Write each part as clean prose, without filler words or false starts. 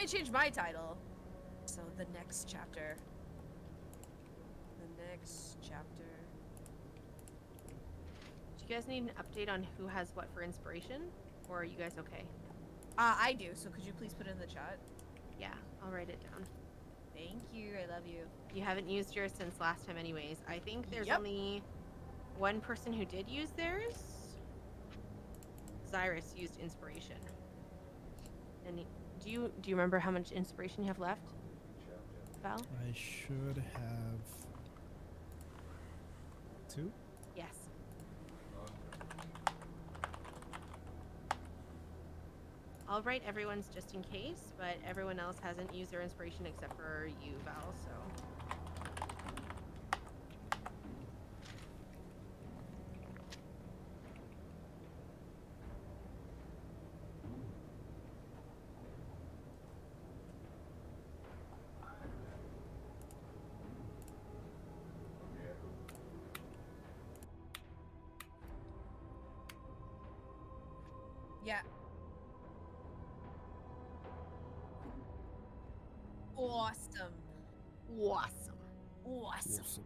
me change my title. So the next chapter. The next chapter. Do you guys need an update on who has what for inspiration? Or are you guys okay? I do, so could you please put it in the chat? Yeah, I'll write it down. Thank you, I love you. You haven't used yours since last time anyways. I think there's only one person who did use theirs. Xirus used inspiration. And do you remember how much inspiration you have left? Val? I should have 2. Yes. I'll write everyone's just in case, but everyone else hasn't used their inspiration except for you, Val, so. Yeah. Awesome. Awesome. Awesome.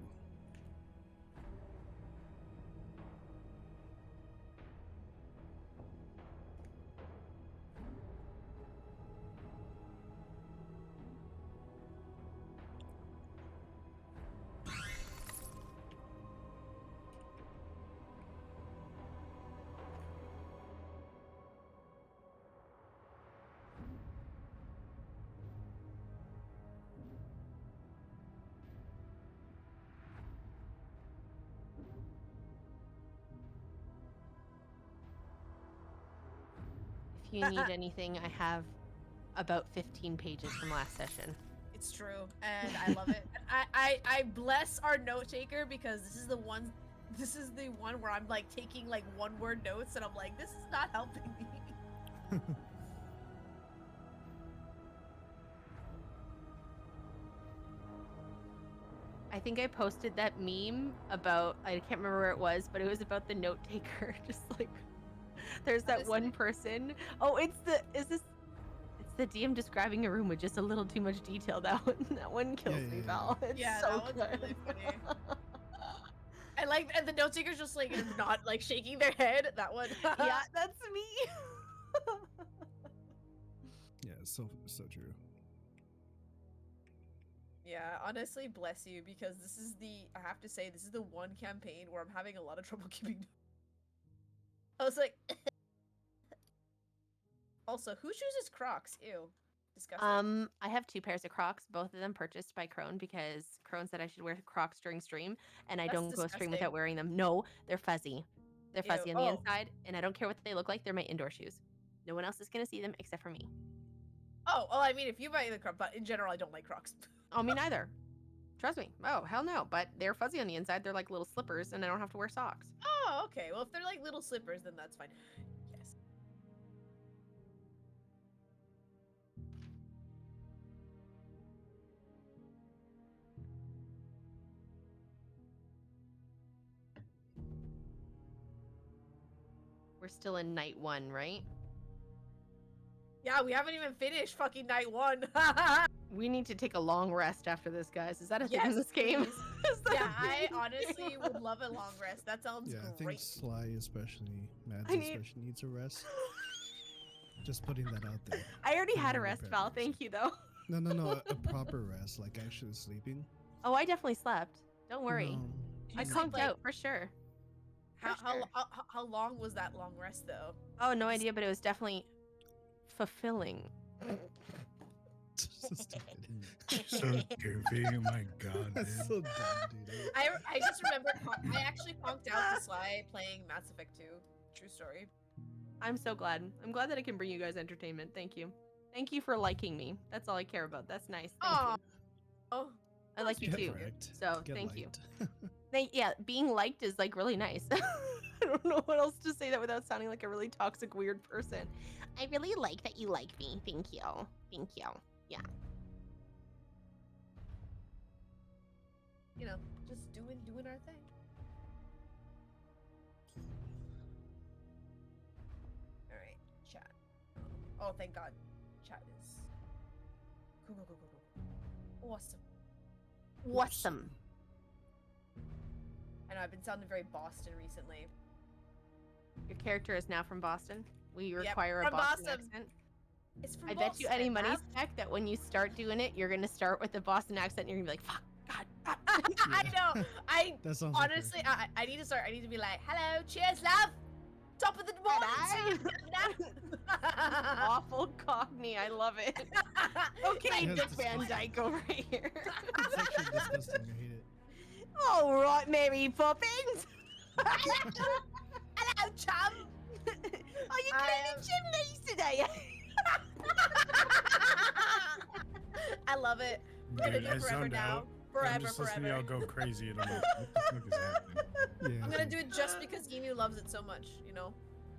If you need anything, I have about 15 pages from last session. It's true, and I love it. I bless our note taker because this is the one where I'm like taking like one-word notes and I'm like, this is not helping me. I think I posted that meme about, I can't remember where it was, but it was about the note taker. Just like, there's that one person. Oh, it's the DM describing a room with just a little too much detail. That one kills me, Val. It's so that good. one's really funny. I like, and the note taker's just like not like shaking their head. That one. Yeah, that's me. Yeah, so true. Yeah, honestly, bless you, because I have to say, this is the one campaign where I'm having a lot of trouble keeping. I was like, also, who chooses Crocs? Ew, disgusting. I have 2 pairs of Crocs, both of them purchased by Crone because Crone said I should wear Crocs during stream, and I don't go stream without wearing them. No, they're fuzzy. They're fuzzy on the inside, and I don't care what they look like. They're my indoor shoes. No one else is gonna see them except for me. Oh, well, I mean, if you buy the Crocs, but in general, I don't like Crocs. Oh, me neither. Trust me. Oh, hell no. But they're fuzzy on the inside. They're like little slippers, and I don't have to wear socks. Oh, okay. Well, if they're like little slippers, then that's fine. Yes. We're still in night 1, right? Yeah, we haven't even finished fucking night 1. We need to take a long rest after this, guys. Is that a thing in this game? Yeah, I honestly would love a long rest. That sounds great. I think Sly especially, Mads especially needs a rest. Just putting that out there. I already had a rest, Val. Thank you, though. No, a proper rest, like actually sleeping. Oh, I definitely slept. Don't worry. No. I conked out for sure. How long was that long rest though? Oh, no idea, but it was definitely fulfilling. So stupid. So goofy. Oh my god. That's so dumb, dude. I just remember I actually conked out to Sly playing Mass Effect 2. True story. I'm so glad. I'm glad that I can bring you guys entertainment. Thank you. Thank you for liking me. That's all I care about. That's nice. Thank you. Oh, I like you too. Correct. So Get thank liked. you. Yeah, being liked is like really nice. I don't know what else to say that without sounding like a really toxic, weird person. I really like that you like me. Thank you. Thank you. Yeah. You know, just doing our thing. All right, chat. Oh, thank God, chat is Cool. Awesome. Awesome. I know I've been sounding very Boston recently. Your character is now from Boston. We Yep, require a from Boston Boston. accent. It's from I bet you any money Nav. stack that when you start doing it, you're gonna start with the Boston accent and you're gonna be like, fuck, God. I know. That sounds like Honestly, I need to start. I need to be like, hello, cheers, love. Top of the morning. Awful Cockney. I love it. Okay, Yeah, Dick it's Van disgusting. Dyke over here. It's actually disgusting. I hate it. All right, Mary Poppins. Hello, chum. Are you cleaning chimneys today? I love it. We're gonna Dude, do I it forever zoned now. out. Forever, I'm just listening to y'all forever. go crazy, and I'm like, what the fuck is happening? Yeah. I'm gonna do it just because Enu loves it so much, you know?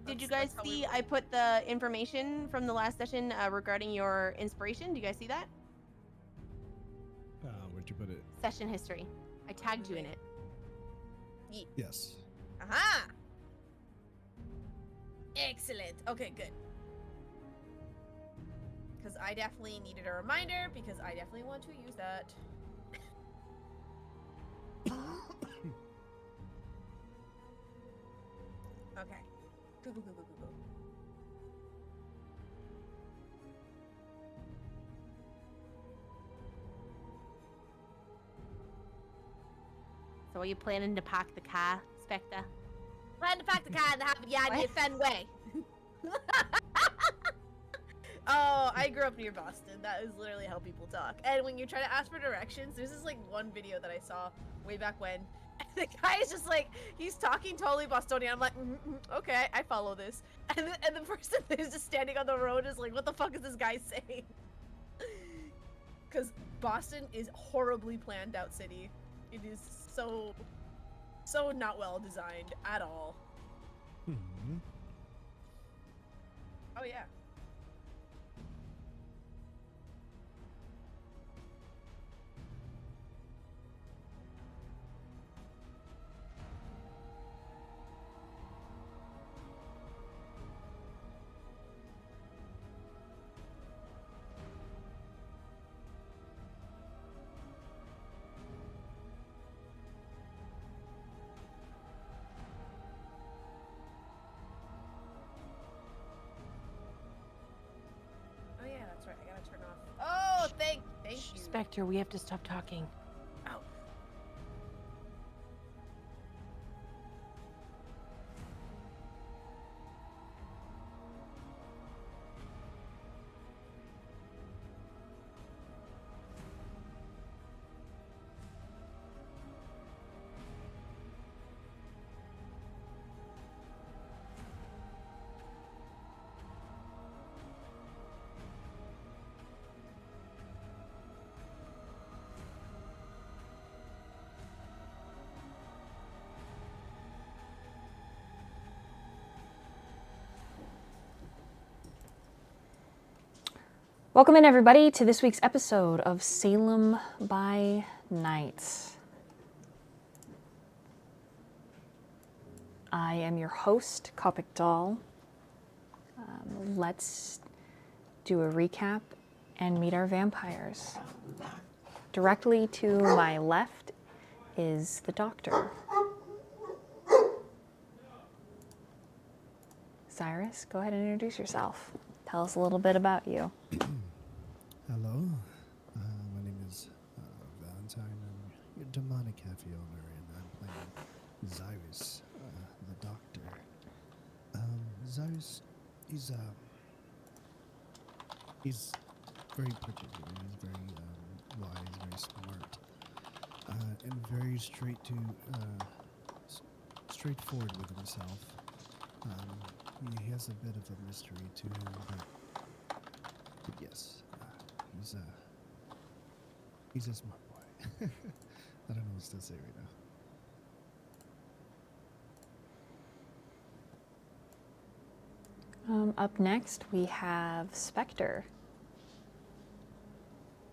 Did you That's guys how we see? roll. I put the information from the last session regarding your inspiration. Do you guys see that? Where'd you put it? Session history. I tagged you in it. Yes. Aha! Excellent. Okay, good. Because I definitely needed a reminder, because I definitely want to use that. Okay. Cool, cool, cool, cool, cool, cool. So are you planning to park the car, Spectre? Plan to pack the car and have it in your Fenway. Oh, I grew up near Boston. That is literally how people talk. And when you try to ask for directions, there's this like one video that I saw way back when. And the guy is just like, he's talking totally Bostonian. I'm like, okay, I follow this. And the person who's just standing on the road is like, what the fuck is this guy saying? Because Boston is horribly planned out city. It is so not well designed at all. Hmm. Oh yeah. Oh yeah, that's right. I gotta turn off. Oh, thank you. Spectre, we have to stop talking. Oh. Welcome in, everybody, to this week's episode of Salem by Night. I am your host, Copic Doll. Let's do a recap and meet our vampires. Directly to my left is the doctor. Xirus, go ahead and introduce yourself. Tell us a little bit about you. Hello. My name is Valentine. I'm your demonic cafe owner, and I'm playing Xirus, the doctor. Xirus, he's very particular. He's very wise, very smart, and very straightforward with himself. He has a bit of a mystery to him, but yes, he's a smart boy. I don't know what to say right now. Up next, we have Spectre.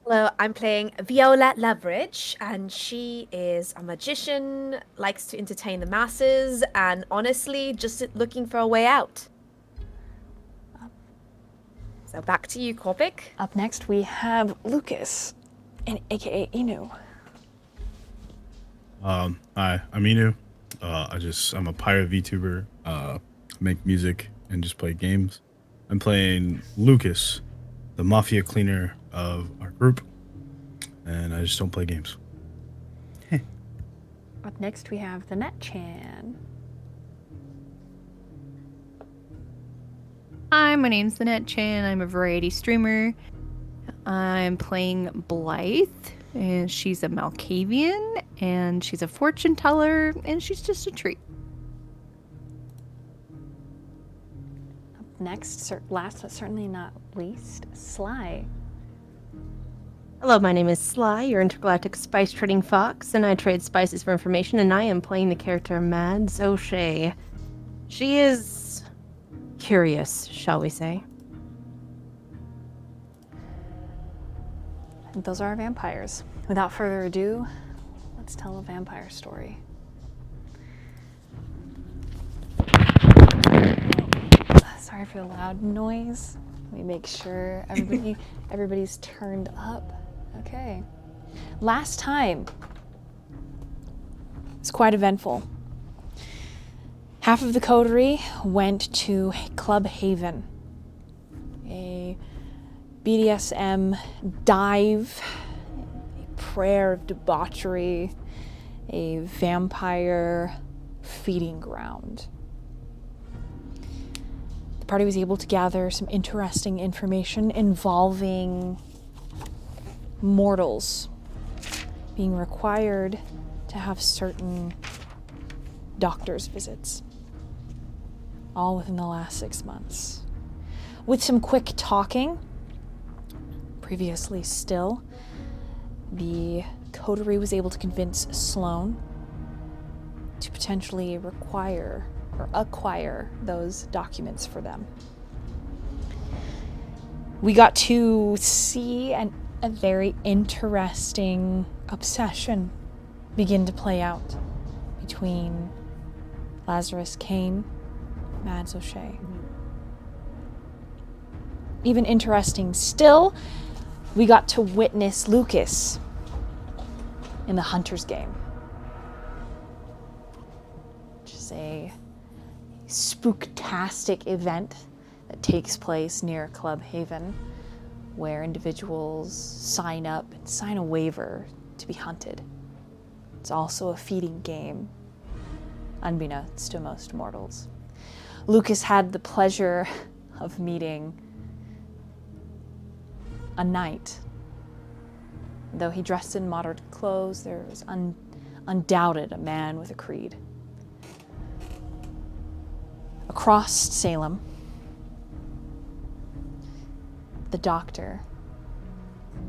Hello, I'm playing Viola Leverage, and she is a magician, likes to entertain the masses, and honestly, just looking for a way out. So back to you, Korpik. Up next, we have Lukas, and aka Inu. Hi, I'm Inu. I'm a pirate VTuber. Make music and just play games. I'm playing Lukas, the mafia cleaner of our group, and I just don't play games. Up next, we have the Net-chan. Hi, my name's the Net-chan. I'm a variety streamer. I'm playing Blythe, and she's a Malkavian, and she's a fortune teller, and she's just a treat. Up next, last but certainly not least, Sly. Hello, my name is Sly, your intergalactic spice trading fox, and I trade spices for information, and I am playing the character Mads O'Shea. She is curious, shall we say. And those are our vampires. Without further ado, let's tell a vampire story. Sorry for the loud noise. Let me make sure everybody's turned up. Okay. Last time, it was quite eventful. Half of the coterie went to Club Haven, a BDSM dive, a prayer of debauchery, a vampire feeding ground. The party was able to gather some interesting information involving mortals being required to have certain doctor's visits, all within the last 6 months. With some quick talking, previously still, the coterie was able to convince Sloane to potentially require or acquire those documents for them. We got to see a very interesting obsession begin to play out between Lazarus Kane, Mads O'Shea. Even interesting still, we got to witness Lukas in the Hunter's Game, which is a spooktastic event that takes place near Club Haven, where individuals sign up and sign a waiver to be hunted. It's also a feeding game, unbeknownst to most mortals. Lukas had the pleasure of meeting a knight. Though he dressed in modern clothes, there was undoubted a man with a creed. Across Salem, the doctor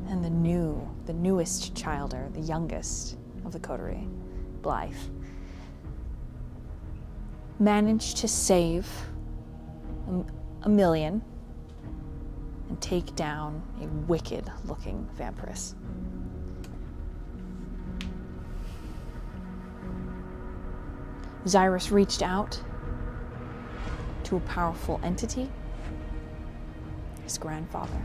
and the newest childer, the youngest of the coterie, Blythe, managed to save a million and take down a wicked-looking vampiress. Xirus reached out to a powerful entity, his grandfather,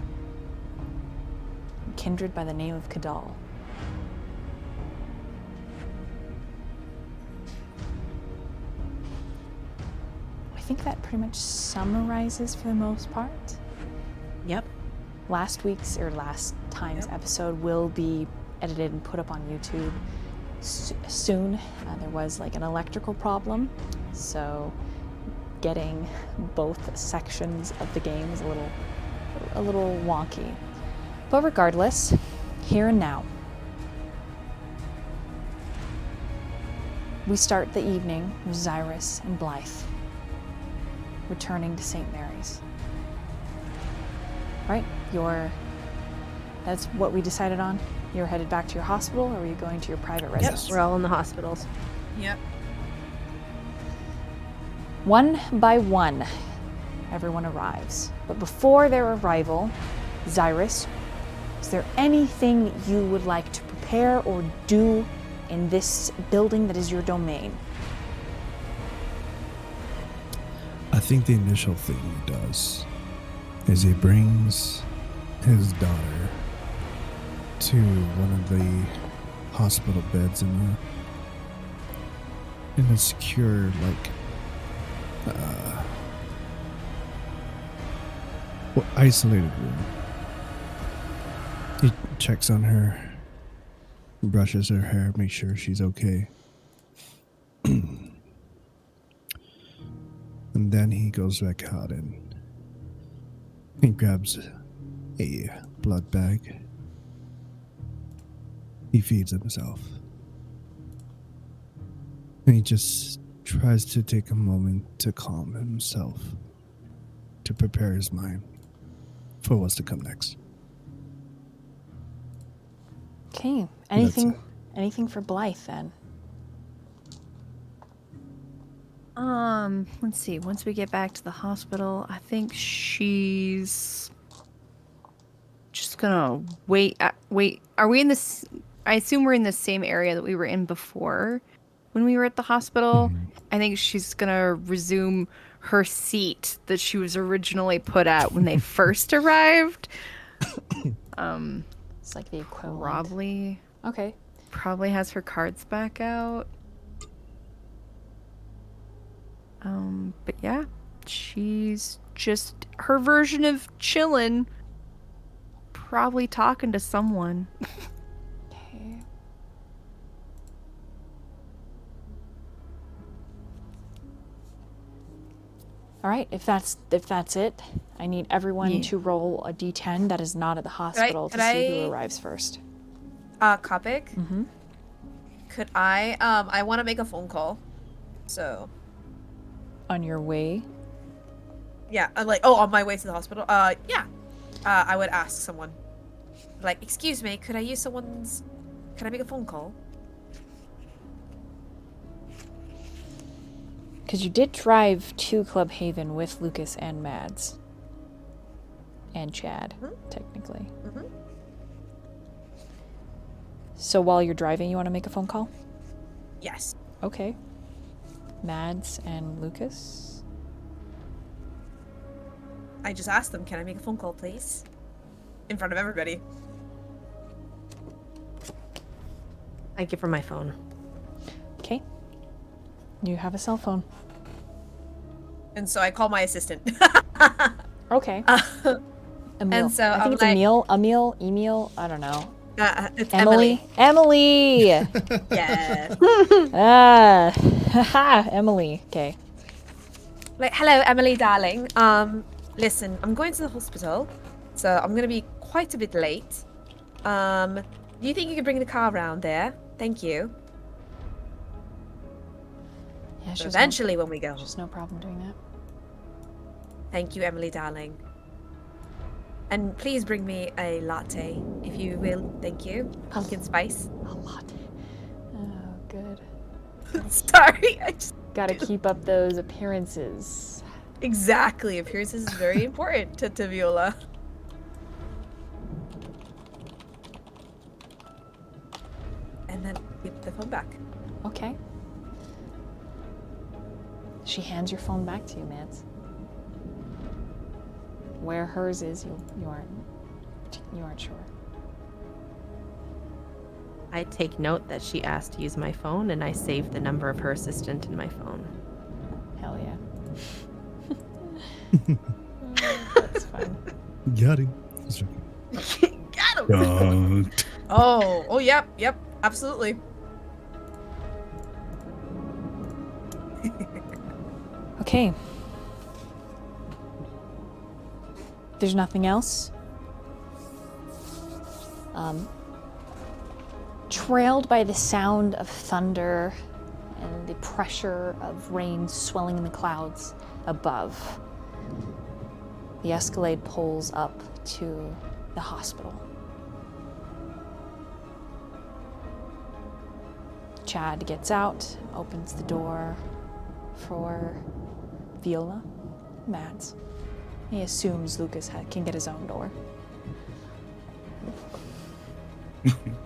kindred by the name of Kadal. I think that pretty much summarizes for the most part. Yep. Last time's episode will be edited and put up on YouTube soon. There was like an electrical problem, so getting both sections of the game is a little wonky. But regardless, here and now, we start the evening with Xirus and Blythe returning to St. Mary's. Right? That's what we decided on? You're headed back to your hospital, or are you going to your private residence? We're all in the hospitals. Yep. One by one, everyone arrives. But before their arrival, Xirus, is there anything you would like to prepare or do in this building that is your domain? I think the initial thing he does as he brings his daughter to one of the hospital beds in a secure, isolated room. He checks on her, brushes her hair, makes sure she's okay. And then he goes back out and he grabs a blood bag. He feeds himself. And he just tries to take a moment to calm himself, to prepare his mind for what's to come next. Okay. That's Anything for Blythe then? Let's see. Once we get back to the hospital, I think she's just gonna wait. Wait, are we in this? I assume we're in the same area that we were in before when we were at the hospital. Mhm. I think she's gonna resume her seat that she was originally put at when they first arrived. It's like the equivalent. Okay. Probably has her cards back out. But yeah, she's just her version of chillin', probably talking to someone. Okay. All right, if that's it, I need everyone to roll a d10 that is not at the hospital to see who arrives first. Kopik, Mm-hmm. could I want to make a phone call. So, On your way. yeah, on my way to the hospital. Yeah. I would ask someone. Like, excuse me, could I make a phone call? Because you did drive to Club Haven with Lukas and Mads. And Chad, technically. Mhm. So while you're driving, you want to make a phone call? Yes. Okay. Mads and Lukas. I just asked them, can I make a phone call, please? In front of everybody. I give her my phone. Okay. You have a cell phone. And so I call my assistant. Okay. Emil. and so I think I'm it's like- Emil, I don't know. It's Emily. Yeah. Haha, Emily. Okay. Like, hello, Emily, darling. Listen, I'm going to the hospital, so I'm gonna be quite a bit late. Do you think you could bring the car around there? Thank you. Yeah, So eventually, when we go. Just no problem doing that. Thank you, Emily, darling. And please bring me a latte, if you will. Thank you. Pumpkin spice. A lot. Oh, good. Sorry, I just Gotta keep up those appearances. exactly. Appearances is very important to Viola. And then give the phone back. Okay. She hands your phone back to you, Mads. Where hers is, you aren't sure. I take note that she asked to use my phone, and I save the number of her assistant in my phone. Hell yeah. That's fun. Got him. Got him. Don't. Oh, yep, absolutely. Okay. There's nothing else. Trailed by the sound of thunder and the pressure of rain swelling in the clouds above, the Escalade pulls up to the hospital. Chad gets out, opens the door for Viola, Mads. He assumes Lukas can get his own door.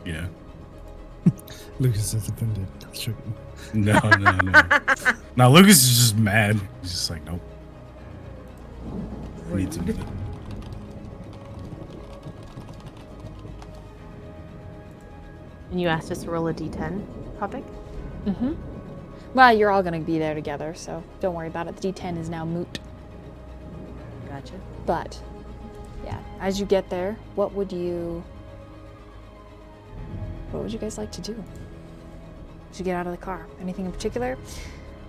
Yeah. Lukas is offended. That's true. No. Now Lucas is just mad. He's just like, nope. Need some. And you asked us to roll a d10 topic? Mm-hmm. Well, you're all going to be there together, so don't worry about it. The D10 is now moot. Gotcha. But, yeah, as you get there, what would you guys like to do? As you get out of the car, anything in particular?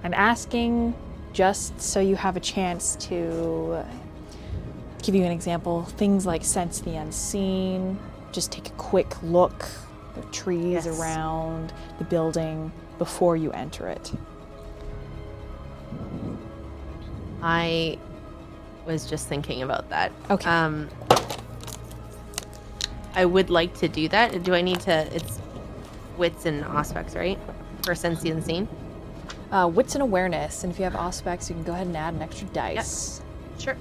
I'm asking just so you have a chance to give you an example. Things like sense the unseen. Just take a quick look. The trees around the building before you enter it. I was just thinking about that. Okay. I would like to do that. Do I need to? It's wits and aspects, right? For sense the unseen. Wits and awareness, and if you have aspects, you can go ahead and add an extra dice. Yep. Sure.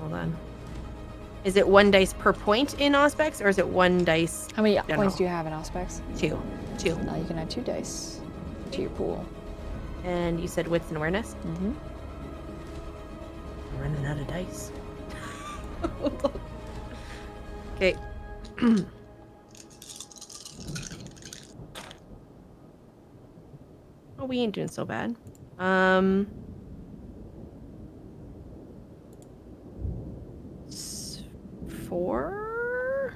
Hold on. Is it 1 dice per point in aspects, or is it 1 dice? How many general? points do you have in aspects? 2. You can add 2 dice to your pool. And you said wits and awareness? Mm-hmm. I'm running out of dice. Okay. Oh, we ain't doing so bad. 4?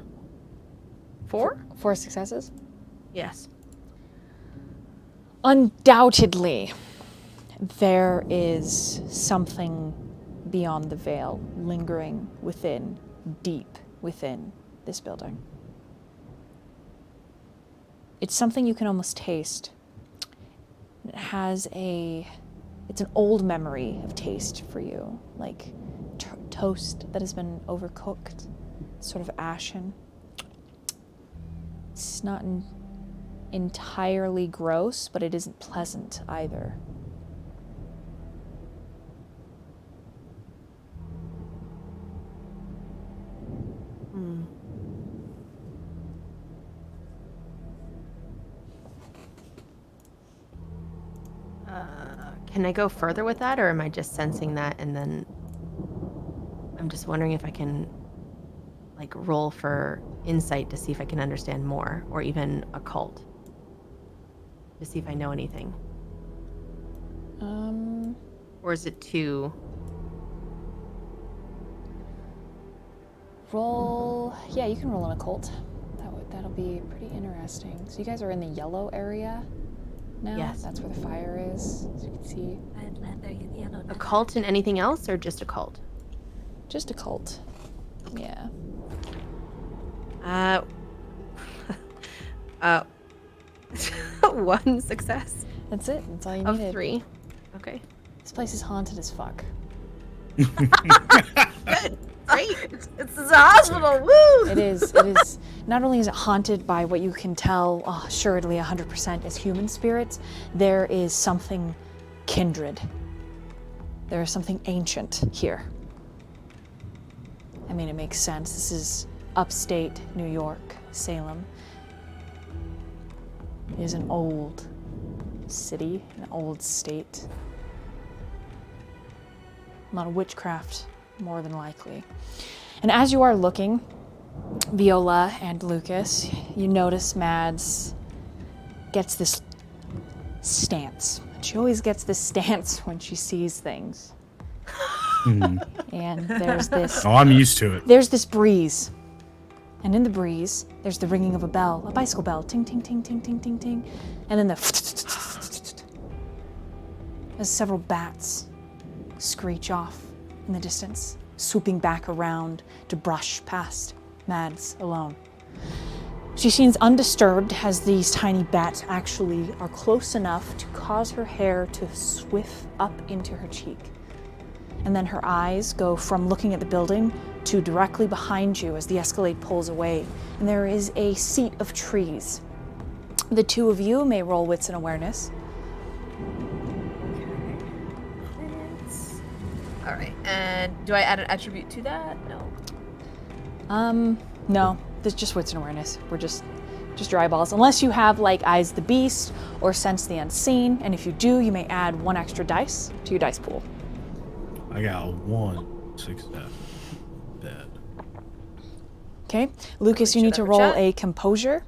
4? 4 successes? Yes. Undoubtedly, there is something beyond the veil lingering within, deep within this building. It's something you can almost taste. It has it's an old memory of taste for you, like toast that has been overcooked, sort of ashen. It's not entirely gross, but it isn't pleasant either. Can I go further with that, or am I just sensing that and then I'm just wondering if I can like roll for insight to see if I can understand more, or even occult to see if I know anything? Or is it too... Roll, yeah, you can roll an occult. That'll be pretty interesting. So you guys are in the yellow area now? Yes. That's where the fire is, as you can see. Occult and anything else, or just occult? Just occult. Yeah. 1 success. That's it. That's all you Of needed. 3. Okay. This place is haunted as fuck. Good. Great. It's a hospital. Woo! It is. It is. Not only is it haunted by what you can tell, assuredly 100% is human spirits, there is something kindred. There is something ancient here. I mean, it makes sense. This is upstate New York, Salem. It is an old city, an old state. A lot of witchcraft, more than likely. And as you are looking, Viola and Lukas, you notice Mads gets this stance. She always gets this stance when she sees things. And there's this... Oh, I'm used to it. There's this breeze. And in the breeze, there's the ringing of a bell, a bicycle bell. Ting, ting, ting, ting, ting, ting, ting. And then the... As several bats screech off in the distance, swooping back around to brush past Mads alone. She seems undisturbed as these tiny bats actually are close enough to cause her hair to swift up into her cheek. And then her eyes go from looking at the building to directly behind you as the Escalade pulls away. And there is a seat of trees. The two of you may roll wits and awareness. All right, and do I add an attribute to that? No. No, there's just wits and awareness. We're just your eyeballs. Unless you have like Eyes the Beast or Sense the Unseen, and if you do, you may add 1 extra dice to your dice pool. I got 1 success. Bad. Okay, Lucas, you need to roll a composure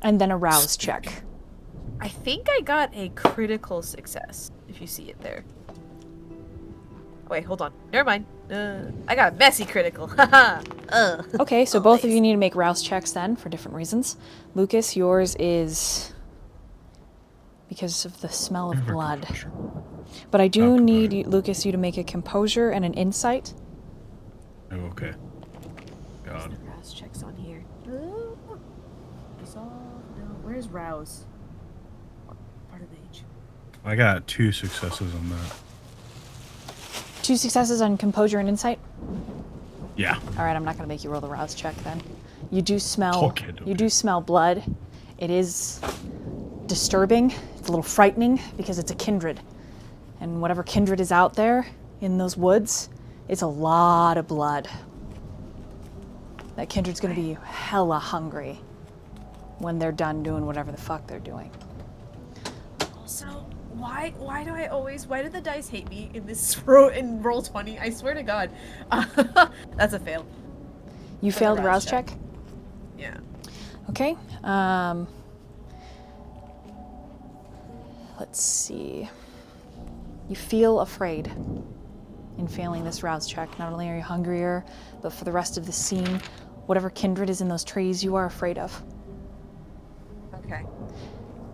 and then a rouse check. I think I got a critical success, if you see it there. Wait, hold on. Never mind. I got a messy critical. Haha. Okay, so both of you need to make rouse checks then for different reasons. Lucas, yours is because of the smell of blood. But I do need you, Lucas, you to make a composure and an insight. Oh, okay. God. Rouse checks on here. Resolve. No, where's rouse? What part of age? I got 2 successes on that. 2 successes on composure and insight. Yeah. All right, I'm not going to make you roll the rouse check then. You do smell. Okay. You do smell blood. It is disturbing. It's a little frightening because it's a kindred, and whatever kindred is out there in those woods, it's a lot of blood. That kindred's going to be hella hungry when they're done doing whatever the fuck they're doing. Also, why do the dice hate me in this in roll 20? I swear to God. That's a fail. You failed the rouse check? Yeah. Okay. Let's see. You feel afraid in failing this rouse check. Not only are you hungrier, but for the rest of the scene, whatever kindred is in those trees, you are afraid of. Okay.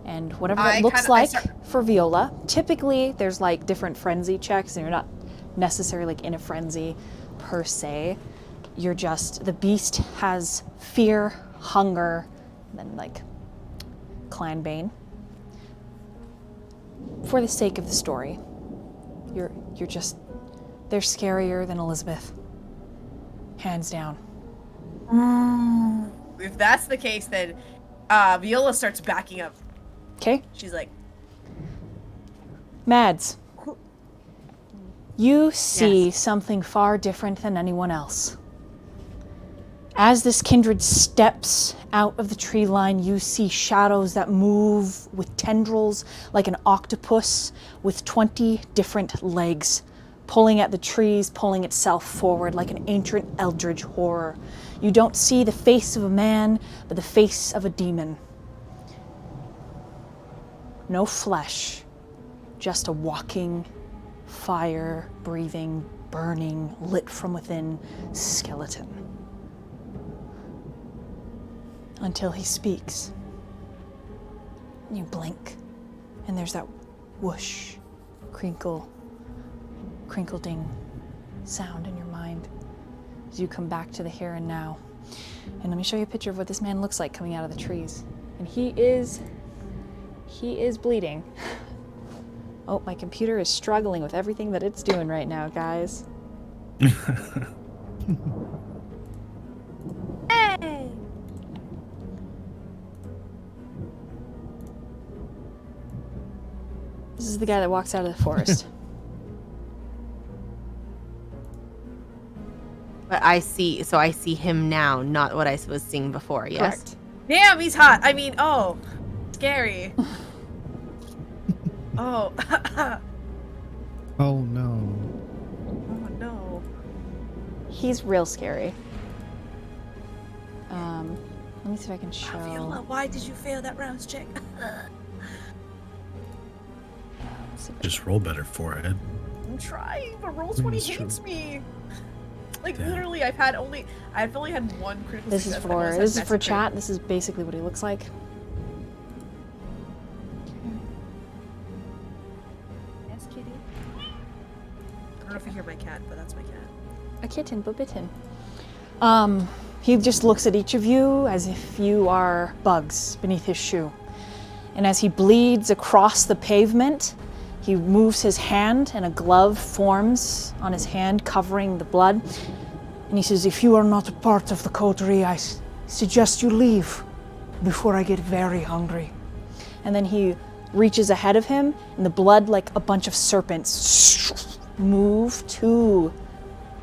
And whatever that looks like for Viola, typically there's like different frenzy checks, and you're not necessarily like in a frenzy per se. You're just, the beast has fear, hunger, and then like clan bane. For the sake of the story, you're just, they're scarier than Elizabeth. Hands down. If that's the case, then Viola starts backing up. Okay. She's like, Mads, you see something far different than anyone else. As this kindred steps out of the tree line, you see shadows that move with tendrils like an octopus with 20 different legs, pulling at the trees, pulling itself forward like an ancient eldritch horror. You don't see the face of a man, but the face of a demon. No flesh, just a walking, fire-breathing, burning, lit from within skeleton. Until he speaks. You blink, and there's that whoosh, crinkle, crinkle-ding sound in your mind as you come back to the here and now. And let me show you a picture of what this man looks like coming out of the trees. And he is bleeding. Oh, my computer is struggling with everything that it's doing right now, guys. Hey! This is the guy that walks out of the forest. But I see him now, not what I was seeing before, yes? Correct. damn, he's hot. I mean, oh, scary. Oh. Oh no. Oh no. He's real scary. Let me see if I can show. Viola, why did you fail that rouse check? Just roll better, forehead. I'm trying, but roll 20 That's true. hates me. Like Damn. literally, I've only had one critical This is success, but I almost for had massive chat. This is basically what he looks like. Yes, kitty. I don't know if you hear my cat, but that's my cat. A kitten, but bitten. He just looks at each of you as if you are bugs beneath his shoe. And as he bleeds across the pavement, he moves his hand and a glove forms on his hand covering the blood. And he says, if you are not a part of the coterie, I suggest you leave before I get very hungry. And then he reaches ahead of him, and the blood, like a bunch of serpents, move to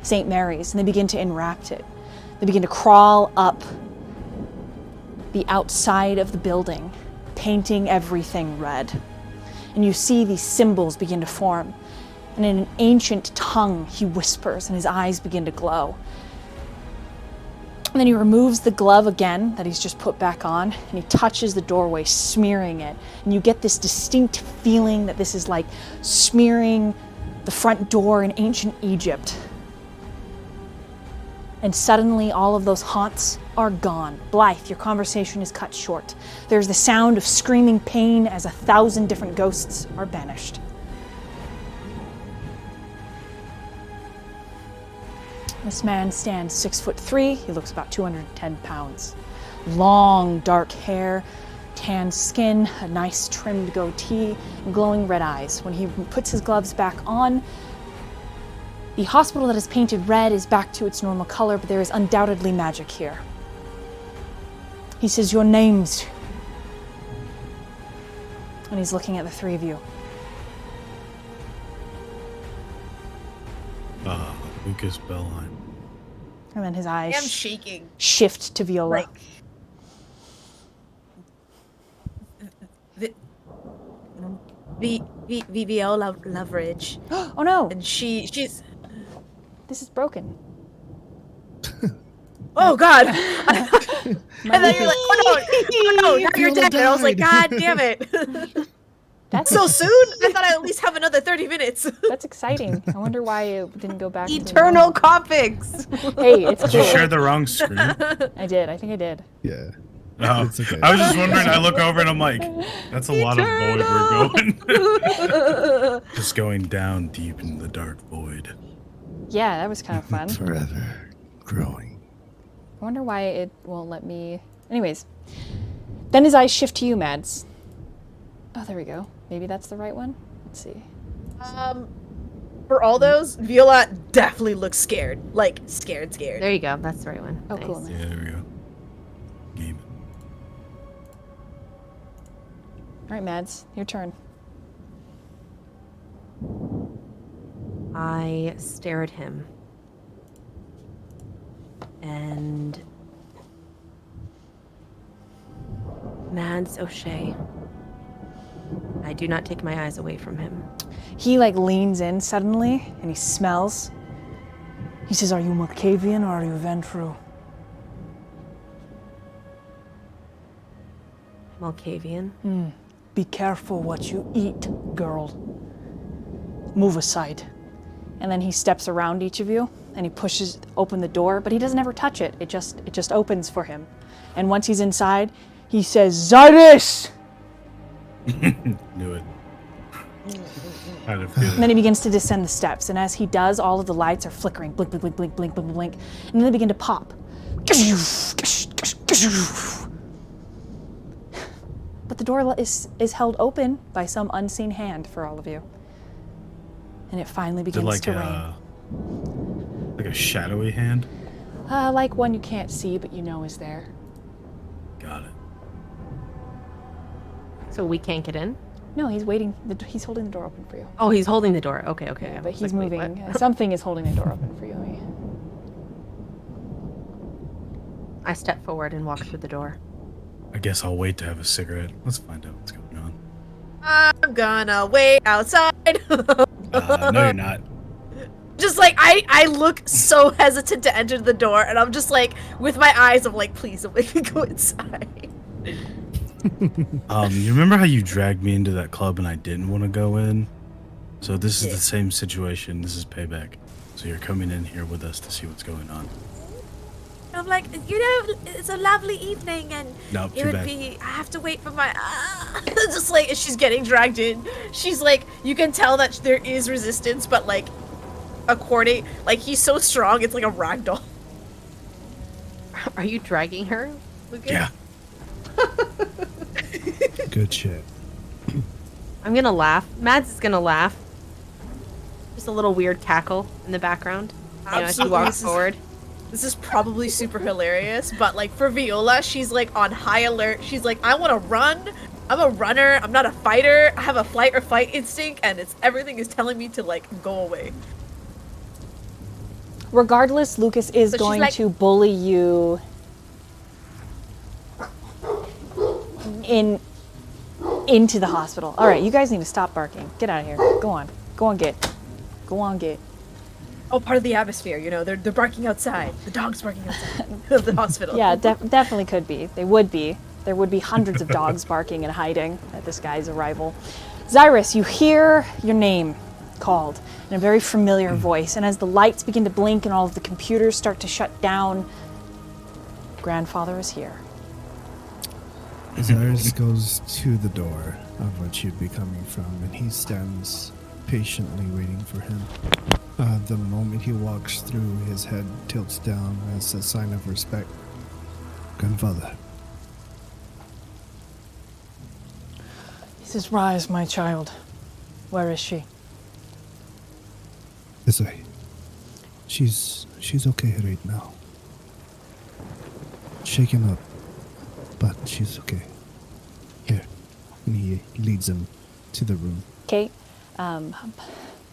St. Mary's, and they begin to enwrap it. They begin to crawl up the outside of the building, painting everything red. And you see these symbols begin to form. And in an ancient tongue, he whispers, and his eyes begin to glow. And then he removes the glove again that he's just put back on, and he touches the doorway, smearing it. And you get this distinct feeling that this is like smearing the front door in ancient Egypt. And suddenly all of those haunts are gone. Blythe, your conversation is cut short. There's the sound of screaming pain as 1,000 different ghosts are banished. This man stands 6'3". He looks about 210 pounds. Long, dark hair, tan skin, a nice trimmed goatee, and glowing red eyes. When he puts his gloves back on, the hospital that is painted red is back to its normal color, but there is undoubtedly magic here. He says, "Your names." And he's looking at the three of you. Lukas Bellheim. And then his eyes I am shaking. shift to Viola. Like, Viola Loveridge. Oh no! And she's... This is broken. Oh God! And then you're like, oh no, now you're dead. And I was like, God damn it. That's So soon? I thought I'd at least have another 30 minutes. That's exciting. I wonder why it didn't go back to Eternal normal. copics. Hey, it's Did you cool. share the wrong screen? I did. I think I did. Yeah. Oh, It's okay. I was just wondering. I look over and I'm like, that's a lot of void we're going. Just going down deep in the dark void. Yeah, that was kind of fun. Forever growing. I wonder why it won't let me... Anyways. Then his eyes shift to you, Mads. Oh, there we go. Maybe that's the right one? Let's see. For all those, Viola definitely looks scared. Like, scared. There you go. That's the right one. Oh, Nice. cool. Yeah, there we go. Game. All right, Mads, your turn. I stare at him. And Mads O'Shea. I do not take my eyes away from him. He like leans in suddenly and he smells. He says, "Are you Malkavian or are you Ventru?" Malkavian. Be careful what you eat, girl. Move aside. And then he steps around each of you and he pushes open the door, but he doesn't ever touch it. It just opens for him. And once he's inside, he says, "Xirus!" Knew it. Had a feeling. And then he begins to descend the steps, and as he does, all of the lights are flickering, blink, blink, blink, blink, blink, blink, blink, and then they begin to pop. But the door is held open by some unseen hand for all of you. And it finally Is it begins like to rain. like a shadowy hand? Like one you can't see, but you know is there. Got it. So we can't get in? No, he's waiting. He's holding the door open for you. Oh, he's holding the door. Okay. Yeah, I but was he's like, wait, moving. what? Something is holding the door open for you. I step forward and walk through the door. I guess I'll wait to have a cigarette. Let's find out what's going on. I'm gonna wait outside. No, you're not. Just like, I look so hesitant to enter the door, and I'm just like, with my eyes, I'm like, please don't make me go inside. You remember how you dragged me into that club and I didn't want to go in? So this is Yeah. the same situation. This is payback. So you're coming in here with us to see what's going on. I'm like, you know, it's a lovely evening, and Nope, it too would bad. be, I have to wait for my, just like, as she's getting dragged in, she's like, you can tell that there is resistance, but like, according, like, he's so strong, it's like a rag doll. Are you dragging her, Lucas? Yeah. Good shit. I'm gonna laugh. Mads is gonna laugh. Just a little weird cackle in the background. You know, as she Absolutely. walks forward. This is probably super hilarious, but like for Viola, she's like on high alert. She's like, I want to run. I'm a runner. I'm not a fighter. I have a flight or fight instinct, and everything is telling me to like go away. Regardless, Lucas is So she's going like- to bully you into the hospital. All right, you guys need to stop barking. Get out of here. Go on. Go on, get. Go on, get. Oh, part of the atmosphere, you know, they're barking outside. The dog's barking outside of the hospital. Yeah, definitely could be. They would be. There would be hundreds of dogs barking and hiding at this guy's arrival. Xirus, you hear your name called in a very familiar voice, and as the lights begin to blink and all of the computers start to shut down, grandfather is here. Xirus goes to the door of what you'd be coming from, and he stands patiently waiting for him. The moment he walks through, his head tilts down as a sign of respect. Grandfather. He says, "Rise, my child. Where is she?" This way. She's okay right now. Shaken up, but she's okay. Here. And he leads him to the room. Okay,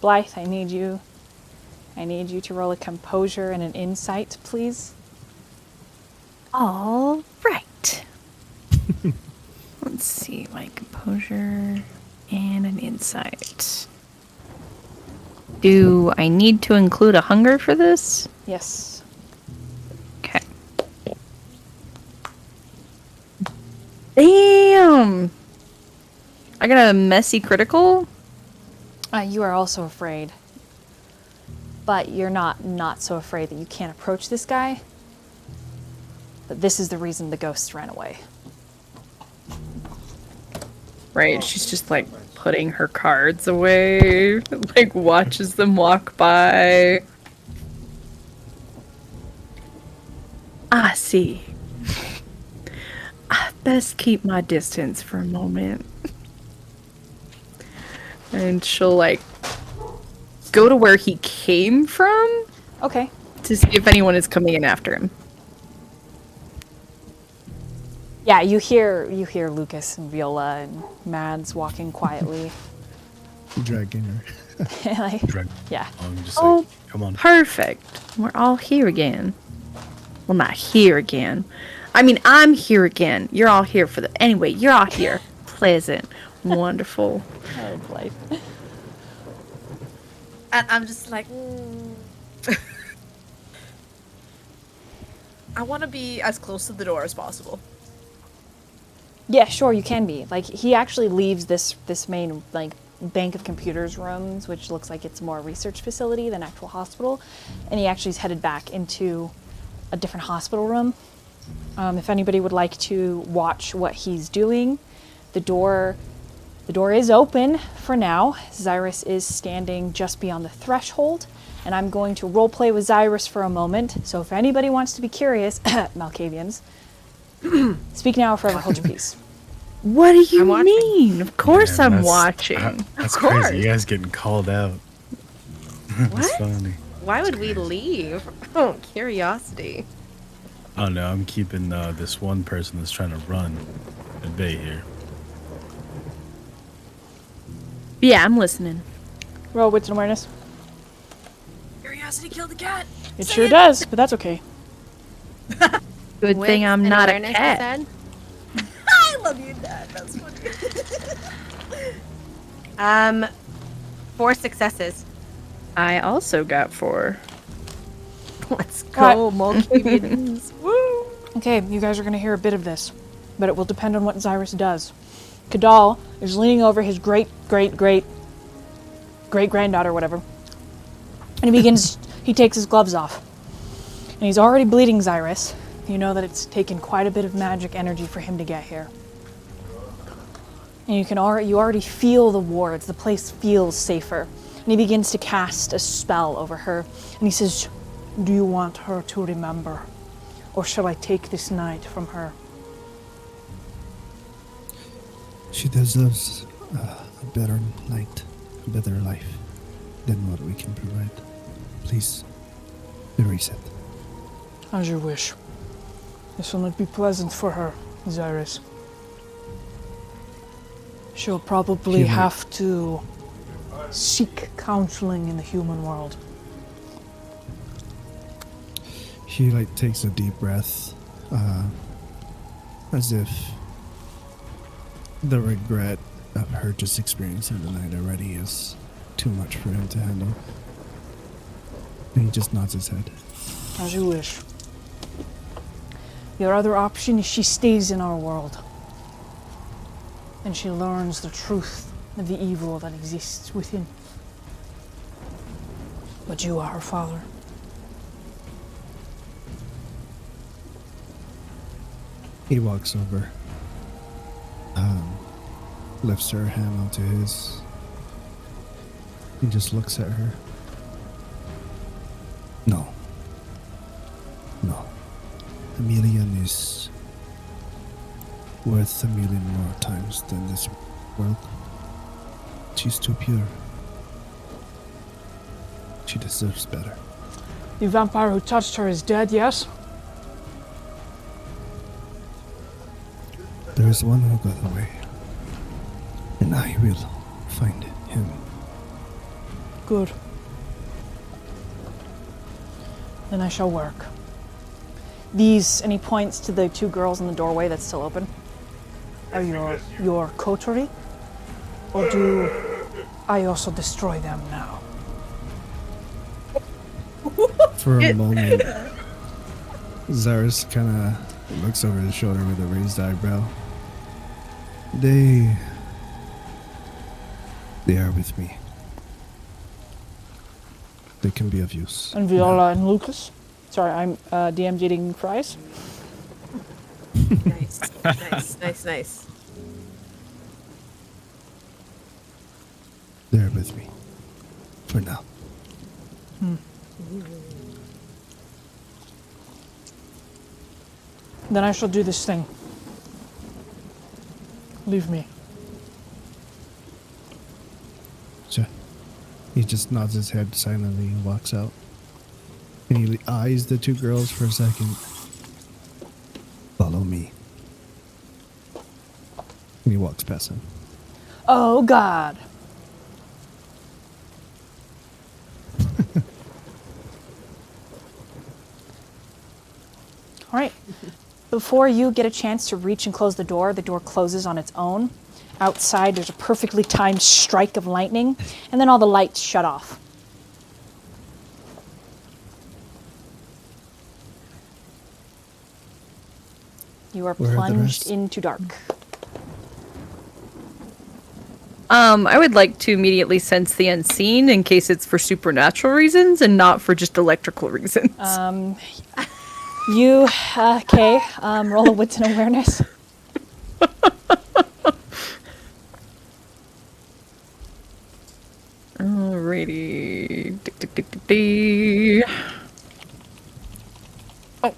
Blythe, I need you to roll a composure and an insight, please. All right. Let's see, my composure and an insight. Do I need to include a hunger for this? Yes. Okay. Damn! I got a messy critical? You are also afraid. But you're not so afraid that you can't approach this guy. But this is the reason the ghosts ran away. Right, she's just like putting her cards away, like watches them walk by. I see. I best keep my distance for a moment. And she'll like go to where he came from Okay. to see if anyone is coming in after him. Yeah, you hear Lukas and Viola and Mads walking quietly. Dragging her. Like, Drag yeah. along, just Oh, like, come on. perfect. We're all here again. Well, not here again. I mean, I'm here again. You're all here for the... Anyway, you're all here. Pleasant. Wonderful. Oh, Blythe. And I'm just like, I want to be as close to the door as possible. Yeah, sure, you can be. Like, he actually leaves this main, like, bank of computers rooms, which looks like it's more a research facility than actual hospital, and he actually is headed back into a different hospital room. If anybody would like to watch what he's doing, the door is open for now. Xirus is standing just beyond the threshold, and I'm going to roleplay with Xirus for a moment. So if anybody wants to be curious, Malkavians, speak now or forever hold your peace. What do you I'm watching. mean? Of course Man, I'm that's- watching. That's Of course. crazy. You guys getting called out. That's funny. Why would we leave? Oh, curiosity. Oh no, I'm keeping this one person that's trying to run at bay here. Yeah, I'm listening. Roll wits and awareness. Curiosity killed the cat. It sure does, but that's okay. Good Wits thing I'm and not a awareness, you cat. said? I love you, Dad. That's funny. 4 successes. I also got 4. Let's What? go, Malkavians. Woo! Okay, you guys are going to hear a bit of this, but it will depend on what Xirus does. Kadal is leaning over his great-great-great-great-granddaughter, whatever, and he takes his gloves off. And he's already bleeding Xirus. You know that it's taken quite a bit of magic energy for him to get here. And you already feel the wards, the place feels safer. And he begins to cast a spell over her, and he says, "Do you want her to remember? Or shall I take this night from her?" She deserves a better night, a better life than what we can provide. Please, erase it. As you wish. This will not be pleasant for her, Xirus. She'll probably Human. have to seek counseling in the human world. She takes a deep breath, as if the regret of her just experiencing the night already is too much for him to handle. And he just nods his head. As you wish. Your other option is she stays in our world. And she learns the truth of the evil that exists within. But you are her father. He walks over, lifts her hand onto his. He just looks at her. No. A million is worth a million more times than this world. She's too pure. She deserves better. The vampire who touched her is dead, yes? There is one who got away, and I will find him. Good. Then I shall work. These, and he points to the two girls in the doorway that's still open, are your coterie? Or do I also destroy them now? For a moment, Xirus kind of looks over his shoulder with a raised eyebrow. They are with me. They can be of use. And Viola and Lukas? Sorry, I'm DM's eating fries. Nice. They're with me. For now. Then I shall do this thing. Leave me. Sure. He just nods his head silently and walks out. And he eyes the two girls for a second. Follow me. And he walks past them. Oh, God. All right. Before you get a chance to reach and close the door closes on its own. Outside, there's a perfectly timed strike of lightning, and then all the lights shut off. You are Where are the plunged rest? into dark. I would like to immediately sense the unseen in case it's for supernatural reasons and not for just electrical reasons. You, okay, roll a wits and awareness. Alrighty. Oh.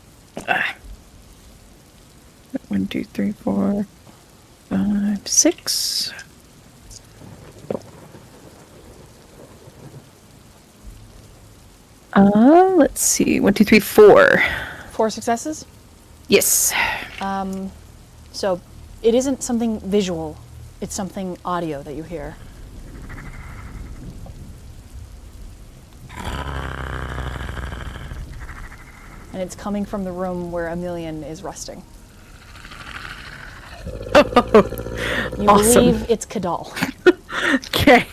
1, 2, 3, 4, 5, 6. Let's see. 1, 2, 3, 4. 4 successes? Yes. So it isn't something visual, it's something audio that you hear. And it's coming from the room where Emilian is resting. You Awesome. believe it's Kadal. Okay.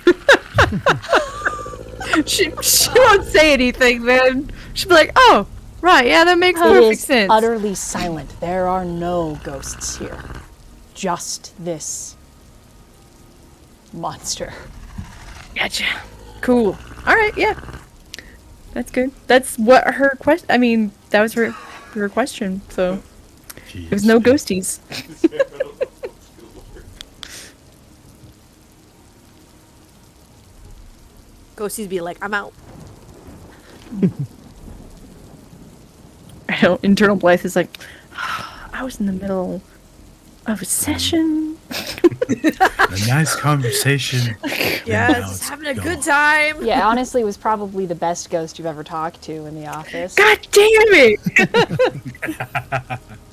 she won't say anything then. She'll be like, oh, right, yeah, that makes It perfect is sense. utterly silent. There are no ghosts here. Just this monster. Gotcha. Cool. All right, yeah. That's good. That's what her question. I mean, that was her question. So Jeez. there was no ghosties. Ghosties be like, I'm out. I know. Internal Blythe is like, I was in the middle of a session. A nice conversation. Yeah, Now just it's having a gone. good time. Yeah, honestly, it was probably the best ghost you've ever talked to in the office. God damn it!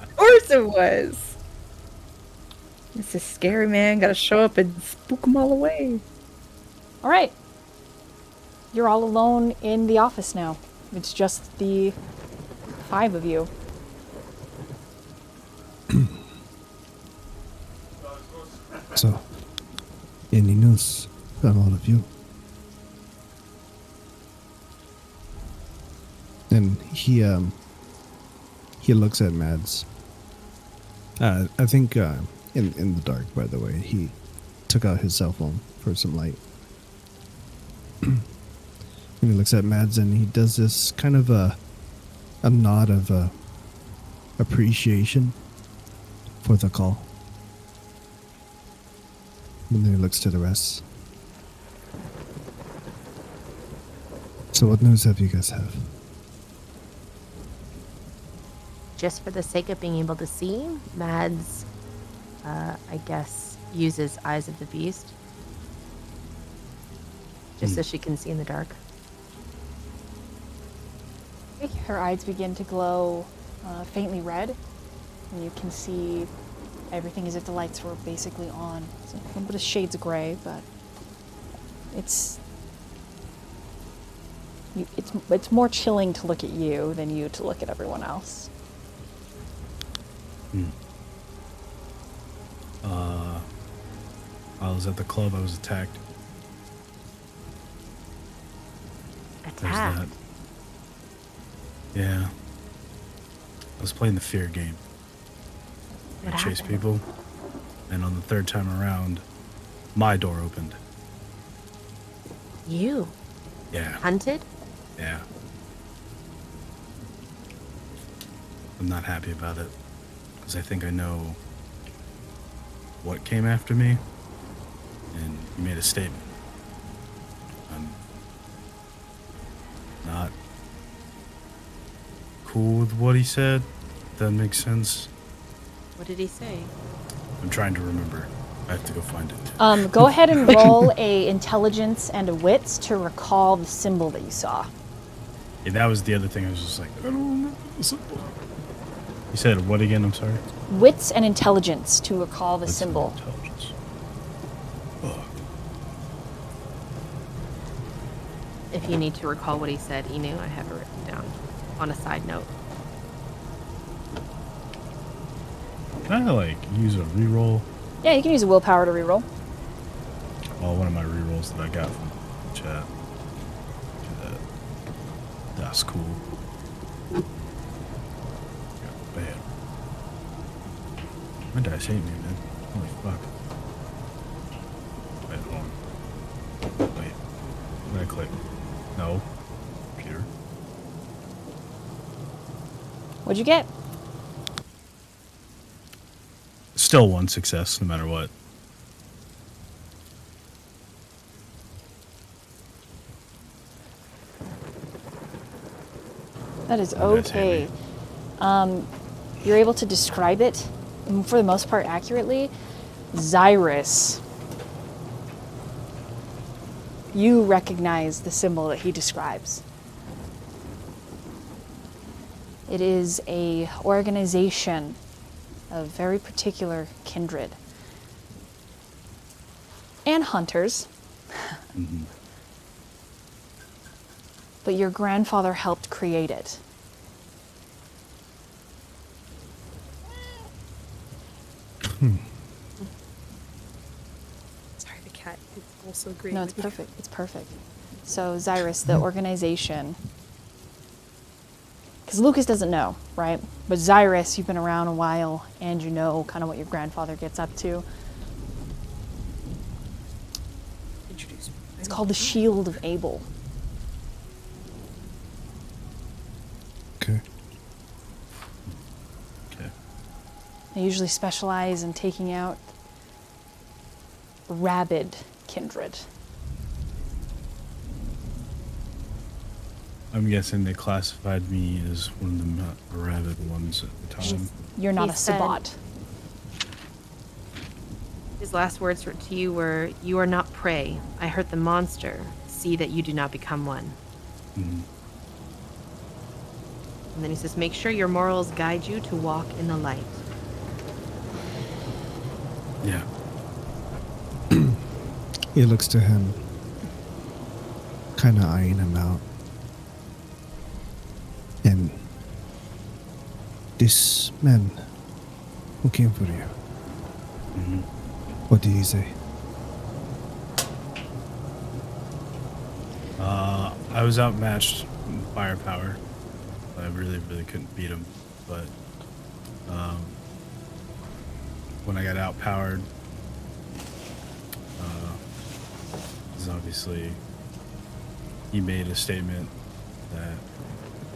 Of course it was. It's a scary man. Gotta show up and spook them all away. All right. You're all alone in the office now. It's just the 5 of you. So, any news from all of you? And he looks at Mads. I think in the dark, by the way, he took out his cell phone for some light. And he looks at Mads and he does this kind of a nod of appreciation for the call. And then he looks to the rest. So what news have you guys have? Just for the sake of being able to see, Mads, I guess, uses Eyes of the Beast. Just so she can see in the dark. Her eyes begin to glow faintly red, and you can see everything as if the lights were basically on. It's a little bit of shades of gray, but it's more chilling to look at you than you to look at everyone else. I was at the club. I was attacked. There's Attacked? that. Yeah. I was playing the fear game. What I chased happened? people, and on the third time around, my door opened. You? Yeah. Hunted? Yeah. I'm not happy about it, because I think I know what came after me, and he made a statement. I'm not cool with what he said. If that makes sense. What did he say? I'm trying to remember. I have to go find it. Go ahead and roll a intelligence and a wits to recall the symbol that you saw. Yeah, that was the other thing. I was just like, I don't remember the symbol. You said what again? I'm sorry. Wits and intelligence to recall the Wits and symbol. Intelligence. Oh. If you need to recall what he said, Inu, I have it written down on a side note. Can I like use a reroll? Yeah, you can use a willpower to reroll. Oh, one of my rerolls that I got from chat. Do that. That's cool. Yeah, bam. My dice hate me, man. Holy fuck. Wait, hold on. Wait. What did I click? No. Computer. What'd you get? Still one success, no matter what. That is Oh, that's okay. You're able to describe it, for the most part, accurately. Xirus. You recognize the symbol that he describes. It is a organization of very particular kindred. And hunters. Mm-hmm. But your grandfather helped create it. Sorry, the cat is also great. No, it's perfect. It's perfect. So, Xirus, the organization. Because Lukas doesn't know, right? But Xirus, you've been around a while, and you know kind of what your grandfather gets up to. Introduce me. It's called the Shield of Abel. Okay. Okay. They usually specialize in taking out rabid kindred. I'm guessing they classified me as one of the not rabid ones at the time. You're not He a said- Sabbat. His last words to you were, "You are not prey. I hurt the monster. See that you do not become one." Mhm. And then he says, "Make sure your morals guide you to walk in the light." Yeah. He looks to him, kind of eyeing him out. And this man who came for you, Mhm. what did he say? I was outmatched in firepower. I really, really couldn't beat him. But when I got outpowered, is obviously he made a statement that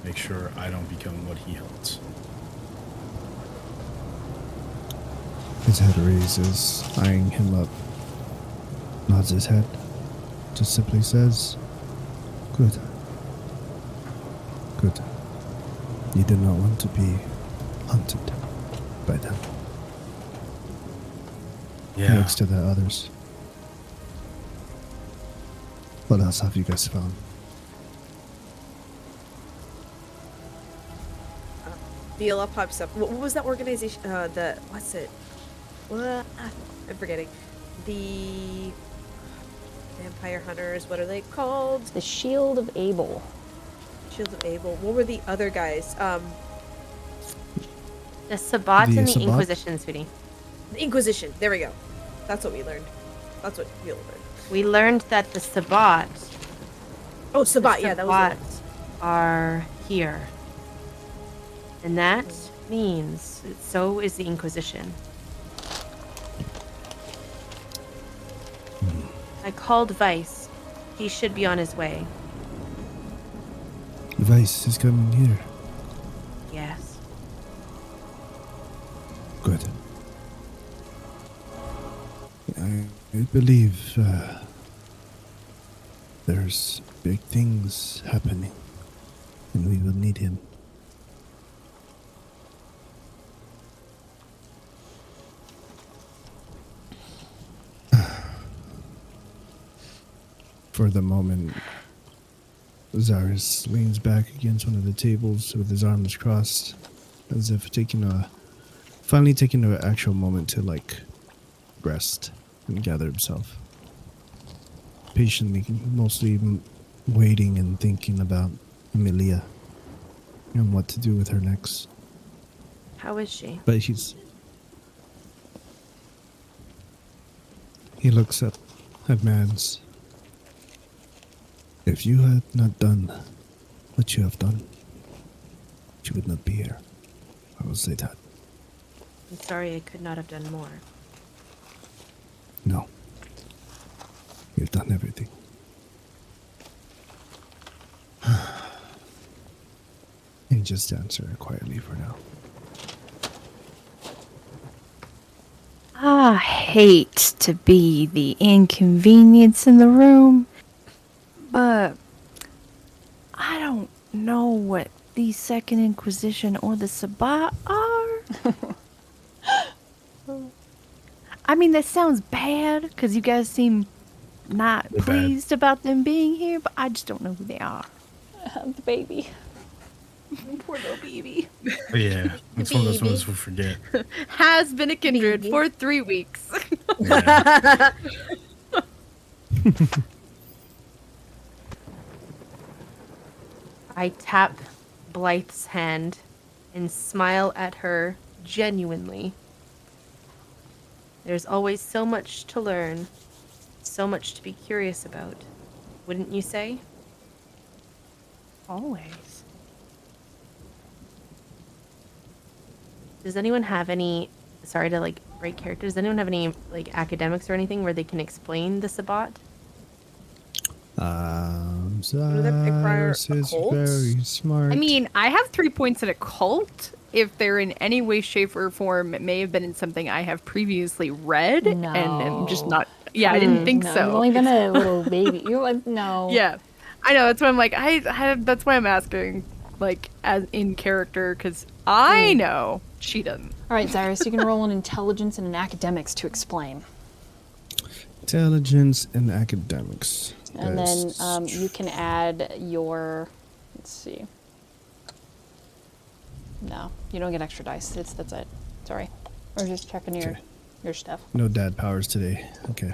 make sure I don't become what he holds. His head raises, eyeing him up. Nods his head. Just simply says, "Good. Good. You do not want to be hunted by them." He Yeah. looks to the others. What else have you guys found? Viola pops up. What was that organization? What's it? What? I'm forgetting. The vampire hunters. What are they called? The Shield of Abel. Shield of Abel. What were the other guys? The Sabbat The and the Sabbat? Inquisition, sweetie. The Inquisition. There we go. That's what we learned. That's what Viola learned. We learned that the Sabbat. Oh, Sabbat. Yeah, that was Sabbat it. are here. And that means that so is the Inquisition. I called Vice. He should be on his way. Vice is coming here. Yes. Good. I believe there's big things happening, and we will need him. For the moment, Xirus leans back against one of the tables with his arms crossed, as if finally taking an actual moment to, rest and gather himself. Patiently, mostly waiting and thinking about Amelia and what to do with her next. How is she? But he looks up at Mans. If you had not done what you have done, you would not be here. I will say that. I'm sorry I could not have done more. No. You've done everything. And just answer quietly for now. I hate to be the inconvenience in the room, but I don't know what the Second Inquisition or the Sabbat are. I mean, that sounds bad because you guys seem not They're bad. pleased about them being here, but I just don't know who they are. The baby. Poor little baby. Yeah, it's one of those ones we forget. Has been a kindred for 3 weeks. Yeah. I tap Blythe's hand and smile at her genuinely. There's always so much to learn, so much to be curious about, wouldn't you say? Always. Does anyone have any, sorry to break character, does anyone have any academics or anything where they can explain the Sabbat? do that require Xirus is occults? very smart. I mean, I have 3 points at occult. If they're in any way, shape, or form, it may have been in something I have previously read, and I'm just not. Yeah, I didn't think No, so. you've only been a little baby. You're like, no. Yeah, I know. That's why I'm like, that's why I'm asking, as in character, because I know she doesn't. All right, Xirus, you can roll an intelligence and an academics to explain. Intelligence and academics. And then That's you can add your, let's see. No, you don't get extra dice. That's it. Sorry. Or just checking Okay. your stuff. no dad powers today. Okay.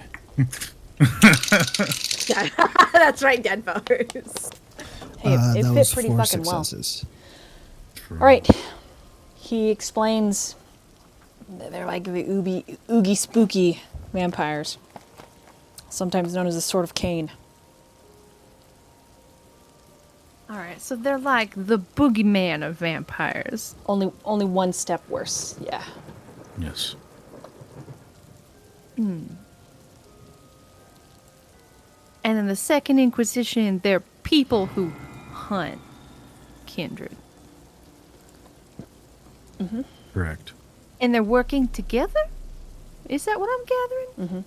That's right, Dead Powers. Hey, it that fit was pretty 4 fucking well. successes. All right. He explains they're like the oogie spooky vampires, sometimes known as the Sword of Cain. All right, so they're like the boogeyman of vampires. Only one step worse. Yeah. Yes. And in the Second Inquisition, they're people who hunt kindred. Correct. And they're working together? Is that what I'm gathering?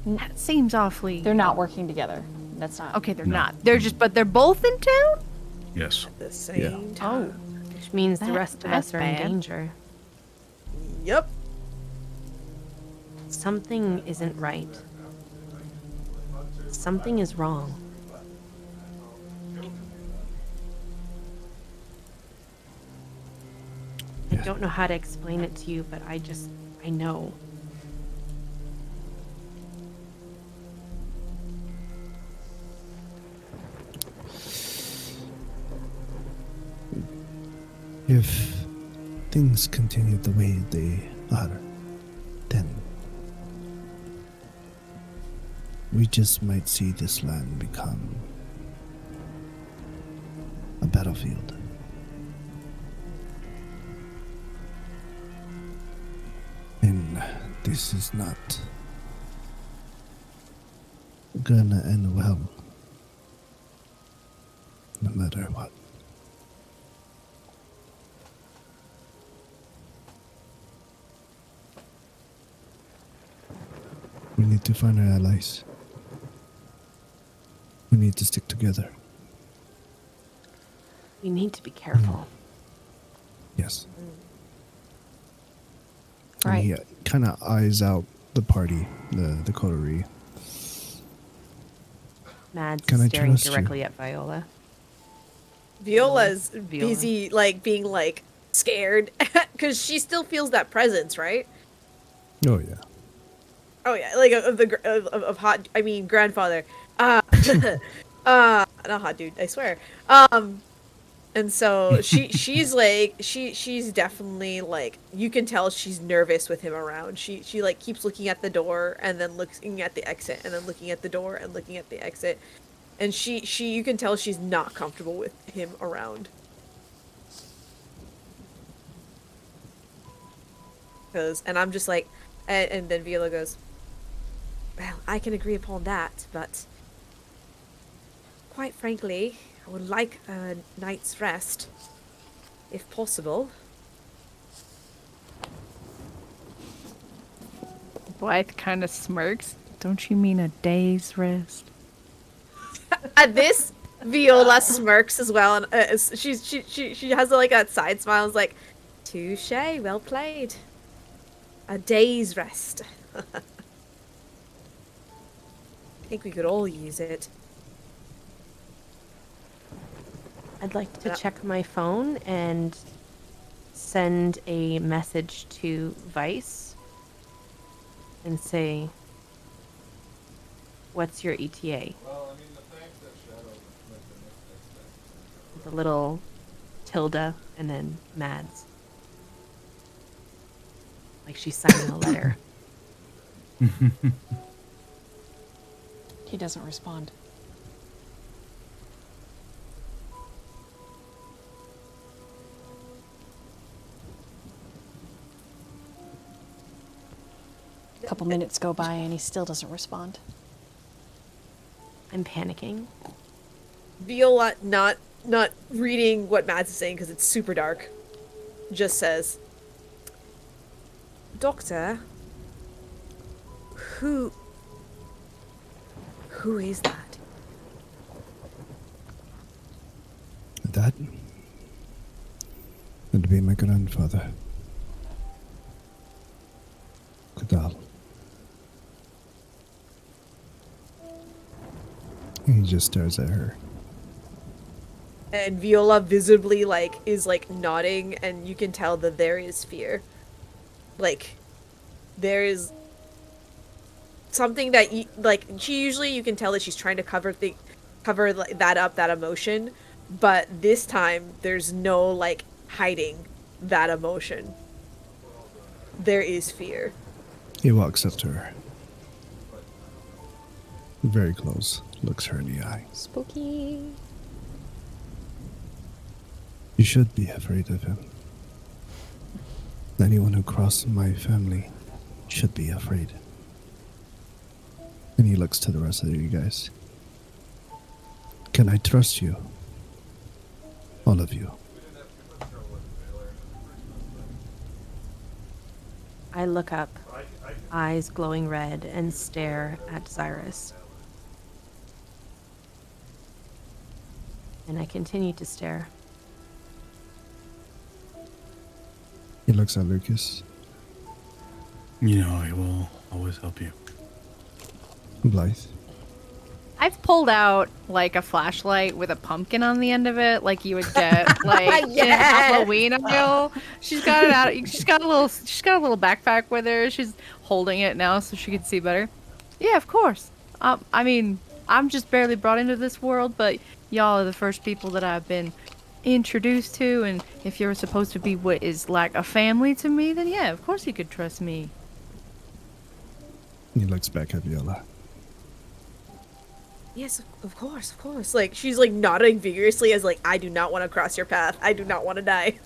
That seems awfully... They're not working together. That's not. Okay, they're No. not. They're just, but they're both in town? Yes. At the same time. Which means the That- rest of that's us are in bad. danger. Yep. Something isn't right. Something is wrong. I don't know how to explain it to you, but I know. If things continue the way they are, then we just might see this land become a battlefield. And this is not gonna end well, no matter what. We need to find our allies. We need to stick together. We need to be careful. Yes. Right. And he kind of eyes out the party, the coterie. Mads Can I is staring trust you? directly at Viola. Viola's Viola. busy, like, being, like, scared. Because she still feels that presence, right? Oh yeah. Oh, yeah. Like, of hot, I mean, grandfather. Not hot dude, I swear. And so she's like, she's definitely, like, you can tell she's nervous with him around. She like, keeps looking at the door and then looking at the exit and then looking at the door and looking at the exit. And you can tell she's not comfortable with him around. And I'm just like, and then Viola goes, well, I can agree upon that, but quite frankly, I would like a night's rest, if possible. Blythe kind of smirks. Don't you mean a day's rest? At this, Viola smirks as well, and she has like that side smile. It's like, touche, well played. A day's rest. I think we could all use it. I'd like to check my phone and send a message to Vice and say, what's your ETA? The little tilde and then Mads. Like she's signing a letter. He doesn't respond. A couple minutes go by and he still doesn't respond. I'm panicking. Viola, not reading what Mads is saying because it's super dark, just says, Doctor, who is that? That would be my grandfather. Kudal. He just stares at her. And Viola visibly is nodding, and you can tell that there is fear. Like, there is something that she usually, you can tell that she's trying to cover that up, that emotion, but this time there's no hiding that emotion. There is fear. He walks up to her. Very close. looks her in the eye. Spooky. You should be afraid of him. Anyone who crosses my family should be afraid. And he looks to the rest of you guys. Can I trust you? All of you. I look up, eyes glowing red, and stare at Xirus. And I continue to stare. He looks at Lukas. You know, I will always help you. Blythe. I've pulled out like a flashlight with a pumpkin on the end of it, like you would get like in a Yes! Halloween aisle. She's got it out. She's got a little backpack with her. She's holding it now so she can see better. Yeah, of course. I mean, I'm just barely brought into this world, but y'all are the first people that I've been introduced to, and if you're supposed to be what is like a family to me, then yeah, of course you could trust me. He looks back at Viola. Yes, of course, of course. Like, she's like nodding vigorously as like, I do not want to cross your path. I do not want to die.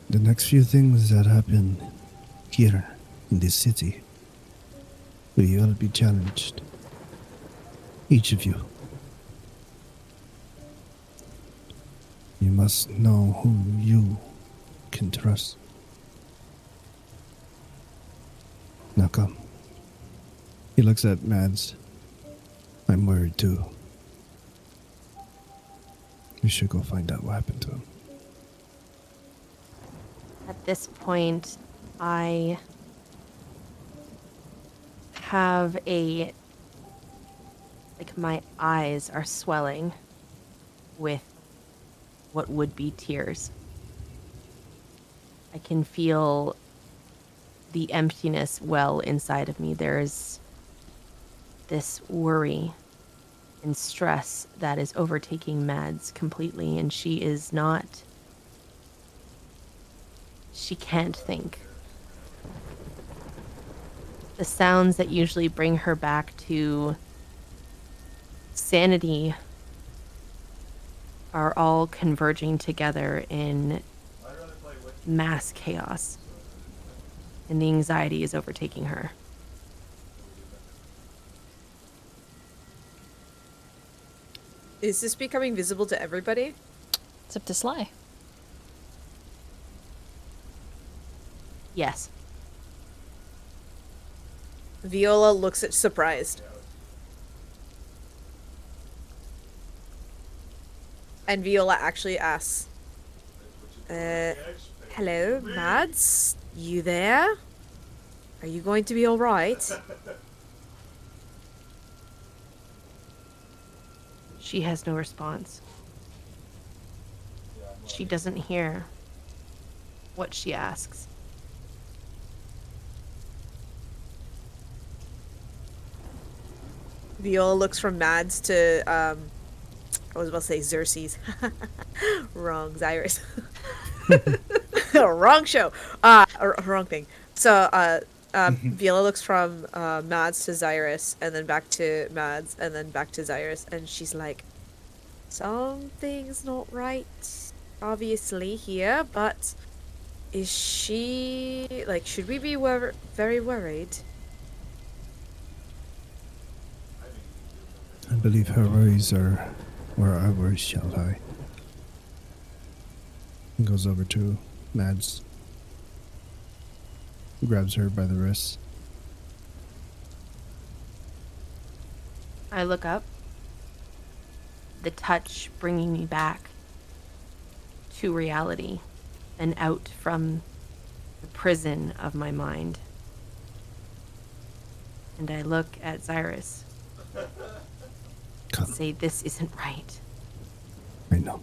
The next few things that happen here in this city, we will be challenged. Each of you. You must know who you can trust. Now come. He looks at Mads. I'm worried too. We should go find out what happened to him. At this point, I have my eyes are swelling with what would be tears. I can feel the emptiness well inside of me. There's this worry and stress that is overtaking Mads completely, and she can't think. The sounds that usually bring her back to sanity are all converging together in mass chaos, and the anxiety is overtaking her. Is this becoming visible to everybody? It's up to Sly. Yes. Viola looks at surprised. And Viola actually asks, hello, Mads? You there? Are you going to be alright? She has no response. She doesn't hear what she asks. Viola looks from Mads to, I was about to say Xerxes. Wrong, Xirus. Wrong show. Wrong thing. So, Viola looks from Mads to Xirus, and then back to Mads, and then back to Xirus, and she's like, something's not right, obviously, here, but is she, like, should we be very worried? I believe her worries are where our worries shall lie. He goes over to Mads. Grabs her by the wrist. I look up, the touch bringing me back to reality and out from the prison of my mind. And I look at Xirus. Come. Say, this isn't right. I know.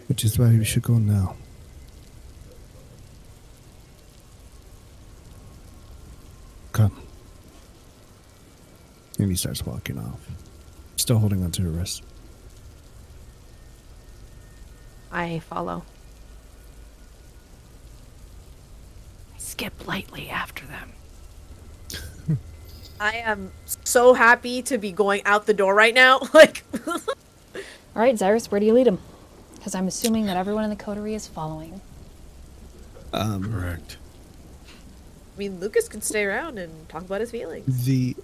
Which is why we should go now. Come. And he starts walking off. Still holding onto her wrist. I follow. I skip lightly after them. I am so happy to be going out the door right now. Like, All right, Xirus, where do you lead him? Because I'm assuming that everyone in the coterie is following. Correct. I mean, Lukas can stay around and talk about his feelings. The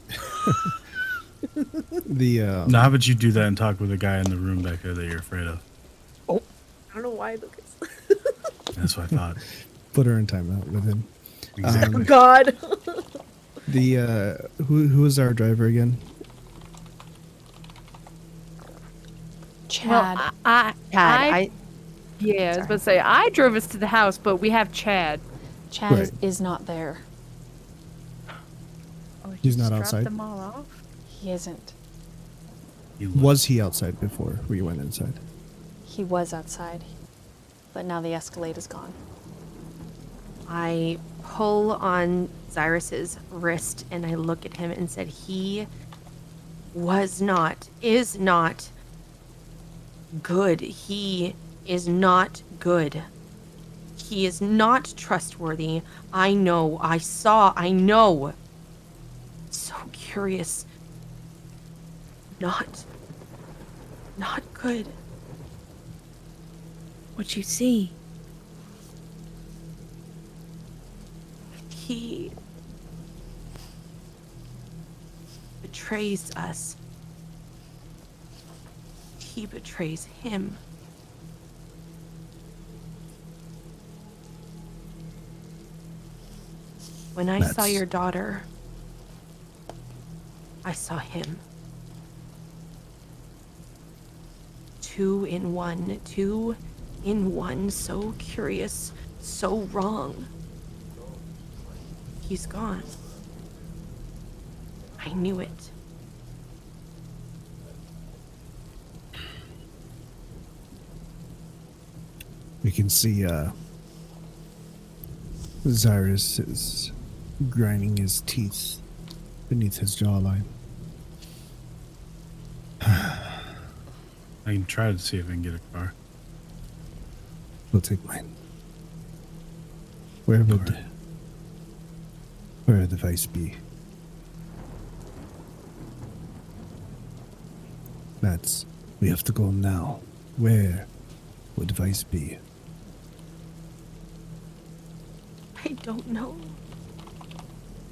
Now, how about you do that and talk with the guy in the room back there that you're afraid of? I don't know why, Lukas. That's what I thought. put her in timeout with him. Exactly. God. Who is our driver again? Chad. Well, yeah, I was about to say, I drove us to the house, but we have Chad. Chad Right. is not there. Oh, He's just not dropped outside? them all off? He isn't. Was he outside before we went inside? He was outside, but now the Escalade is gone. I pull on Xirus's wrist and I look at him and said, he was not, is not good. He is not good. He is not trustworthy. I know. I saw. I know. So curious. Not good. What'd you see? He betrays us. He betrays him. When I saw That's- your daughter, I saw him. Two in one, so curious, so wrong. He's gone. I knew it. We can see Xirus is grinding his teeth beneath his jawline. I can try to see if I can get a car. We'll take mine. Where would the vice be? Mats, we have to go now. Where would vice be? I don't know.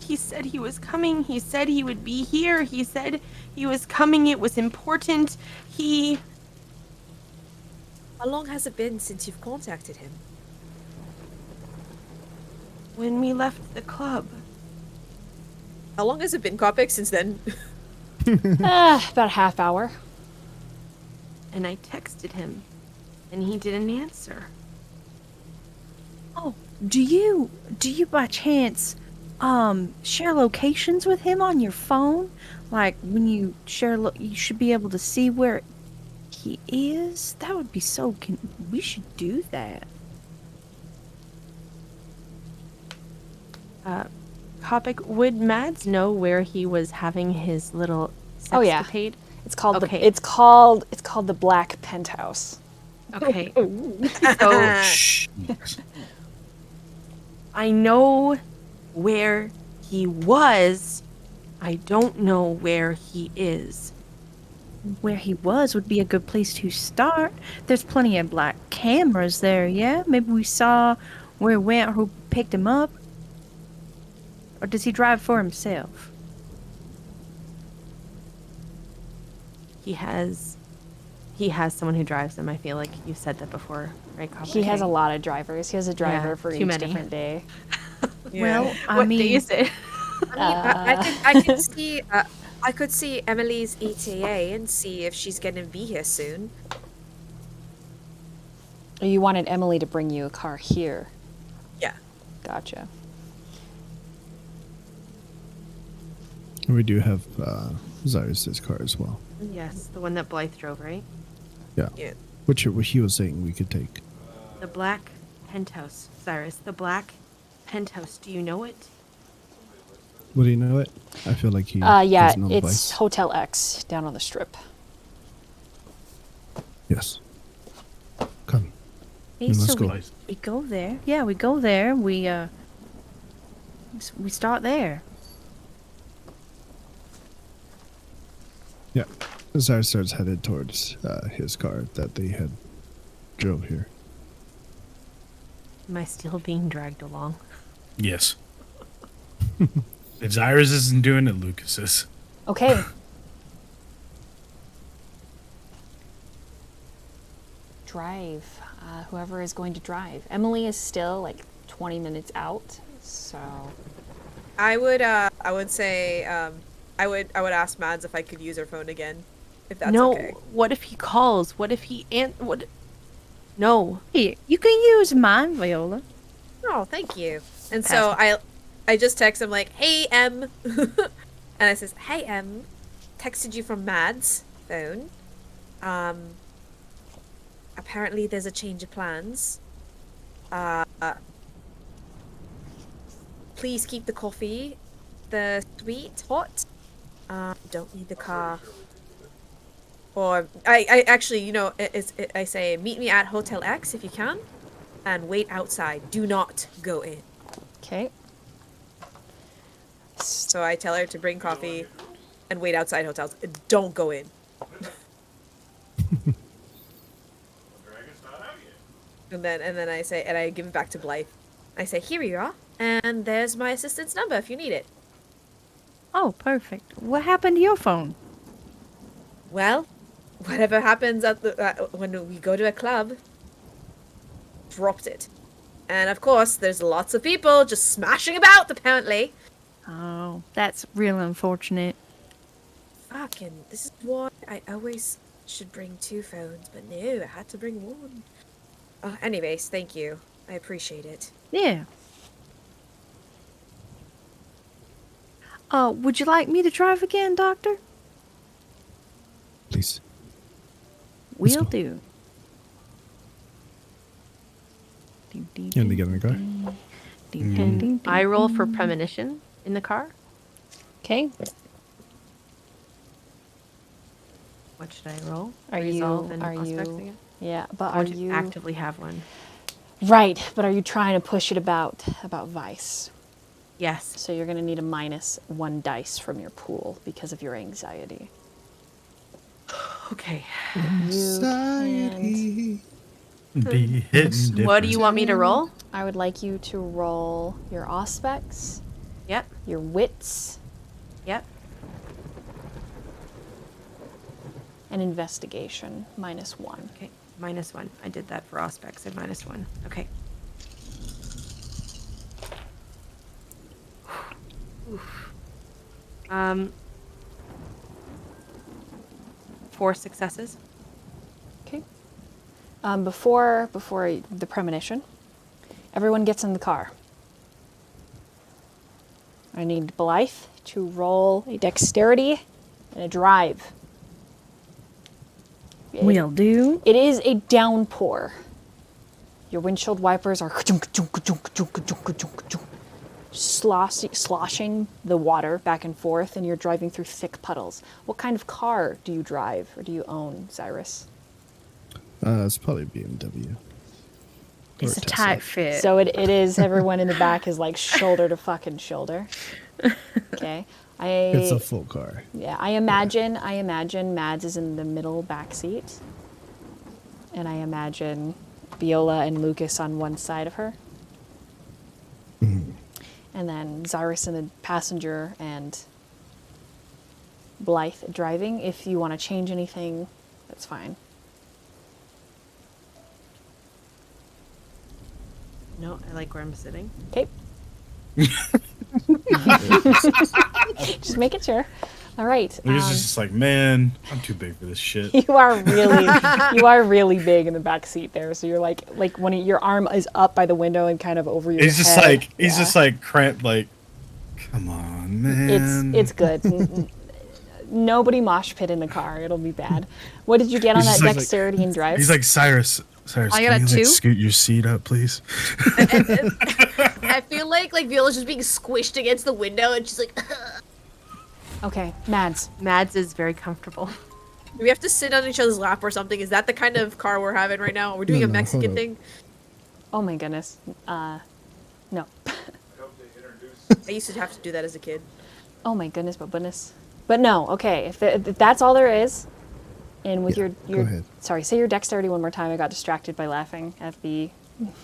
He said he was coming. He said he would be here. He said he was coming. It was important. How long has it been since you've contacted him? When we left the club. How long has it been, Kopic, since then? About a half hour. And I texted him. And he didn't answer. Oh, do you by chance share locations with him on your phone? Like when you share, you should be able to see where he is. That would be so. We should do that. Kopic, would Mads know where he was having his little Oh, yeah. sexcapade? It's called Okay. it's called the Black Penthouse. Okay. So Shh. I know where he was. I don't know where he is. Where he was would be a good place to start. There's plenty of black cameras there. Yeah, maybe we saw where he went or who picked him up. Or does he drive for himself? He has someone who drives him. I feel like you said that before, right, Kopic? He has a lot of drivers. He has a driver for too each many. different day. Well, I What mean, day is it? I could see. I could see Emily's ETA and see if she's gonna be here soon. You wanted Emily to bring you a car here. Yeah. Gotcha. We do have Xirus' car as well. Yes, the one that Blythe drove, right? Yeah. Yeah. Which he was saying we could take. The black penthouse, Xirus. The black penthouse. Do you know it? Would he know it? I feel like he Yeah, doesn't know the it's place. Hotel X down on the strip. Yes. Come. hey, Let's so go. we go there. Yeah, we go there. We start there. Yeah. Cyrus starts headed towards his car that they had drove here. Am I still being dragged along? Yes. If Xirus isn't doing it, Lukas is. Okay. Drive. Whoever is going to drive. Emily is still like 20 minutes out, so. I would say, I would ask Mads if I could use her phone again, if that's no. okay. What if he calls? What if he No. Hey, you can use mine, Viola. Oh, thank you. And so I just text him like, "Hey M," and I says, "Hey M, texted you from Mads' phone. Apparently there's a change of plans. Please keep the coffee, the sweet hot. Don't need the car. Or I actually, you know, I say meet me at Hotel X if you can, and wait outside. Do not go in." Okay. So I tell her to bring coffee and wait outside hotels. Don't go in. And then I say, and I give it back to Blythe. I say, "Here you are, and there's my assistant's number if you need it." Oh, perfect. What happened to your phone? Well, whatever happens at the when we go to a club, dropped it. And of course, there's lots of people just smashing about, apparently. Oh, that's real unfortunate. Fucking, this is why I always should bring 2 phones, but no, I had to bring 1. Anyways, thank you. I appreciate it. Yeah. Would you like me to drive again, Doctor? Please. Will go. do. And they get in the car. I roll for premonition in the car. Okay. What should I roll? Are Resolve you? and Are aspects you? again? Yeah, but I are want to you actively have one. right? But are you trying to push it about Vice? Yes. So you're gonna need a -1 dice from your pool because of your anxiety. Okay. Anxiety. Be hitting What do you want me to roll? I would like you to roll your aspects, Yep. your wits, Yep. and investigation -1. Okay. -1. I did that for aspects at -1. Okay. Oof. 4 successes. Okay. Before the premonition, everyone gets in the car. I need Blythe to roll a dexterity and a drive. Will do. It is a downpour. Your windshield wipers are sloshing the water back and forth, and you're driving through thick puddles. What kind of car do you drive or do you own, Xirus? It's probably BMW. Or It's a Tesla. tight fit. So it is, everyone in the back is like shoulder to fucking shoulder. Okay. It's a full car. Yeah, I imagine Mads is in the middle back seat. And I imagine Viola and Lukas on one side of her. Mhm. And then Xirus in the passenger and Blythe driving. If you want to change anything, that's fine. No, I like where I'm sitting. Okay. Just making sure. All right. Lukas is just like, man, I'm too big for this shit. You are really big in the back seat there. So you're like when your arm is up by the window and kind of over your He's head. just like cramped, like, come on, man. It's good. Nobody mosh pit in the car. It'll be bad. What did you get on He's that just like- dexterity and drive? He's like, Cyrus, I got can a you like 2. scoot your seat up, please? I feel like Viola's just being squished against the window, and she's like, Okay, Mads. Mads is very comfortable. Do we have to sit on each other's lap or something? Is that the kind of car we're having right now? We're doing No, a no, Mexican hold up. thing? Oh my goodness. No. I used to have to do that as a kid. Oh my goodness, but goodness. But no, okay, if that's all there is, and with Yeah, your go ahead. sorry, say your dexterity one more time. I got distracted by laughing at the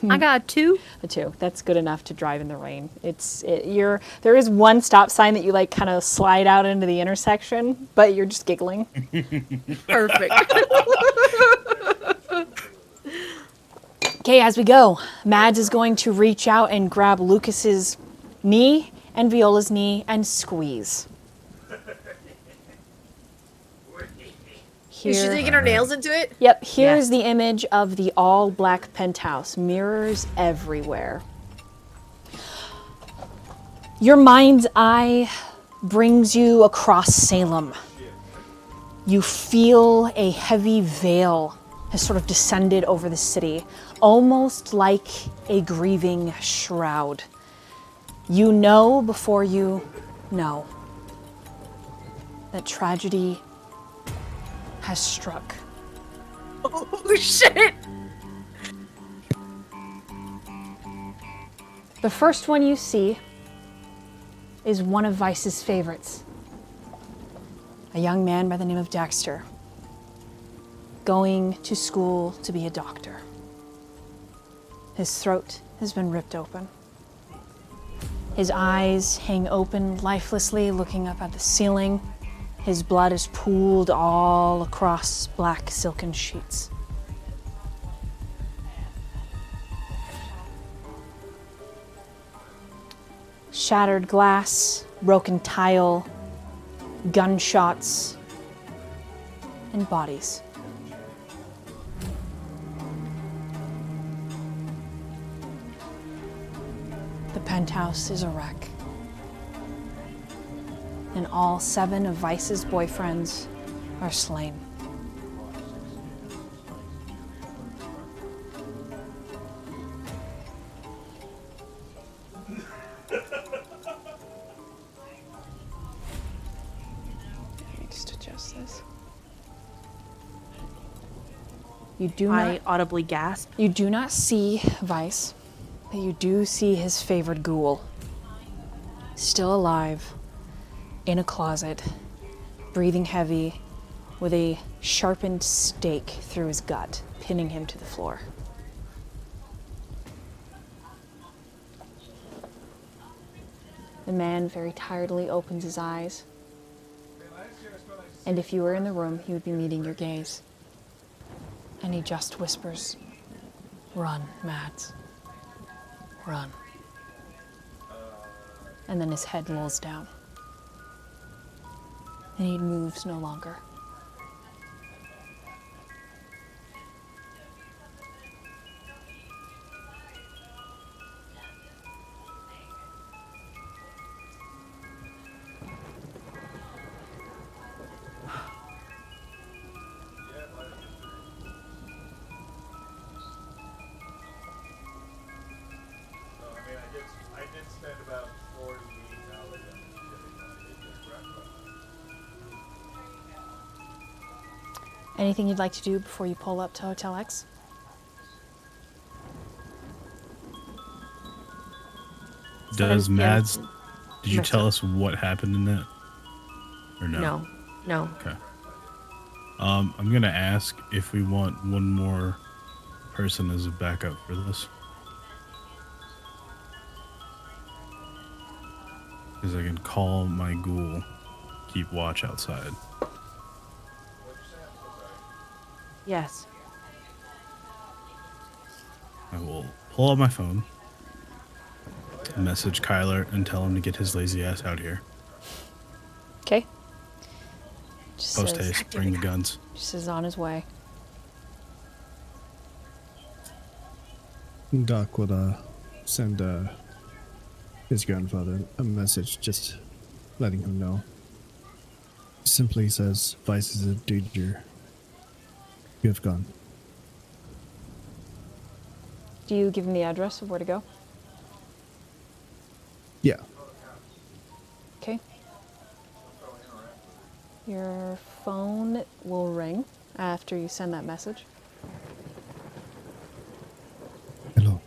I got 2. the 2. That's good enough to drive in the rain. There is one stop sign that you like kind of slide out into the intersection, but you're just giggling. Perfect. Okay, as we go, Mads is going to reach out and grab Lucas's knee and Viola's knee and squeeze. Is she Here, digging her nails into it? yep, here's the image of the all-black penthouse. Mirrors everywhere. Your mind's eye brings you across Salem. You feel a heavy veil has sort of descended over the city, almost like a grieving shroud. You know before you know that tragedy has struck. Oh shit! The first one you see is one of Vice's favorites. A young man by the name of Dexter, going to school to be a doctor. His throat has been ripped open. His eyes hang open lifelessly, looking up at the ceiling. His blood is pooled all across black silken sheets. Shattered glass, broken tile, gunshots, and bodies. The penthouse is a wreck. And all 7 of Vice's boyfriends are slain. Let me just adjust this. You do not I audibly gasp. You do not see Vice, but you do see his favorite ghoul. Still alive, in a closet, breathing heavy, with a sharpened stake through his gut, pinning him to the floor. The man very tiredly opens his eyes, and if you were in the room, he would be meeting your gaze. And he just whispers, "Run, Mads. Run." And then his head lolls down. And he moves no longer. Anything you'd like to do before you pull up to Hotel X? Does Mads, did you tell us what happened in that? Or no? No. Okay. I'm gonna ask if we want one more person as a backup for this. Because I can call my ghoul, keep watch outside. Yes. I will pull out my phone, message Kyler, and tell him to get his lazy ass out here. Okay. Post haste, bring the guns. Just is on his way. Doc would send his grandfather a message just letting him know. Simply says, Vice is in danger. You have gone. Do you give him the address of where to go? Yeah. Okay. Your phone will ring after you send that message. Hello.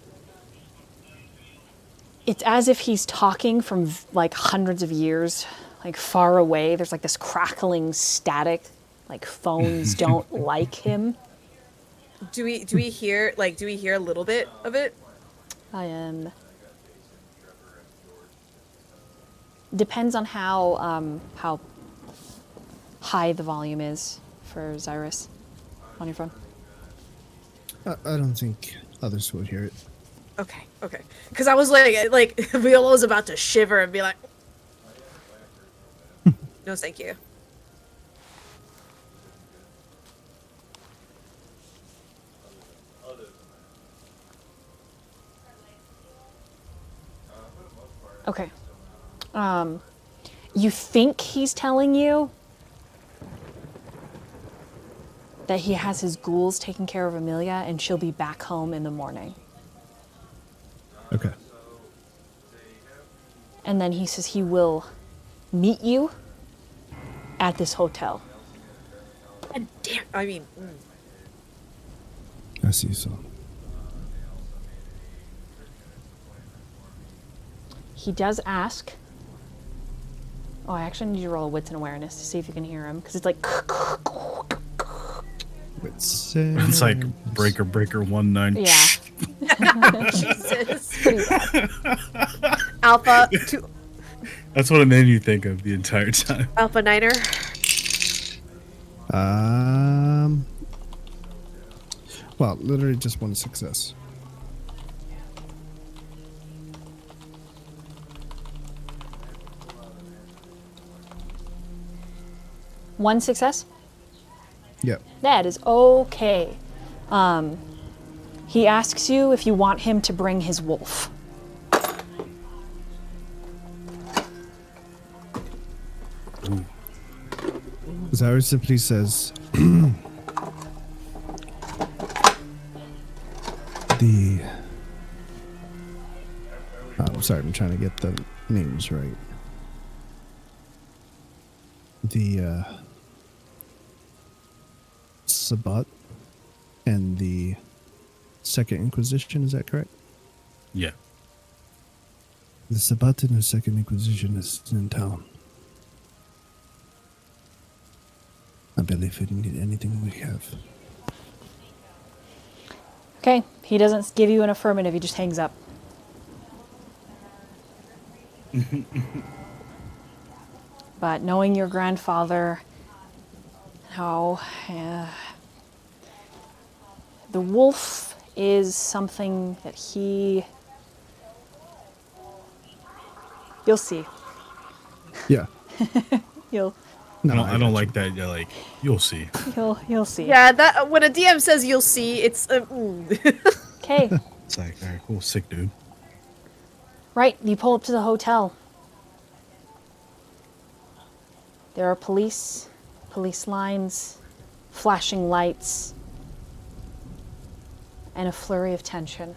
It's as if he's talking from like hundreds of years like far away. There's like this crackling static, like phones don't like him. Do we hear a little bit of it? Depends on how high the volume is for Xirus on your phone. I don't think others would hear it. Okay. Because I was like Viola was about to shiver and be like, no, thank you. Okay. You think he's telling you that he has his ghouls taking care of Amelia and she'll be back home in the morning. Okay. And then he says he will meet you at this hotel. And damn, I mean, I see, so. He does ask. Oh, I actually need you to roll a wits and awareness to see if you can hear him, because it's like. It's like breaker 19. Yeah. Jesus. Pretty bad. Alpha 2, That's what it made you think of the entire time. Alpha Niner. Well, literally just one success. One success? Yep. That is okay. He asks you if you want him to bring his wolf. Xirus simply says, I'm sorry, I'm trying to get the names right. The Sabbat and the Second Inquisition, is that correct? Yeah. The Sabbat and the Second Inquisition is in town. I believe we need anything we have. Okay, he doesn't give you an affirmative, he just hangs up. But knowing your grandfather, how the wolf is something that you'll see. Yeah. No, I don't like that. You're like, you'll see. You'll see. Yeah, that when a DM says you'll see, it's Okay. It's like, all right, cool, sick dude. Right, you pull up to the hotel. There are police lines, flashing lights, and a flurry of tension.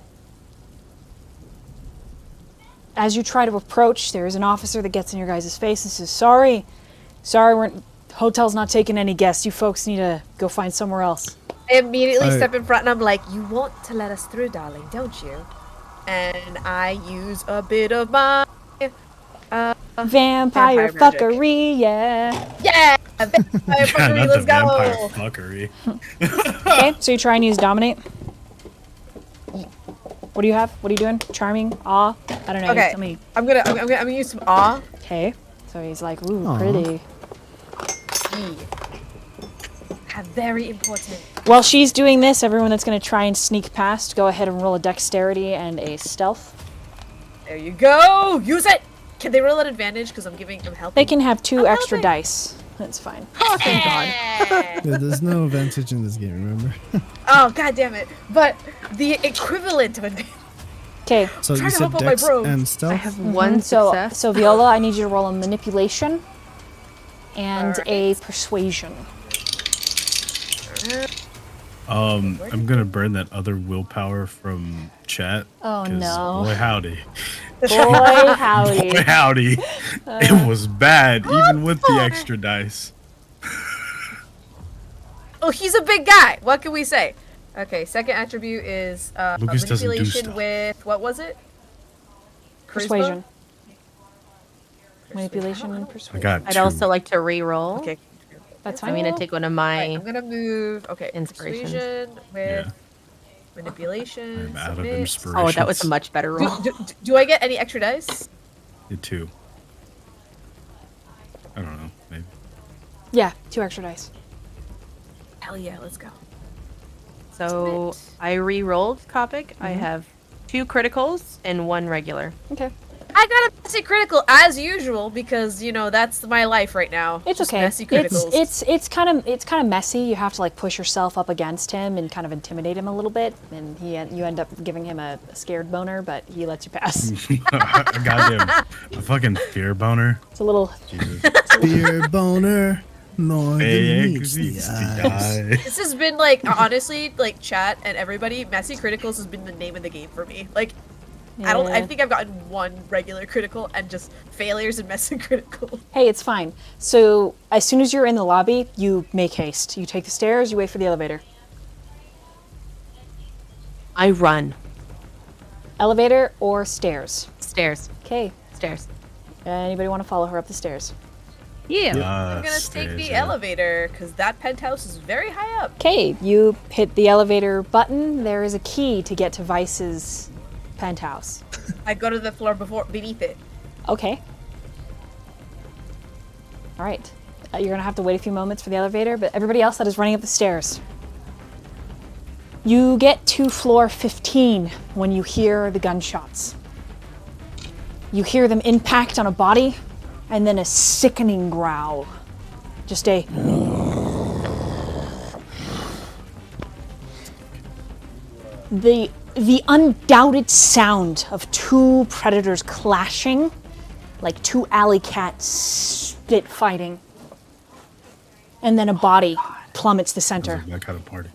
As you try to approach, there is an officer that gets in your guys' face and says, Sorry, hotel's not taking any guests. You folks need to go find somewhere else. I immediately step in front and I'm like, you want to let us through, darling, don't you? And I use a bit of my vampire magic. fuckery, yeah. Yeah! Vampire fuckery, Not let's the vampire go! fuckery. Okay, so you try and use dominate. What do you have? What are you doing? Charming? Awe? I don't know. Okay. Tell me. I'm gonna use some awe. Okay. So he's like, ooh, Aw. pretty. Very important. While she's doing this, everyone that's going to try and sneak past, go ahead and roll a dexterity and a stealth. There you go! Use it! Can they roll at advantage? Because I'm helping. They can have 2 I'm extra helping. dice. That's fine. Oh, thank God. Yeah, there's no advantage in this game, remember? Oh, God damn it. But the equivalent of advantage. Okay. So Trying you to said help out my Dex bros. and I Stealth? have one So, success. so Viola, I need you to roll a manipulation and a persuasion. I'm gonna burn that other willpower from chat. Oh, 'cause no. Boy howdy. Boy, howdy. Boy howdy. It was bad, even with the extra dice. Oh, he's a big guy. What can we say? Okay, second attribute is Lukas doesn't do manipulation stuff. with, what was it? Charisma? Persuasion. Manipulation and I persuasion. got I'd 2. also like to re-roll. Okay. That's I'm fine. gonna take one of Alright, my. I'm gonna move. Okay. Inspirations. Persuasion with Yeah. manipulation. I'm out of Submit. inspiration. Oh, that was a much better roll. Do I get any extra dice? Did 2. I don't know. Maybe. Yeah, 2 extra dice. Hell yeah, let's go. So I re-rolled Copic. I have 2 criticals and 1 regular. Okay. I got a messy critical as usual because that's my life right now. It's Just okay. Messy criticals. It's kind of messy. You have to like push yourself up against him and kind of intimidate him a little bit, and you end up giving him a scared boner, but he lets you pass. Goddamn. A fucking fear boner. It's a little. Jesus. Fear boner. More than meets the Meets eyes. This has been like honestly, like chat and everybody, messy criticals has been the name of the game for me. Like I think I've gotten 1 regular critical and just failures and messy critical. Hey, it's fine. So as soon as you're in the lobby, you make haste. You take the stairs. You wait for the elevator. I run. Elevator or stairs. Stairs. Okay. Stairs. Anybody want to follow her up the stairs? Yeah. I'm gonna take the elevator because that penthouse is very high up. Okay, you hit the elevator button. There is a key to get to Vice's penthouse. I go to the floor beneath it. Okay. All right. You're gonna have to wait a few moments for the elevator, but everybody else that is running up the stairs. You get to floor 15 when you hear the gunshots. You hear them impact on a body, and then a sickening growl. Just a... The undoubted sound of 2 predators clashing, like 2 alley cats spit fighting. And then a body plummets the center. That kind of party.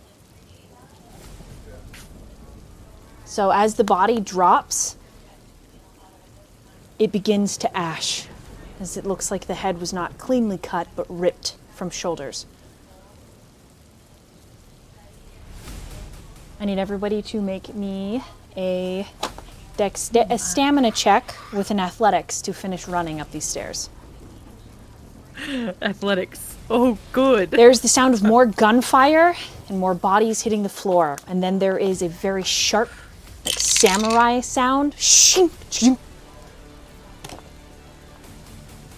So as the body drops, it begins to ash, as it looks like the head was not cleanly cut, but ripped from shoulders. I need everybody to make me a stamina check with an athletics to finish running up these stairs. Athletics. Oh, good. There's the sound of more gunfire and more bodies hitting the floor, and then there is a very sharp, like samurai sound. Shing, shing.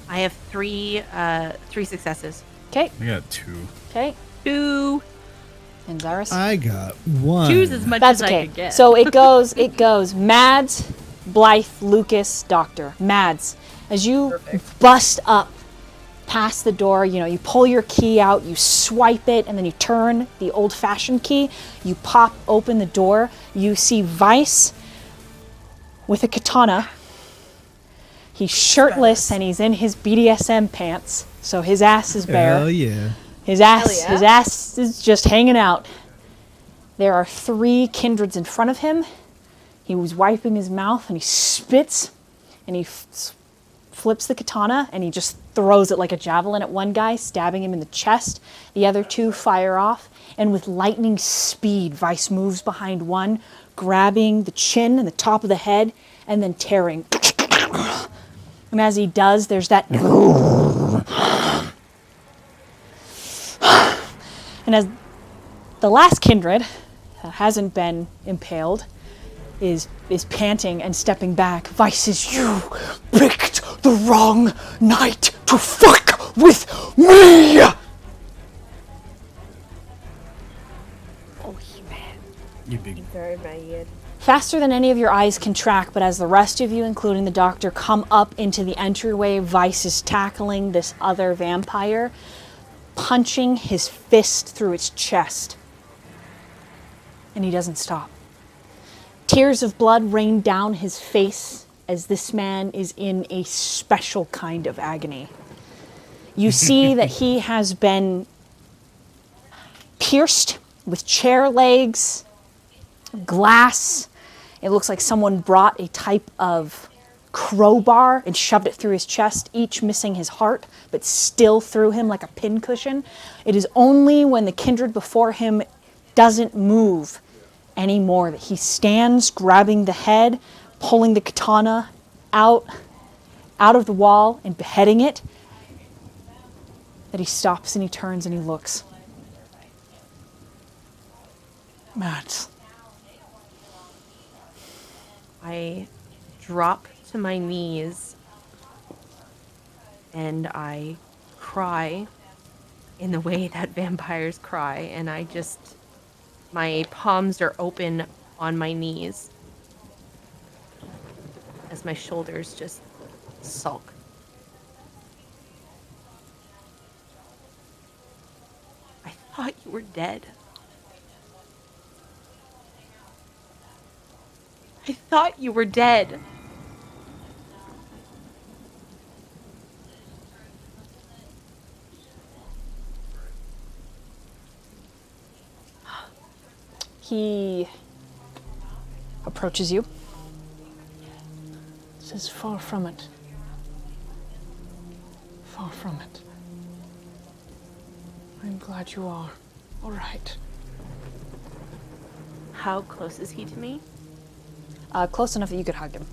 I have 3 successes. Okay, I got 2. okay. 2. And Xirus? I got 1. Choose as much That's as okay. I could get. So it goes Mads, Blythe, Lukas, Doctor. Mads, as you bust up past the door, you pull your key out, you swipe it, and then you turn the old-fashioned key, you pop open the door, you see Vice with a katana. He's shirtless and he's in his BDSM pants, so his ass is bare. Hell yeah. His ass, yeah. his ass is just hanging out. There are 3 kindreds in front of him. He was wiping his mouth and he spits and he flips the katana and he just throws it like a javelin at one guy, stabbing him in the chest. The other 2 fire off, and with lightning speed, Vice moves behind one, grabbing the chin and the top of the head and then tearing. And as he does, there's that... And as the last kindred that hasn't been impaled is panting and stepping back, Vice says, "You picked the wrong night to fuck with me!" You big. Very mad. Faster than any of your eyes can track, but as the rest of you, including the doctor, come up into the entryway, Vice is tackling this other vampire, punching his fist through its chest. And he doesn't stop. Tears of blood rain down his face as this man is in a special kind of agony. You see that he has been pierced with chair legs, glass. It looks like someone brought a type of crowbar and shoved it through his chest, each missing his heart, but still through him like a pincushion. It is only when the kindred before him doesn't move anymore that he stands grabbing the head, pulling the katana out, out of the wall and beheading it, that he stops and he turns and he looks. Matt. I drop to my knees and I cry in the way that vampires cry, and my palms are open on my knees as my shoulders just sulk. I thought you were dead. I thought you were dead. He approaches you. Says, far from it. Far from it. I'm glad you are. All right. How close is he to me? Close enough that you could hug him.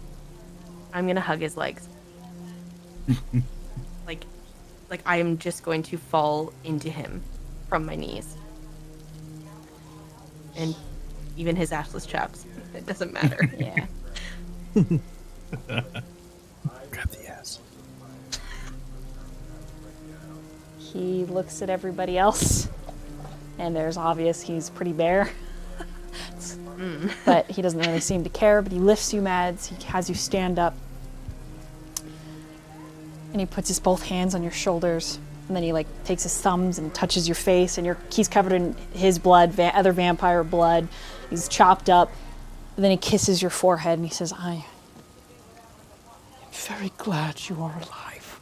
I'm gonna hug his legs. like I am just going to fall into him from my knees. And even his assless chaps. It doesn't matter. Yeah. Grab the ass. He looks at everybody else, and there's obvious he's pretty bare. But he doesn't really seem to care, but he lifts you, Mads. He has you stand up. And he puts his both hands on your shoulders, and then he like takes his thumbs and touches your face, and he's covered in his blood, other vampire blood. He's chopped up. And then he kisses your forehead and he says, I am very glad you are alive.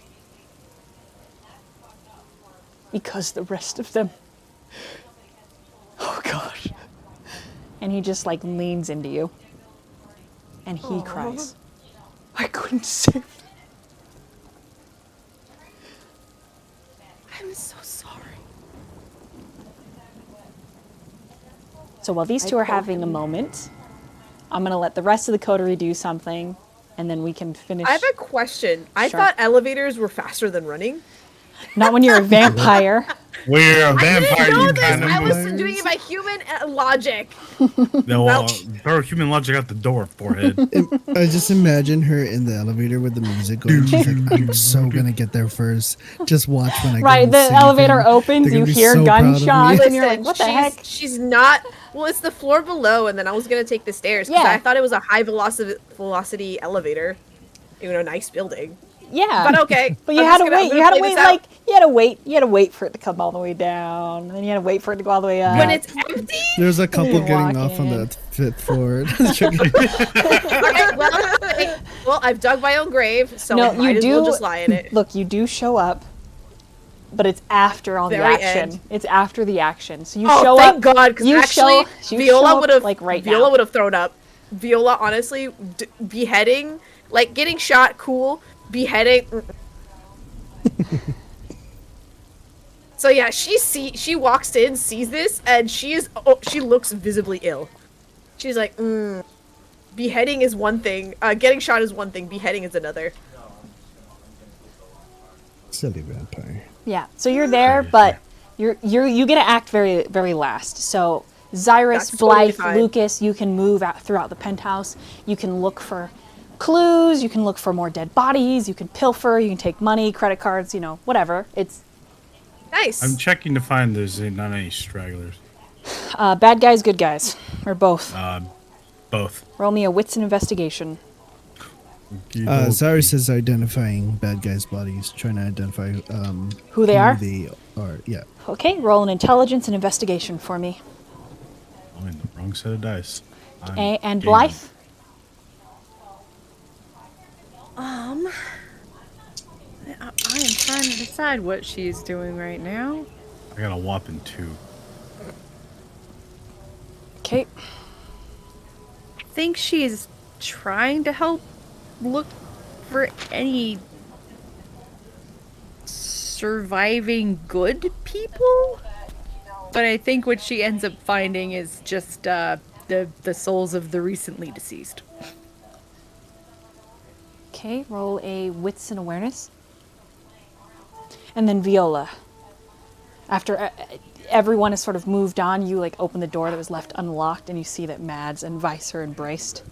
Because the rest of them, oh gosh. And he just like leans into you. And he cries. I couldn't save them. I'm so sorry. So while these two are having a moment, I'm going to let the rest of the coterie do something, and then we can finish. I have a question. I Sure. thought elevators were faster than running. Not when you're a vampire. We're a I vampire, didn't know you this. kind I was of. doing it by human logic. No, Well- throw human logic out the door, forehead. I just imagine her in the elevator with the music going. She's like, I'm so gonna get there first. Just watch when I Right, go and the save elevator him. opens, They're you gonna be hear so proud of me. gunshots, and you're like, Listen, what the heck? She's not. Well, it's the floor below, and then I was gonna take the stairs because Yeah. I thought it was a high velocity elevator. You know, nice building. Yeah. But okay. But you I'm had just to gonna- wait. I'm You gonna had to play wait this out. like you had to wait for it to come all the way down, and then you had to wait for it to go all the way up. When it's empty. There's a couple You're getting off on walking. the fifth floor. Okay, well, I've dug my own grave, so No, I might you as do. well just lie in it. Look, you do show up, but it's after all the Very action. end. It's after the action. So you Oh, show thank up. God, because you actually, you Viola show up, would have like right Viola now. would have thrown up. Viola, honestly, beheading, like getting shot, cool. Beheading. So yeah, she walks in, sees this, and she looks visibly ill. She's like, beheading is one thing, getting shot is one thing, beheading is another. Silly vampire. Yeah. So you're there, but you get to act very very last. So Xirus, That's totally Blythe, fine. Lukas, you can move out throughout the penthouse. You can look for clues. You can look for more dead bodies. You can pilfer. You can take money, credit cards. You know, whatever. It's Nice. I'm checking to find there's not any stragglers. bad guys, good guys, or both. Both. Roll me a wits and investigation. Cyrus is identifying bad guys' bodies, trying to identify Who they are? They are, yeah. Okay, roll an intelligence and investigation for me. I'm in the wrong set of dice. I'm And gaming. Blythe. I am trying to decide what she's doing right now. I got a whopping 2. Okay. I think she is trying to help look for any surviving good people. But I think what she ends up finding is just the souls of the recently deceased. Okay, roll a wits and awareness. And then Viola. After everyone has sort of moved on, you like open the door that was left unlocked and you see that Mads and Vice are embraced.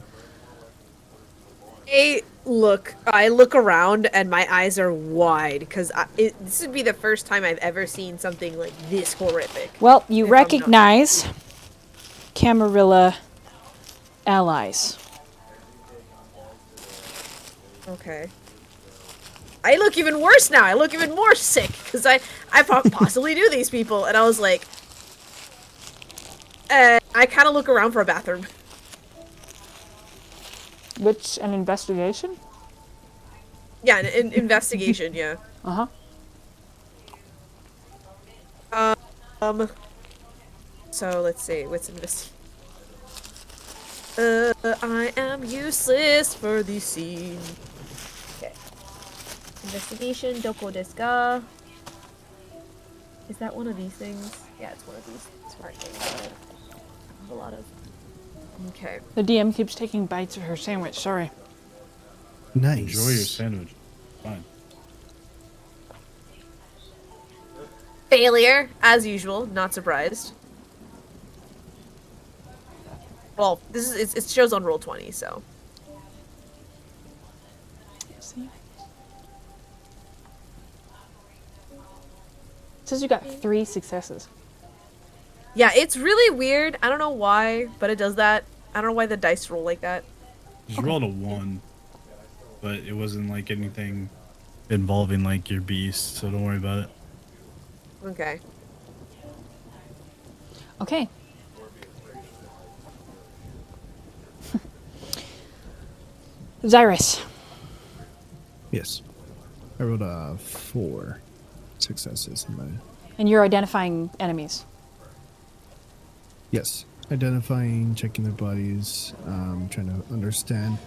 I look around and my eyes are wide because this would be the first time I've ever seen something like this horrific. Well, you if I'm not recognize Camarilla allies. Okay. I look even worse now. I look even more sick because I possibly knew these people, and I was like, I kind of look around for a bathroom. Which, an investigation? Yeah, an investigation. Yeah. So let's see. What's investigation? I am useless for the scene. Okay. Investigation, doko desu ka? Is that one of these things? Yeah, it's one of these smart things that I have a lot of. Okay. The DM keeps taking bites of her sandwich, sorry. Nice. Enjoy your sandwich. Fine. Failure, as usual. Not surprised. Well, this is it shows on roll 20, so. See? It says you got 3 successes. Yeah, it's really weird. I don't know why, but it does that. I don't know why the dice roll like that. Just rolled a 1, but it wasn't like anything involving like your beast, so don't worry about it. Okay. Okay. Xirus. Yes. I rolled 4 successes in my. And you're identifying enemies. Yes. Identifying, checking their bodies, trying to understand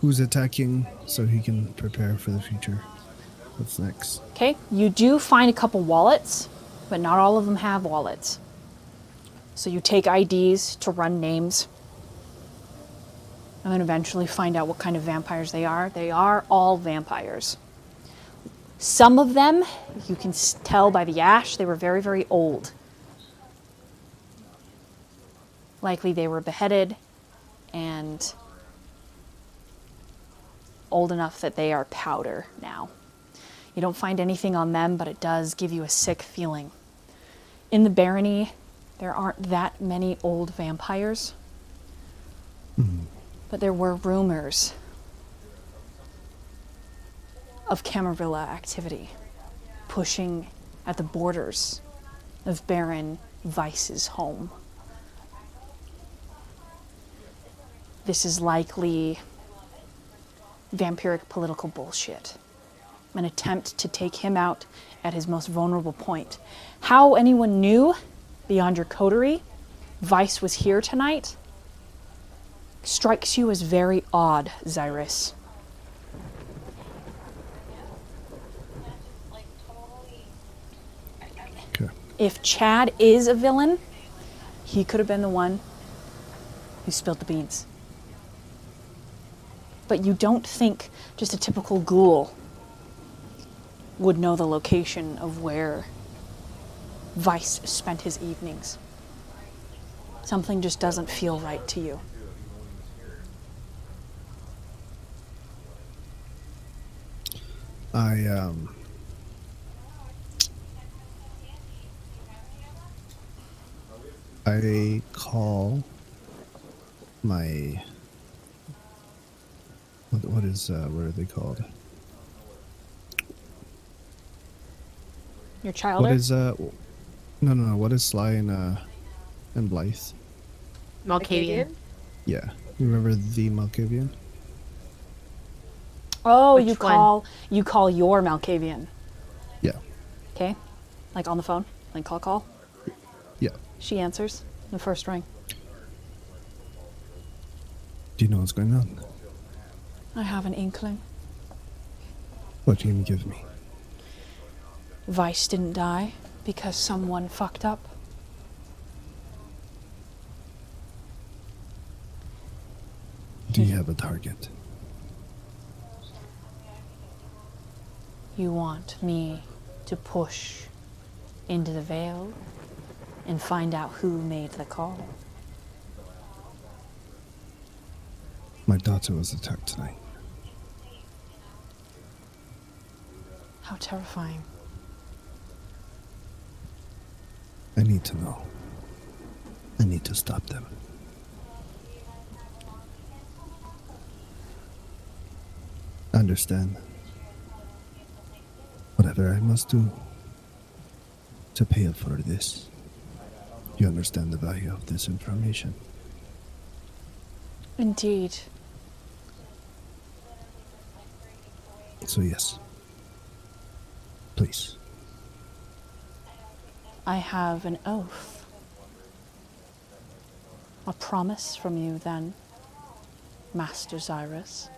who's attacking so he can prepare for the future. What's next? Okay, you do find a couple wallets, but not all of them have wallets. So you take IDs to run names, and then eventually find out what kind of vampires they are. They are all vampires. Some of them, you can tell by the ash, they were very, very old. Likely they were beheaded and old enough that they are powder now. You don't find anything on them, but it does give you a sick feeling. In the barony, there aren't that many old vampires. But there were rumors of Camarilla activity pushing at the borders of Baron Vice's home. This is likely vampiric political bullshit. An attempt to take him out at his most vulnerable point. How anyone knew, beyond your coterie, Vice was here tonight, strikes you as very odd, Xirus. Okay. If Chad is a villain, he could have been the one who spilled the beans. But you don't think just a typical ghoul would know the location of where Vice spent his evenings. Something just doesn't feel right to you. I call my what are they called? Your child? What is no, what is Sly and Blythe? Malkavian. Yeah. You remember the Malkavian? Oh, Which you call your Malkavian. Yeah. Okay? Like on the phone? Like call? Yeah. She answers the first ring. Do you know what's going on? I have an inkling. What can you give me? Vice didn't die because someone fucked up. Do you have a target? You want me to push into the veil and find out who made the call? My daughter was attacked tonight. How terrifying. I need to know. I need to stop them. Understand. Whatever I must do to pay up for this. You understand the value of this information. Indeed. So yes. Please. I have an oath. A promise from you then, Master Xirus.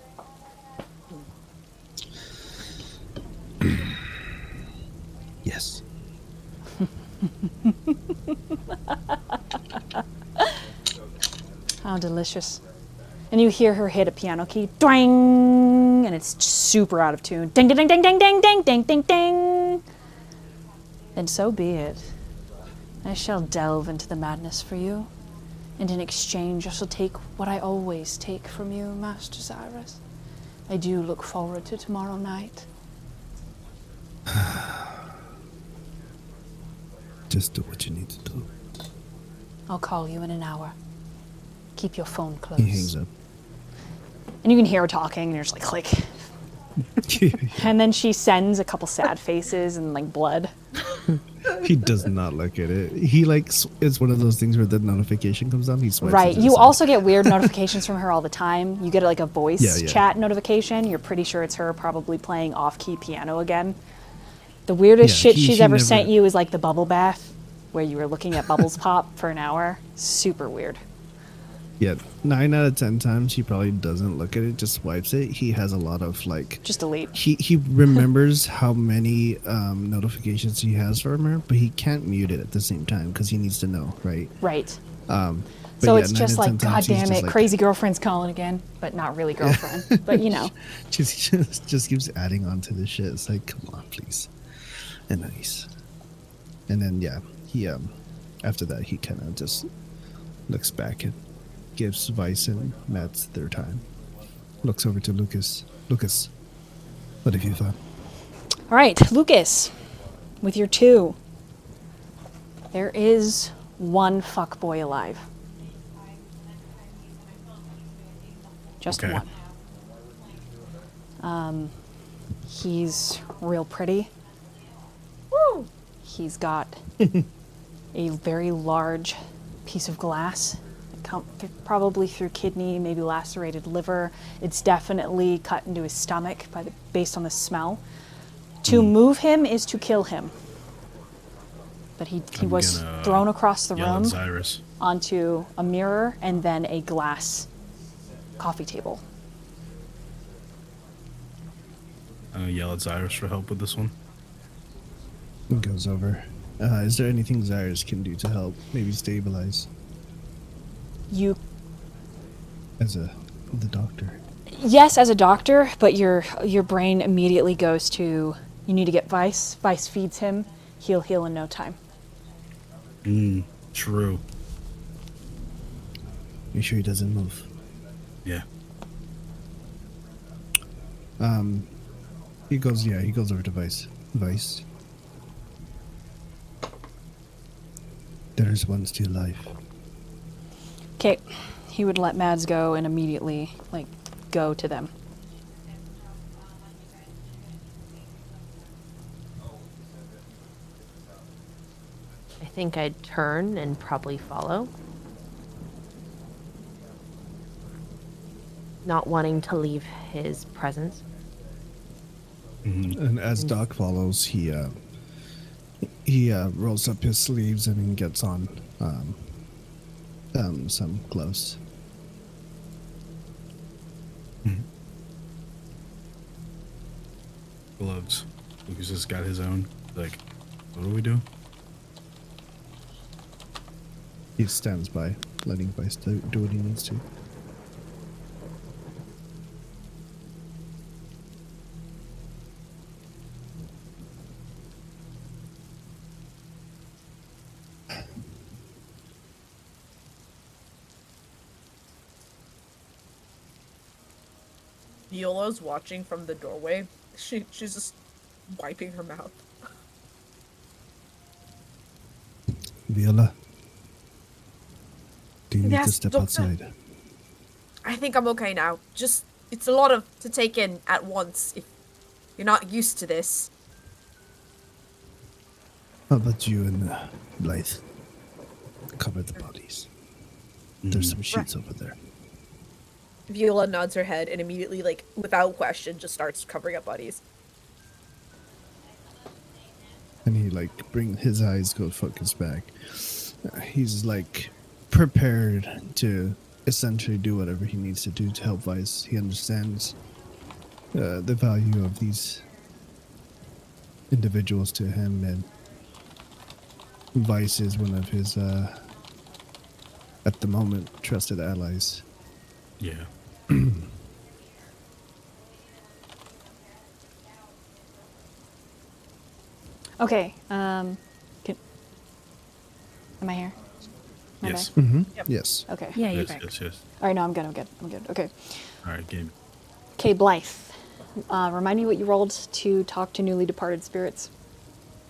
Yes. How delicious. And you hear her hit a piano key, doing, and it's super out of tune. Ding, ding, ding, ding, ding, ding, ding, ding, ding, ding. And so be it. I shall delve into the madness for you, and in exchange I shall take what I always take from you, Master Xirus. I do look forward to tomorrow night. Just do what you need to do. I'll call you in an hour. Keep your phone close. He hangs up. And you can hear her talking, and there's like click. And then she sends a couple sad faces and like blood. He does not look at it. He it's one of those things where the notification comes on. He swipes. Right. it to the You side. also get weird notifications from her all the time. You get like a voice Yeah, yeah. chat notification. You're pretty sure it's her probably playing off-key piano again. The weirdest Yeah, shit she's she ever never- sent you is like the bubble bath, where you were looking at bubbles pop for an hour. Super weird. Yeah, 9 out of 10 times he probably doesn't look at it, just swipes it. He has a lot of like. Just delete. He remembers how many notifications he has from her, but he can't mute it at the same time because he needs to know, right? Right. But So yeah, it's 9 just out of like, 10 God times he's damn just it, like- crazy girlfriend's calling again, but not really girlfriend. But you know. just keeps adding on to this shit. It's like, come on, please. And nice. And then yeah, he after that he kind of just looks back and gives Vice and Matt's their time. Looks over to Lucas. Lucas, what have you thought? All right, Lucas, with your 2, there is one fuckboy alive. Just Okay. one. He's real pretty. Woo! He's got a very large piece of glass, probably through kidney, maybe lacerated liver. It's definitely cut into his stomach based on the smell. To move him is to kill him. But he I'm was gonna thrown across the Yell at room Xirus. onto a mirror and then a glass coffee table. I'm gonna yell at Xirus for help with this one. He goes over. Is there anything Xirus can do to help? Maybe stabilize You as the doctor. Yes, as a doctor, but your brain immediately goes to, you need to get Vice. Vice feeds him. He'll heal in no time. True. You sure he doesn't move? Yeah. He goes over to Vice. Vice. There's one still alive. Okay, he would let Mads go and immediately, go to them. I think I'd turn and probably follow. Not wanting to leave his presence. And as Doc follows, he rolls up his sleeves and then gets on some gloves. Gloves. Lucas has got his own. Like, what do we do? He stands by, letting Vice do what he needs to. Viola's watching from the doorway. She's just wiping her mouth. Viola, do you need to Yes, step doctor. outside? I think I'm okay now. Just, it's a lot to take in at once if you're not used to this. How about you and Blythe? Cover the bodies. There's some sheets over there. Viola nods her head and immediately, like, without question, just starts covering up bodies. And he like his eyes go focus back. He's like prepared to essentially do whatever he needs to do to help Vice. He understands the value of these individuals to him, and Vice is one of his at the moment trusted allies. Yeah. Okay. Am I here? Am I Yes. back? Mm-hmm. Yep. Yes. Okay. Yeah, you're Yes, back. yes, yes. All right. No, I'm good. Okay. All right, game. Okay, Blythe. Remind me what you rolled to talk to newly departed spirits.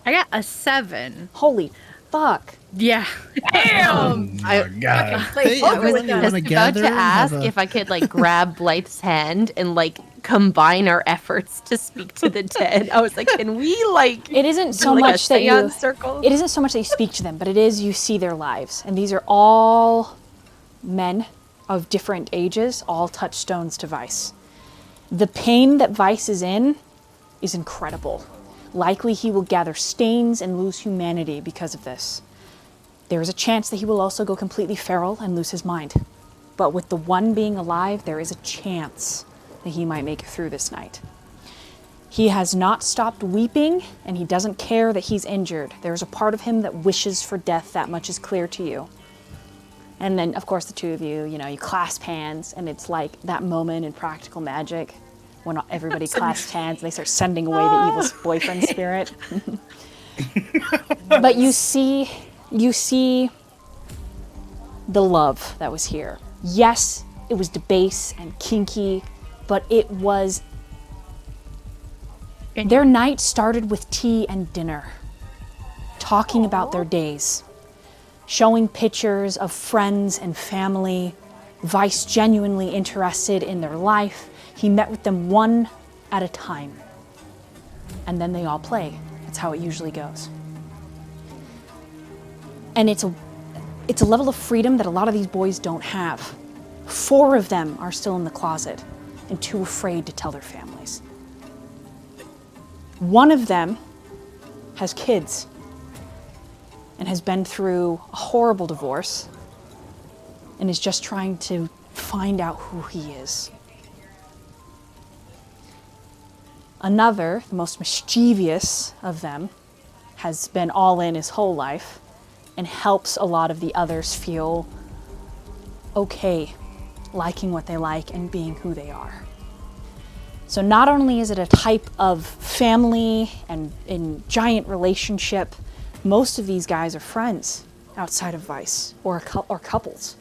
I got a 7. Holy fuck. Yeah. Oh my god. Play I poker was with them. Just wanna about gather to and have ask a- if I could like grab Blythe's hand and like combine our efforts to speak to the dead. I was like, can we like It isn't do, so like, much a that you. seance circle? It isn't so much that you speak to them, but it is you see their lives, and these are all men of different ages, all touchstones to Vice. The pain that Vice is in is incredible. Likely he will gather stains and lose humanity because of this. There is a chance that he will also go completely feral and lose his mind. But with the one being alive, there is a chance that he might make it through this night. He has not stopped weeping, and he doesn't care that he's injured. There's a part of him that wishes for death, that much is clear to you. And then, of course, the two of you, you clasp hands, and it's like that moment in Practical Magic when everybody clasps hands and they start sending away the evil boyfriend spirit. But you see the love that was here. Yes, it was debased and kinky, but it was. Their night started with tea and dinner, talking about their days, showing pictures of friends and family, Vice genuinely interested in their life. He met with them one at a time, and then they all play. That's how it usually goes. And it's a level of freedom that a lot of these boys don't have. 4 of them are still in the closet and too afraid to tell their families. One of them has kids and has been through a horrible divorce and is just trying to find out who he is. Another, the most mischievous of them, has been all in his whole life and helps a lot of the others feel okay, liking what they like and being who they are. So not only is it a type of family and in giant relationship, most of these guys are friends outside of Vice or couples.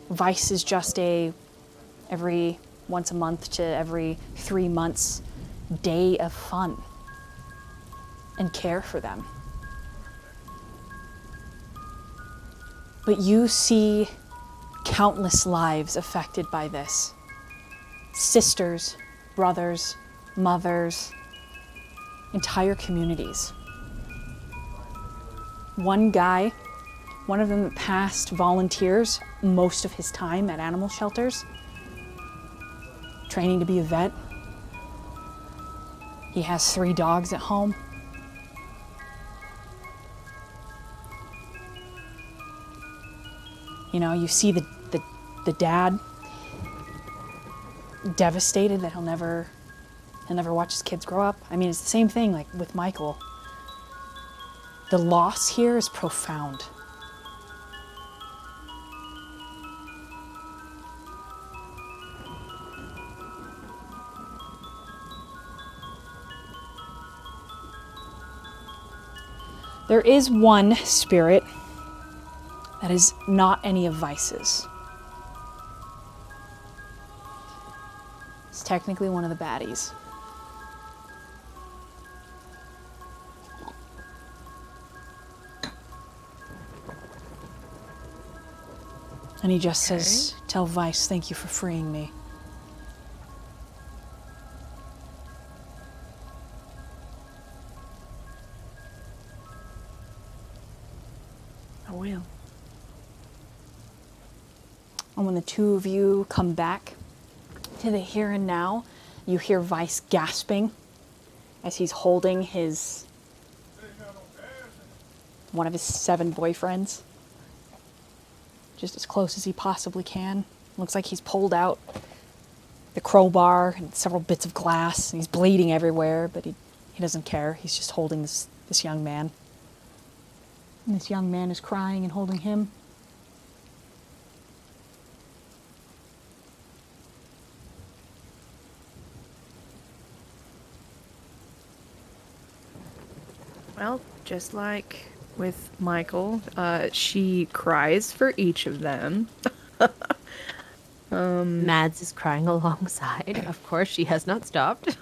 Vice is just every once a month to every 3 months day of fun and care for them. But you see countless lives affected by this. Sisters, brothers, mothers, entire communities. One guy, one of them passed volunteers most of his time at animal shelters, training to be a vet. He has 3 dogs at home. You see the dad devastated that he'll never watch his kids grow up. I mean, it's the same thing like with Michael. The loss here is profound. There is one spirit that is not any of Vice's. He's technically one of the baddies. And he just says, tell Vice, thank you for freeing me. I will. And when the two of you come back to the here and now, you hear Vice gasping as he's holding one of his 7 boyfriends. Just as close as he possibly can. Looks like he's pulled out the crowbar and several bits of glass, and he's bleeding everywhere, but he doesn't care. He's just holding this young man. And this young man is crying and holding him. Well, just like with Michael, she cries for each of them. Mads is crying alongside. Of course, she has not stopped.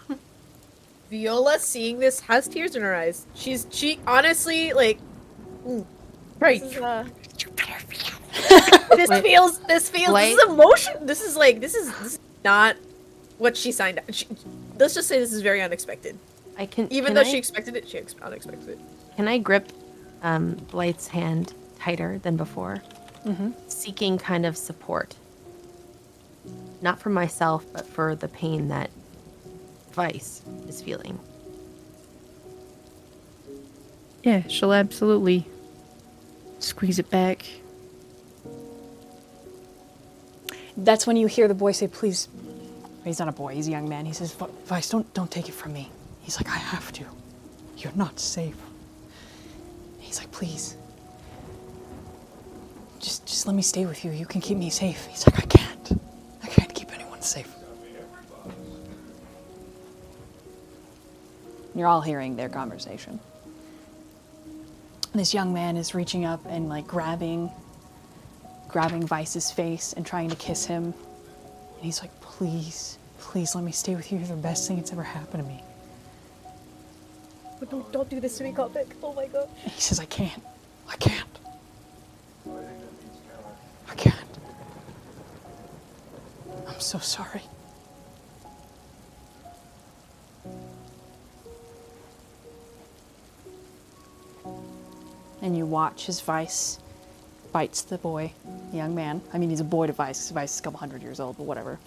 Viola, seeing this, has tears in her eyes. She honestly, like, right. This feels, this is emotion. This is not what she signed up. Let's just say this is very unexpected. Even though she expected it, she unexpected it. Can I grip Blythe's hand tighter than before? Mm-hmm. Seeking kind of support. Not for myself, but for the pain that Vice is feeling. Yeah, she'll absolutely squeeze it back. That's when you hear the boy say, please. He's not a boy, he's a young man. He says, Vice, don't take it from me. He's like, I have to. You're not safe. He's like, please. Just let me stay with you. You can keep me safe. He's like, I can't. I can't keep anyone safe. You're all hearing their conversation. This young man is reaching up and like grabbing Vice's face and trying to kiss him. And he's like, please let me stay with you. You're the best thing that's ever happened to me. But don't do this to me, Kopic. Oh my god. And he says, I can't. I can't. I can't. I'm so sorry. And you watch as Vice bites the boy, the young man. I mean, he's a boy to Vice. Vice is a couple 100 years old, but whatever.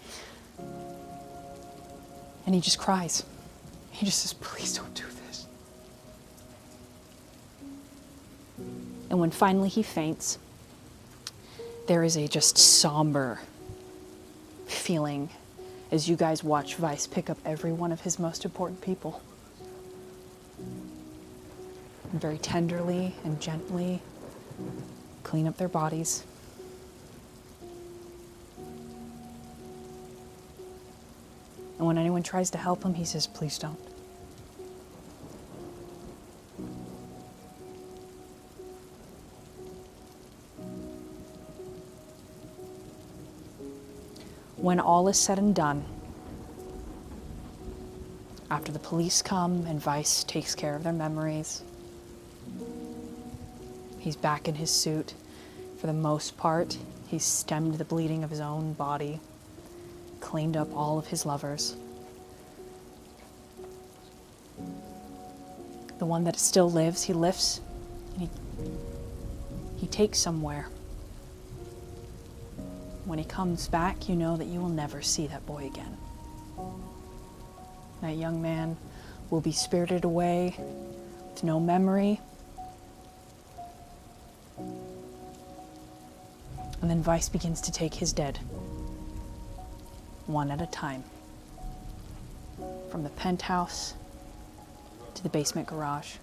And he just cries. He just says, please don't do this. And when finally he faints, there is a just somber feeling as you guys watch Vice pick up every one of his most important people. And very tenderly and gently clean up their bodies. And when anyone tries to help him, he says, please don't. When all is said and done, after the police come and Vice takes care of their memories, he's back in his suit. For the most part, he's stemmed the bleeding of his own body, cleaned up all of his lovers. The one that still lives, he lifts and he takes somewhere. When he comes back, you know that you will never see that boy again. That young man will be spirited away with no memory. And then Vice begins to take his dead, one at a time, from the penthouse to the basement garage.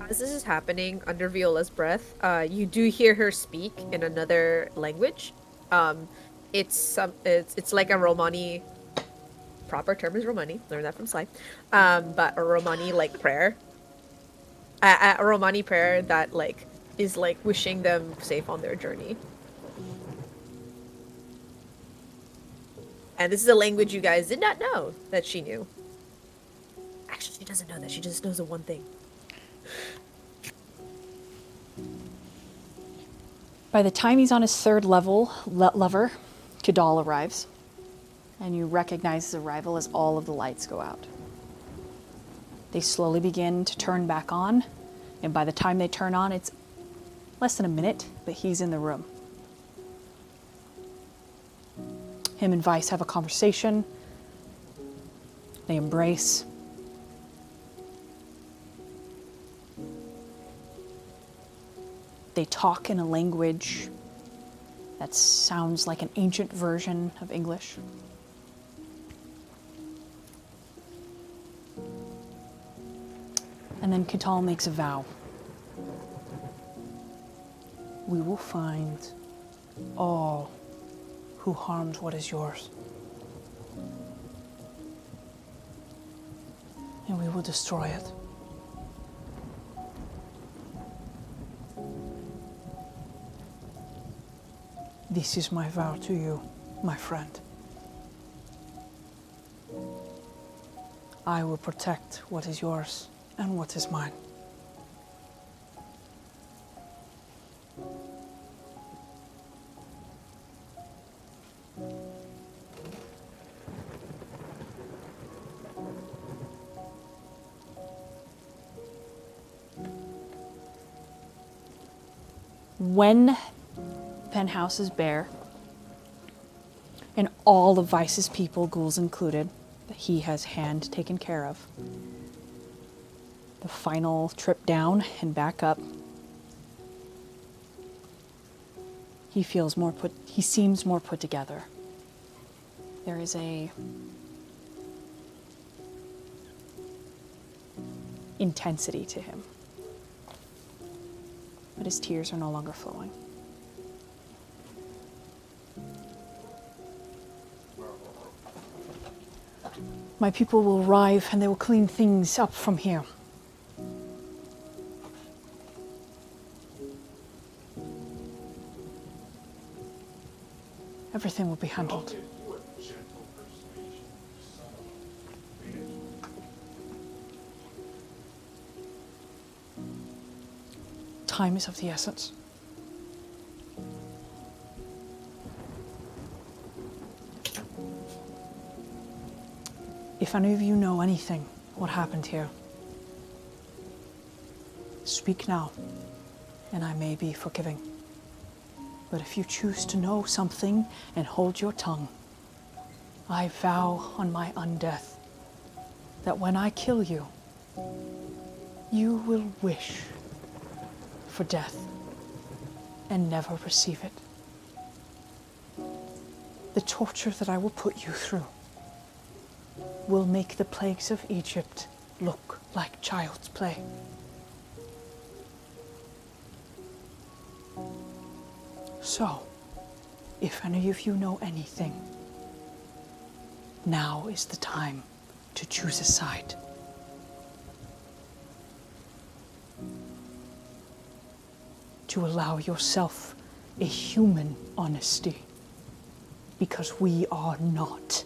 As this is happening under Viola's breath, you do hear her speak in another language. It's like a Romani. Proper term is Romani. Learned that from Sly. But a Romani like prayer. A Romani prayer that like is like wishing them safe on their journey. And this is a language you guys did not know that she knew. Actually, she doesn't know that. She just knows the one thing. By the time he's on his third lover, Kadal arrives, and you recognize his arrival as all of the lights go out. They slowly begin to turn back on, and by the time they turn on, it's less than a minute, but he's in the room. Him and Vice have a conversation. They embrace. They talk in a language that sounds like an ancient version of English. And then Katal makes a vow. We will find all who harmed what is yours. And we will destroy it. This is my vow to you, my friend. I will protect what is yours and what is mine. When Penthouse is bare, and all of Vice's people, ghouls included, that he has hand taken care of, the final trip down and back up, he seems more put together. There is a intensity to him, but his tears are no longer flowing. My people will arrive and they will clean things up from here. Everything will be handled. Time is of the essence. If any of you know anything, what happened here, speak now, and I may be forgiving. But if you choose to know something and hold your tongue, I vow on my undeath that when I kill you, you will wish for death and never receive it. The torture that I will put you through will make the plagues of Egypt look like child's play. So, if any of you know anything, now is the time to choose a side. To allow yourself a human honesty, because we are not.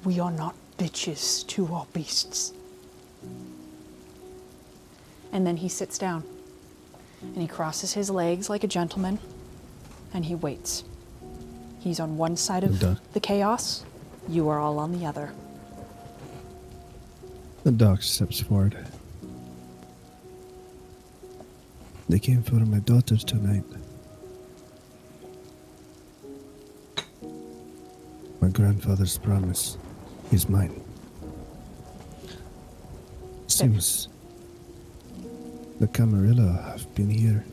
We are not bitches to our beasts. And then he sits down, and he crosses his legs like a gentleman, and he waits. He's on one side of the chaos, you are all on the other. The dog steps forward. They came for my daughter tonight. My grandfather's promise is mine. Seems the Camarilla have been here.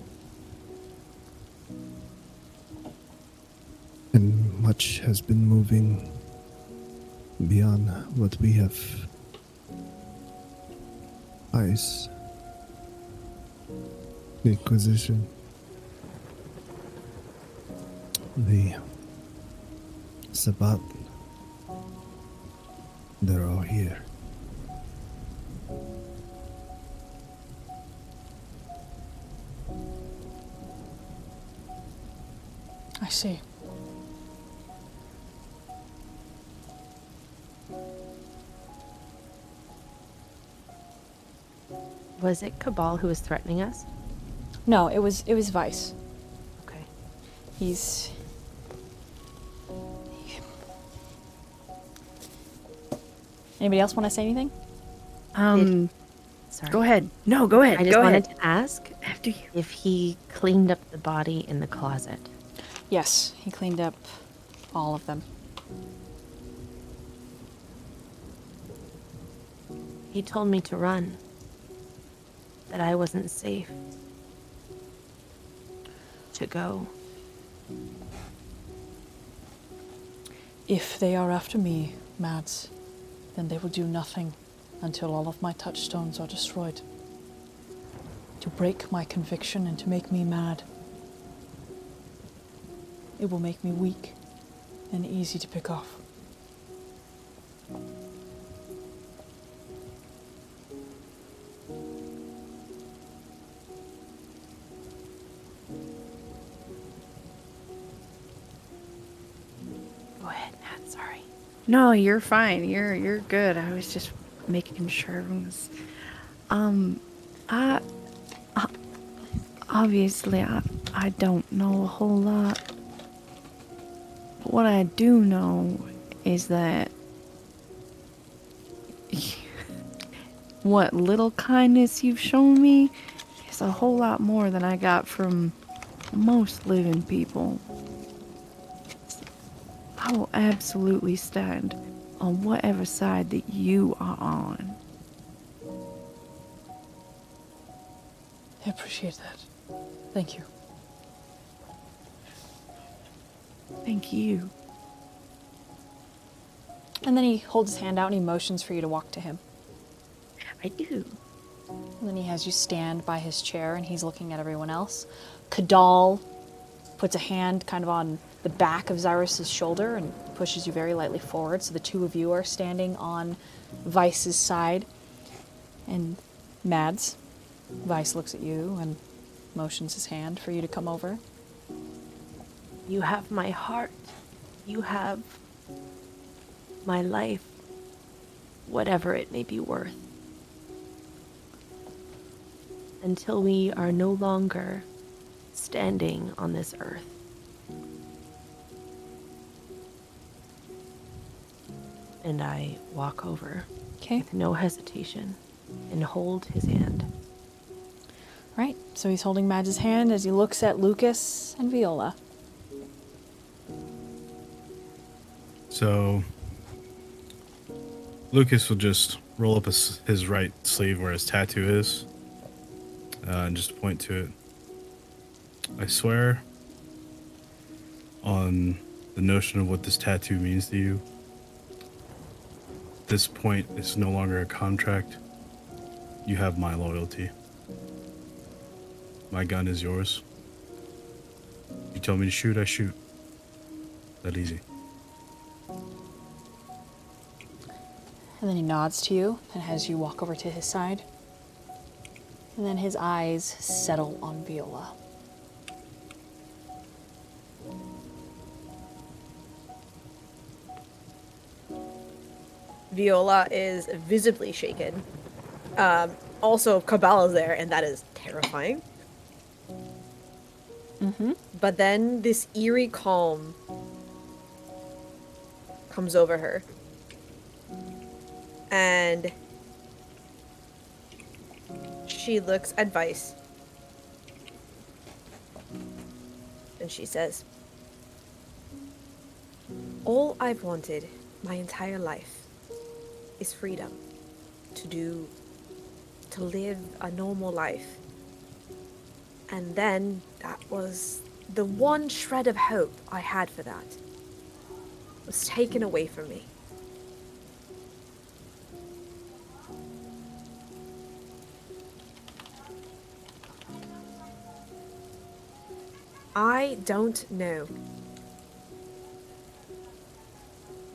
And much has been moving beyond what we have eyes. The Inquisition. The Sabbat. They're all here. see. Was it Cabal who was threatening us? No, it was Vice. Okay. He's... Anybody else want to say anything? Sorry. Go ahead. No, go ahead. I just Go wanted ahead. to ask After you. if he cleaned up the body in the closet. Yes, he cleaned up all of them. He told me to run. That I wasn't safe. To go. If they are after me, Mads, then they will do nothing until all of my touchstones are destroyed. To break my conviction and to make me mad. It will make me weak and easy to pick off. Go ahead, Nat. Sorry. No, you're fine. You're good. I was just making sure everyone was. I obviously I don't know a whole lot. But what I do know is that what little kindness you've shown me is a whole lot more than I got from most living people. I will absolutely stand on whatever side that you are on. I appreciate that. Thank you. Thank you. And then he holds his hand out and he motions for you to walk to him. I do. And then he has you stand by his chair and he's looking at everyone else. Kadal puts a hand kind of on the back of Xirus' shoulder and pushes you very lightly forward, so the two of you are standing on Vice's side. And Mads, Vice looks at you and motions his hand for you to come over. You have my heart. You have my life. Whatever it may be worth. Until we are no longer standing on this earth. And I walk over Okay. with no hesitation and hold his hand. Right, so he's holding Mads' hand as he looks at Lukas and Viola. So Lukas will just roll up his right sleeve where his tattoo is, and just point to it. I swear on the notion of what this tattoo means to you. This point is no longer a contract. You have my loyalty. My gun is yours. You tell me to shoot, I shoot. That easy. And then he nods to you and has you walk over to his side. And then his eyes settle on Viola. Viola is visibly shaken. Also, Cabal is there, and that is terrifying. Mm-hmm. But then this eerie calm comes over her. And she looks at Vice. And she says, all I've wanted my entire life is freedom. To live a normal life. And then that was the one shred of hope I had for that. Was taken away from me. I don't know.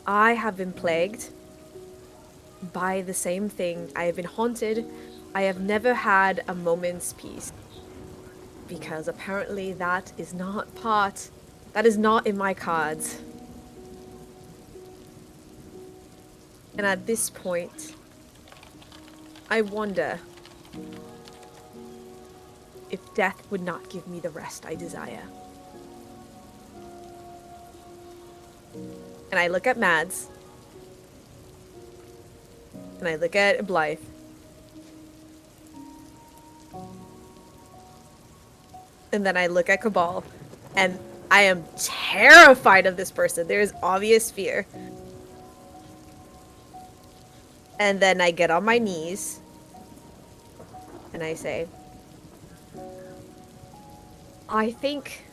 I have been plagued by the same thing. I have been haunted. I have never had a moment's peace. Because apparently that is not part That is not in my cards. And at this point, I wonder if death would not give me the rest I desire. And I look at Mads. And I look at Blythe. And then I look at Cabal. And I am terrified of this person. There is obvious fear. And then I get on my knees. And I say, I think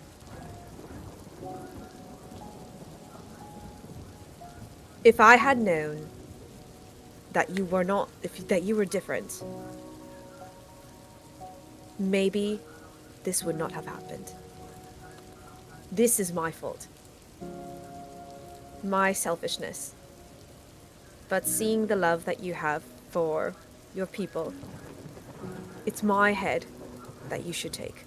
if I had known that you were not, that you were different, maybe this would not have happened. This is my fault. My selfishness. But seeing the love that you have for your people, it's my head that you should take.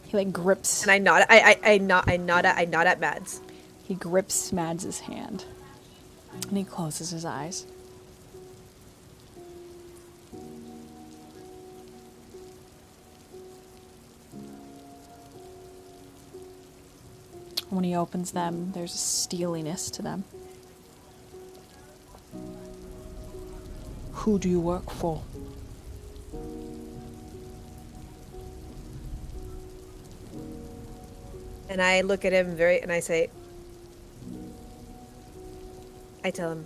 He like grips. And I nod at Mads. He grips Mads' hand, and he closes his eyes. When he opens them, there's a steeliness to them. Who do you work for? And I look at him and I say, I tell him,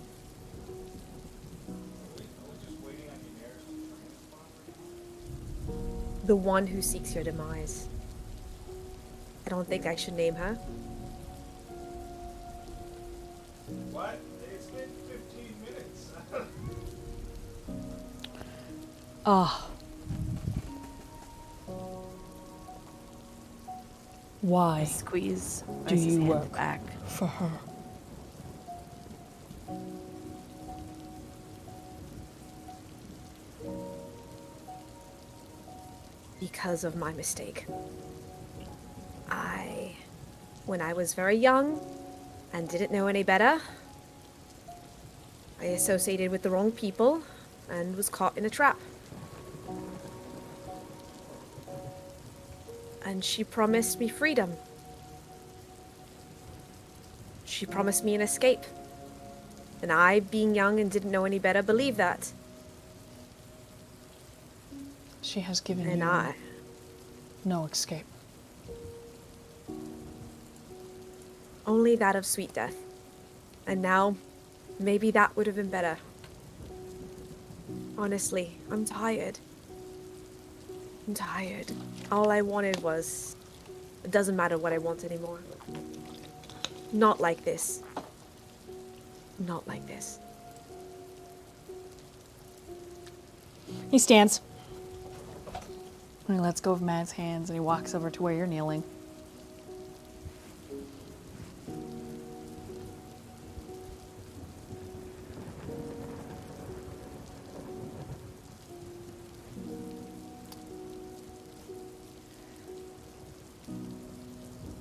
the one who seeks your demise. I don't think I should name her. What? It's been 15 minutes. Ah. Why Squeeze do Royce's you hand work back. for her? Because of my mistake. When I was very young and didn't know any better, I associated with the wrong people and was caught in a trap. And she promised me freedom. She promised me an escape. And I, being young and didn't know any better, believed that. She has given And you no escape. only that of sweet death. And now, maybe that would have been better. Honestly, I'm tired. I'm tired. All I wanted was... It doesn't matter what I want anymore. Not like this. Not like this. He stands. And he lets go of Matt's hands and he walks over to where you're kneeling.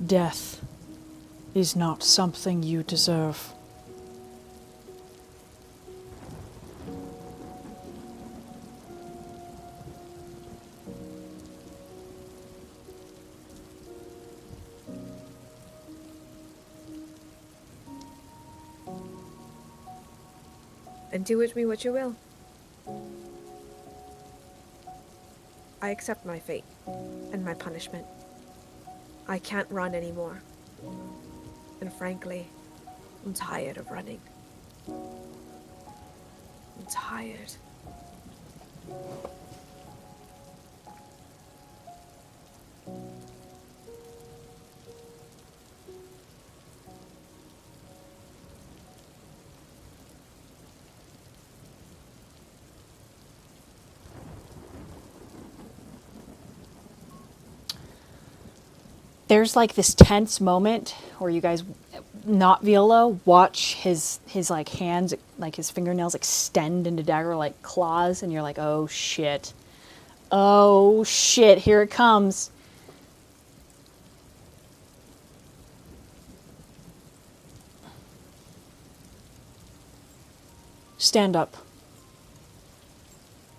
Death is not something you deserve. And do with me what you will. I accept my fate and my punishment. I can't run anymore. And frankly, I'm tired of running. I'm tired. There's like this tense moment where you guys, not Viola, watch his like hands, like his fingernails extend into dagger like claws, and you're like, oh shit. Oh shit, here it comes. Stand up.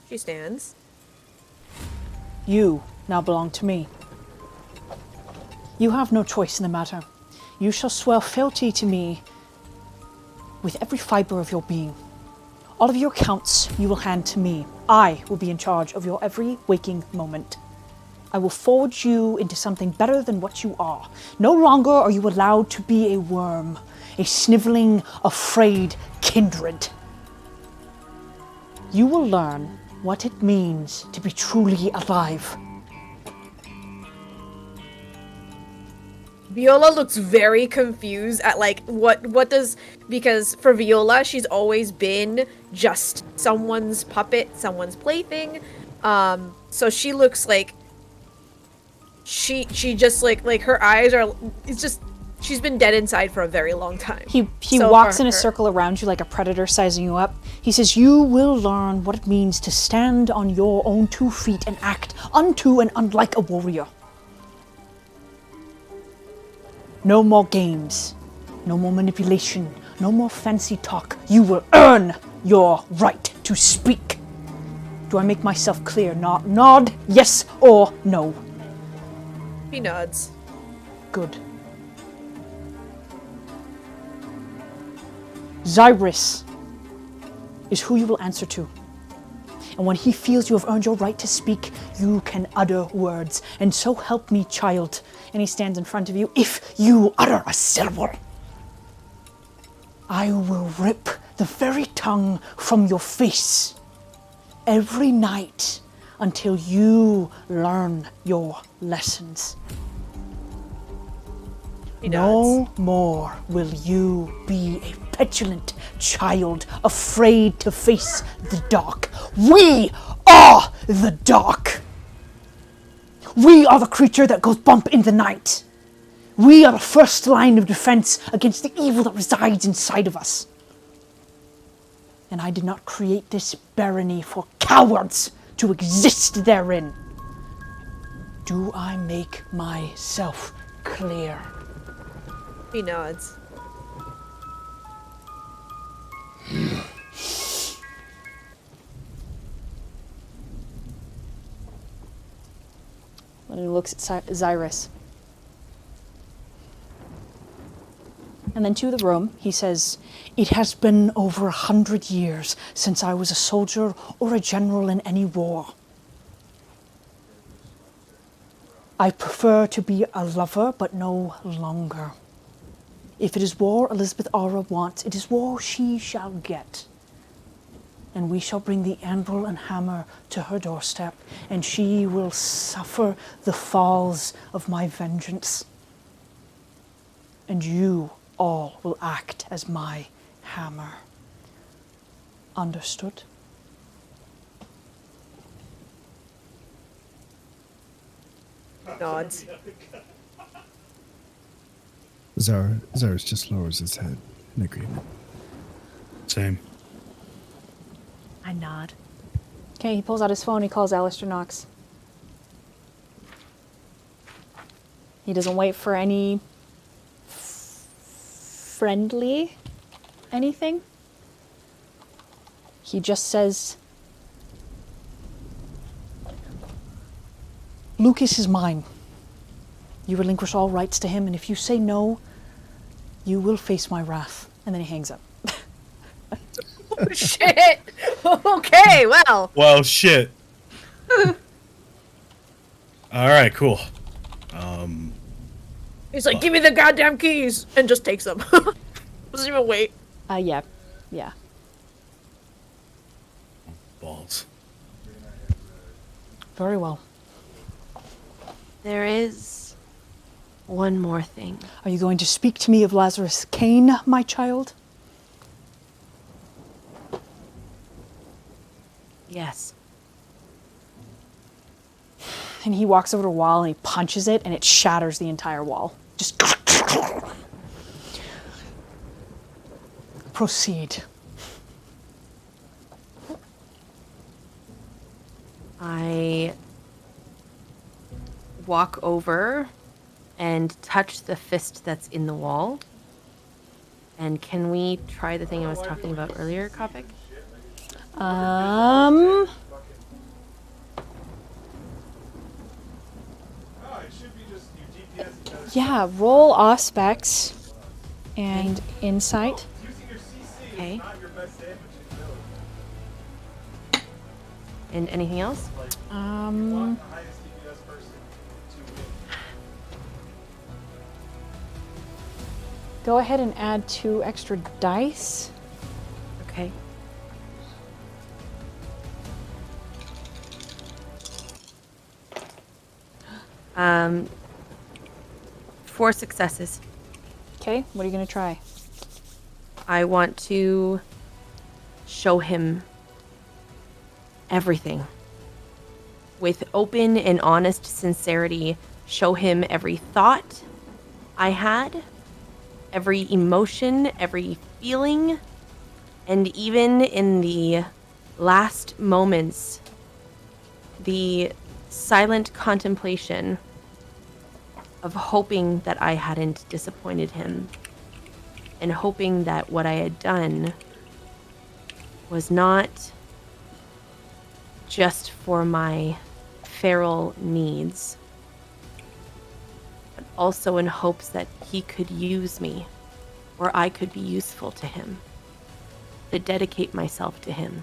She stands. You now belong to me. You have no choice in the matter. You shall swear fealty to me with every fiber of your being. All of your accounts you will hand to me. I will be in charge of your every waking moment. I will forge you into something better than what you are. No longer are you allowed to be a worm, a sniveling, afraid kindred. You will learn what it means to be truly alive. Viola looks very confused at like what does, because for Viola she's always been just someone's puppet, someone's plaything. So she looks like she just like her eyes are, it's just she's been dead inside for a very long time. He So walks for in a her- circle around you like a predator sizing you up. He says, you will learn what it means to stand on your own 2 feet and act unto and unlike a warrior. No more games, no more manipulation, no more fancy talk. You will earn your right to speak. Do I make myself clear? Nod, yes or no? He nods. Good. Xirus is who you will answer to. And when he feels you have earned your right to speak, you can utter words. And so help me, child. And he stands in front of you. If you utter a syllable, I will rip the very tongue from your face every night until you learn your lessons. He nods. No more will you be a petulant child afraid to face the dark. We are the dark. We are the creature that goes bump in the night. We are the first line of defense against the evil that resides inside of us. And I did not create this barony for cowards to exist therein. Do I make myself clear? He nods. And he looks at Xirus. And then to the room, he says, it has been over 100 years since I was a soldier or a general in any war. I prefer to be a lover, but no longer. If it is war Elizabeth Aura wants, it is war she shall get. And we shall bring the anvil and hammer to her doorstep, and she will suffer the falls of my vengeance. And you all will act as my hammer. Understood? Nods. Xirus just lowers his head in agreement. Same. I nod. Okay, he pulls out his phone, he calls Alistair Knox. He doesn't wait for any friendly anything. He just says, Lukas is mine. You relinquish all rights to him, and if you say no, you will face my wrath. And then he hangs up. Oh, shit! Okay, well. Well, shit. All right, cool. He's like, give me the goddamn keys! And just takes them. Doesn't even wait. Yeah. Balls. Very well. There is one more thing. Are you going to speak to me of Lazarus Kane, my child? Yes. And he walks over to a wall and he punches it and it shatters the entire wall. Just proceed. I walk over and touch the fist that's in the wall. And can we try the thing I was talking about earlier, Kopik? Oh, it should be just your GPS. Yeah, roll Auspex and Insight. Using your CC Okay. is not your best damage ability. And anything else? Want the highest DPS person to win. Go ahead and add 2 extra dice. Okay. Um, 4 successes. Okay, what are you gonna try? I want to show him everything. With open and honest sincerity, show him every thought I had, every emotion, every feeling, and even in the last moments, the silent contemplation of hoping that I hadn't disappointed him and hoping that what I had done was not just for my feral needs, but also in hopes that he could use me or I could be useful to him, to dedicate myself to him.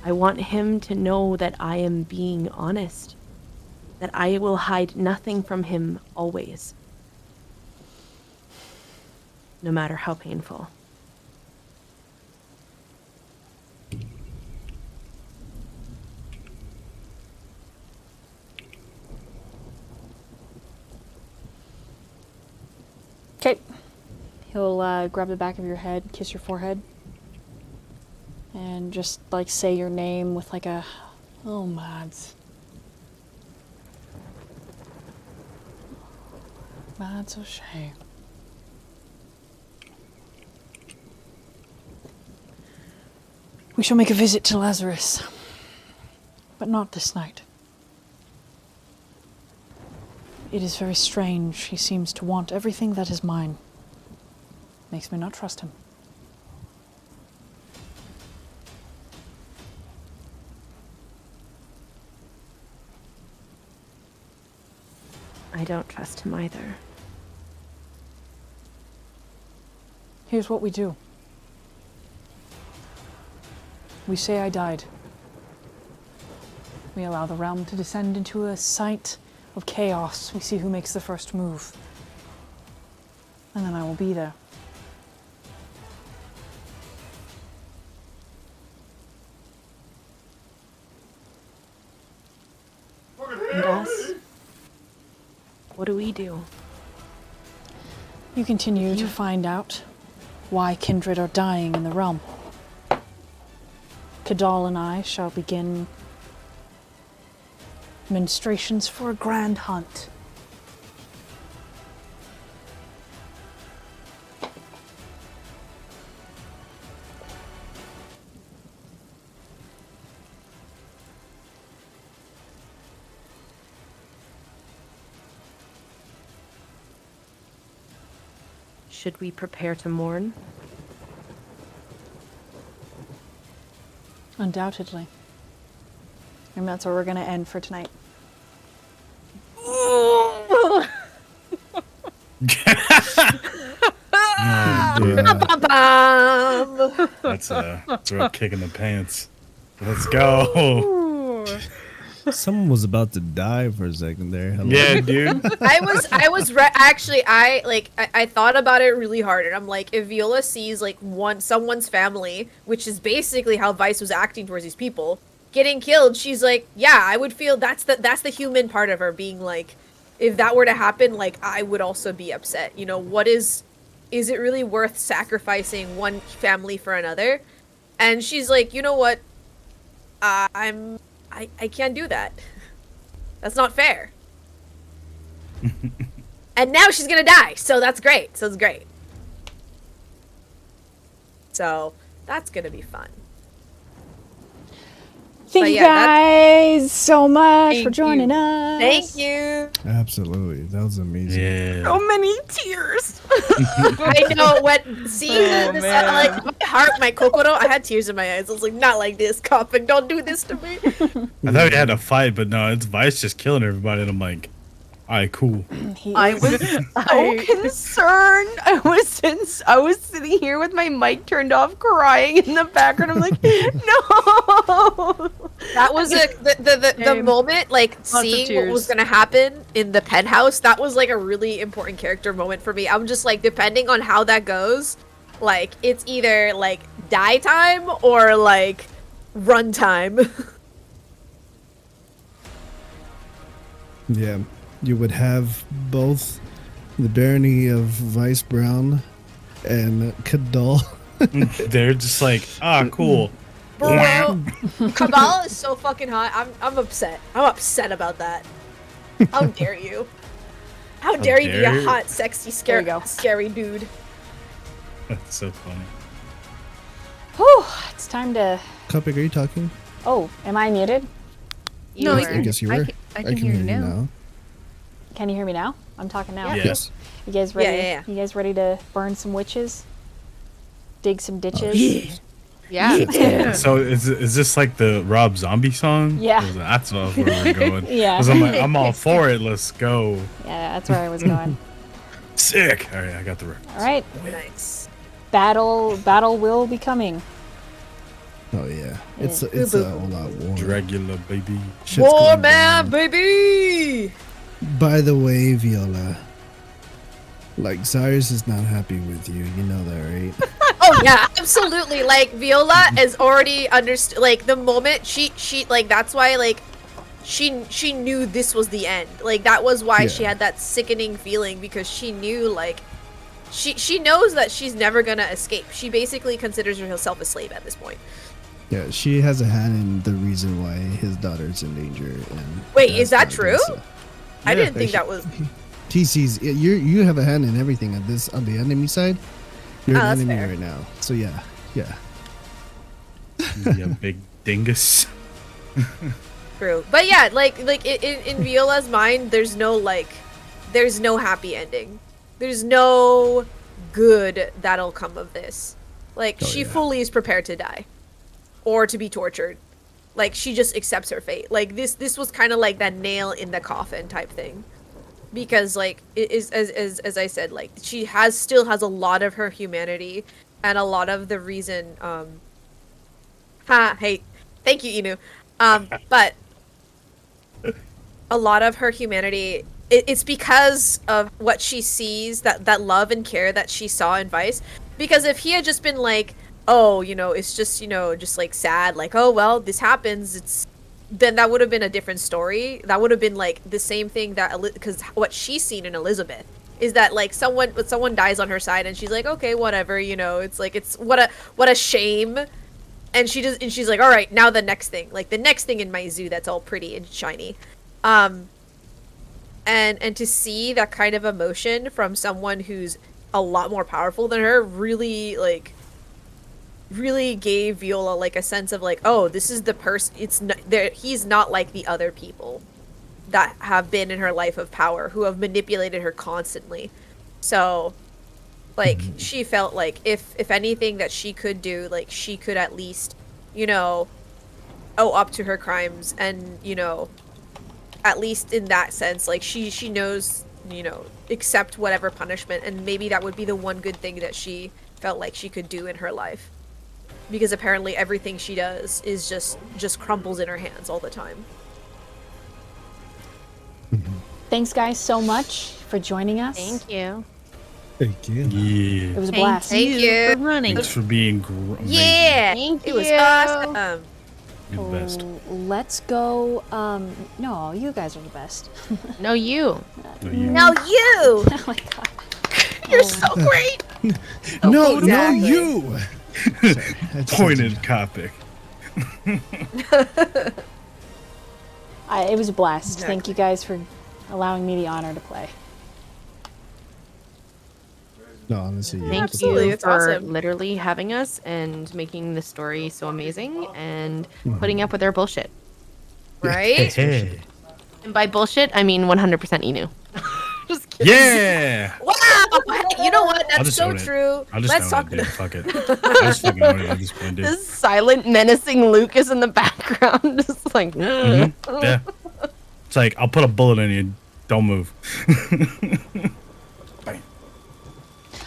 I want him to know that I am being honest, that I will hide nothing from him always, no matter how painful. Okay. He'll grab the back of your head, kiss your forehead, and just like say your name with like a, oh Mads. Mads O'Shea. We shall make a visit to Lazarus, but not this night. It is very strange. He seems to want everything that is mine. Makes me not trust him. I don't trust him either. Here's what we do. We say I died. We allow the realm to descend into a site of chaos. We see who makes the first move. And then I will be there. And us? What do we do? You continue to find out why kindred are dying in the realm. Kadal and I shall begin ministrations for a grand hunt. Should we prepare to mourn? Undoubtedly. And that's where we're going to end for tonight. That's a real kick in the pants. Let's go. Someone was about to die for a second there. Hello? Yeah, dude. I thought about it really hard, and I'm like, if Viola sees like someone's family, which is basically how Vice was acting towards these people, getting killed, she's like, yeah, I would feel that's the human part of her being like, if that were to happen, like I would also be upset. You know, is it really worth sacrificing one family for another? And she's like, you know what? I can't do that. That's not fair. And now she's gonna die, so that's great. So it's great. So that's gonna be fun. Thank But you yeah, guys so much for Thank joining you. us. Thank you. Absolutely. That was amazing. Yeah. So many tears. I know when seeing Oh, this, man. like my heart, my kokoro, I had tears in my eyes. I was like, not like this, Coffin. Don't do this to me. I thought we had a fight, but no, it's Vice just killing everybody, and I'm like, all right, cool. I was so concerned. I was sitting here with my mic turned off, crying in the background. I'm like, no. That was the moment, like of seeing what was tears. gonna happen in the penthouse. That was like a really important character moment for me. I'm just like, depending on how that goes, like it's either like die time or like run time. Yeah. You would have both the barony of Vice Brown and Kadal. They're just like, cool. Bro, Cabal is so fucking hot. I'm upset. I'm upset about that. How dare you? How dare you be dare a you. hot, sexy, There you go. scary dude? That's so funny. Whew, it's time to. Cupcake, are you talking? Oh, am I muted? No, I guess you were. I can hear you now. Can you hear me now? I'm talking now. Yes. You guys ready? Yeah. You guys ready to burn some witches? Dig some ditches? Yeah. So is this like the Rob Zombie song? Yeah. 'Cause that's where we're going. Yeah. 'Cause I'm like, I'm all for it. Let's go. Yeah, that's where I was going. Sick. All right, I got the reference. All right, Nice. battle will be coming. Oh yeah. It's Yeah. it's a whole lot war. Dragula, baby. Shit's War going man, down. baby. By the way, Viola, like Xirus is not happy with you. You know that, right? Oh yeah, absolutely. Like Viola is already understood. Like the moment she like that's why like she knew this was the end. Like that was why she Yeah. had that sickening feeling because she knew like she knows that she's never gonna escape. She basically considers herself a slave at this point. Yeah, she has a hand in the reason why his daughter's in danger. And Wait, that's is that why true? there's I Yeah. didn't think that was. TC's. You have a hand in everything on this on the enemy side. You're Oh, an that's enemy fair. right now. So yeah. Yeah, big dingus. True, but yeah, like in Viola's mind, there's no happy ending. There's no good that'll come of this. Like Oh, she yeah. fully is prepared to die, or to be tortured. Like she just accepts her fate. Like this was kind of like that nail in the coffin type thing, because like it is as I said, like she still has a lot of her humanity and a lot of the reason. Hey, thank you, Inu. But a lot of her humanity, it's because of what she sees, that love and care that she saw in Vice. Because if he had just been like, oh, it's just, just like sad, like, oh, well, this happens, then that would have been a different story. That would have been like the same thing because what she's seen in Elizabeth is that like someone dies on her side and she's like, okay, whatever, it's like, it's what a shame. And she's like, all right, now the next thing in my zoo that's all pretty and shiny. And to see that kind of emotion from someone who's a lot more powerful than her really gave Viola like a sense of like, oh, this is the person. He's not like the other people that have been in her life of power who have manipulated her constantly. So like she felt like if anything that she could do, like she could at least owe up to her crimes, and at least in that sense, like she knows, accept whatever punishment, and maybe that would be the one good thing that she felt like she could do in her life, because apparently everything she does is just crumbles in her hands all the time. Thanks, guys, so much for joining us. Thank you. Thank you. Yeah. It was a blast. Thank you. for running. Thanks for being amazing. Yeah, Thank it was you. awesome. You're the best. Let's go. No, you guys are the best. No, you. No, you. No, you. Oh my god. You're so great. No, Exactly. no, you. Sorry, I just- Pointed topic. It was a blast. Exactly. Thank you guys for allowing me the honor to play. No, honestly, yeah. Thank Absolutely, you it's for awesome. literally having us and making the story so amazing and Mhm. putting up with our bullshit. Right? Hey. And by bullshit, I mean 100% Inu. Just kidding. Yeah. Wow! You know what? I'll That's just so own it. true. I'll just Let's own talk. it, dude. Fuck it. I'll just fucking own it at this point, dude. This silent, menacing Lucas in the background, just like. Mhm. Yeah. It's like I'll put a bullet in you. Don't move.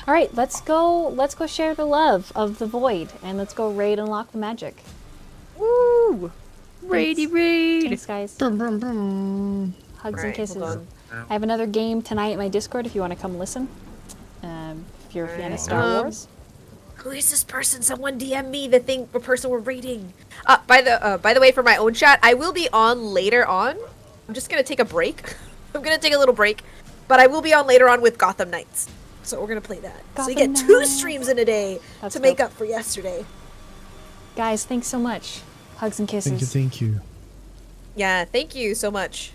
All right, let's go share the love of the void, and let's go raid and unlock the magic. Woo! Raidy raid. Thanks, guys. Brum, brum, brum. Hugs and Right, kisses. hold on. I have another game tonight in my Discord if you want to come listen. If you're a fan of Star Wars. Who is this person? Someone DM me the person we're raiding. By the way, for my own chat, I will be on later on. I'm just gonna take a break. I'm gonna take a little break, but I will be on later on with Gotham Knights. So we're gonna play that. So you Gotham get 2 Knights. streams in a day That's to make dope. up for yesterday. Guys, thanks so much. Hugs and kisses. Thank you, thank you. Yeah, thank you so much.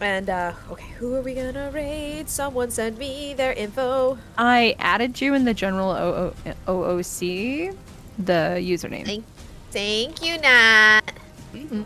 And okay, who are we gonna raid? Someone send me their info. I added you in the general OOC, the username. Thank you, Nat. Mhm.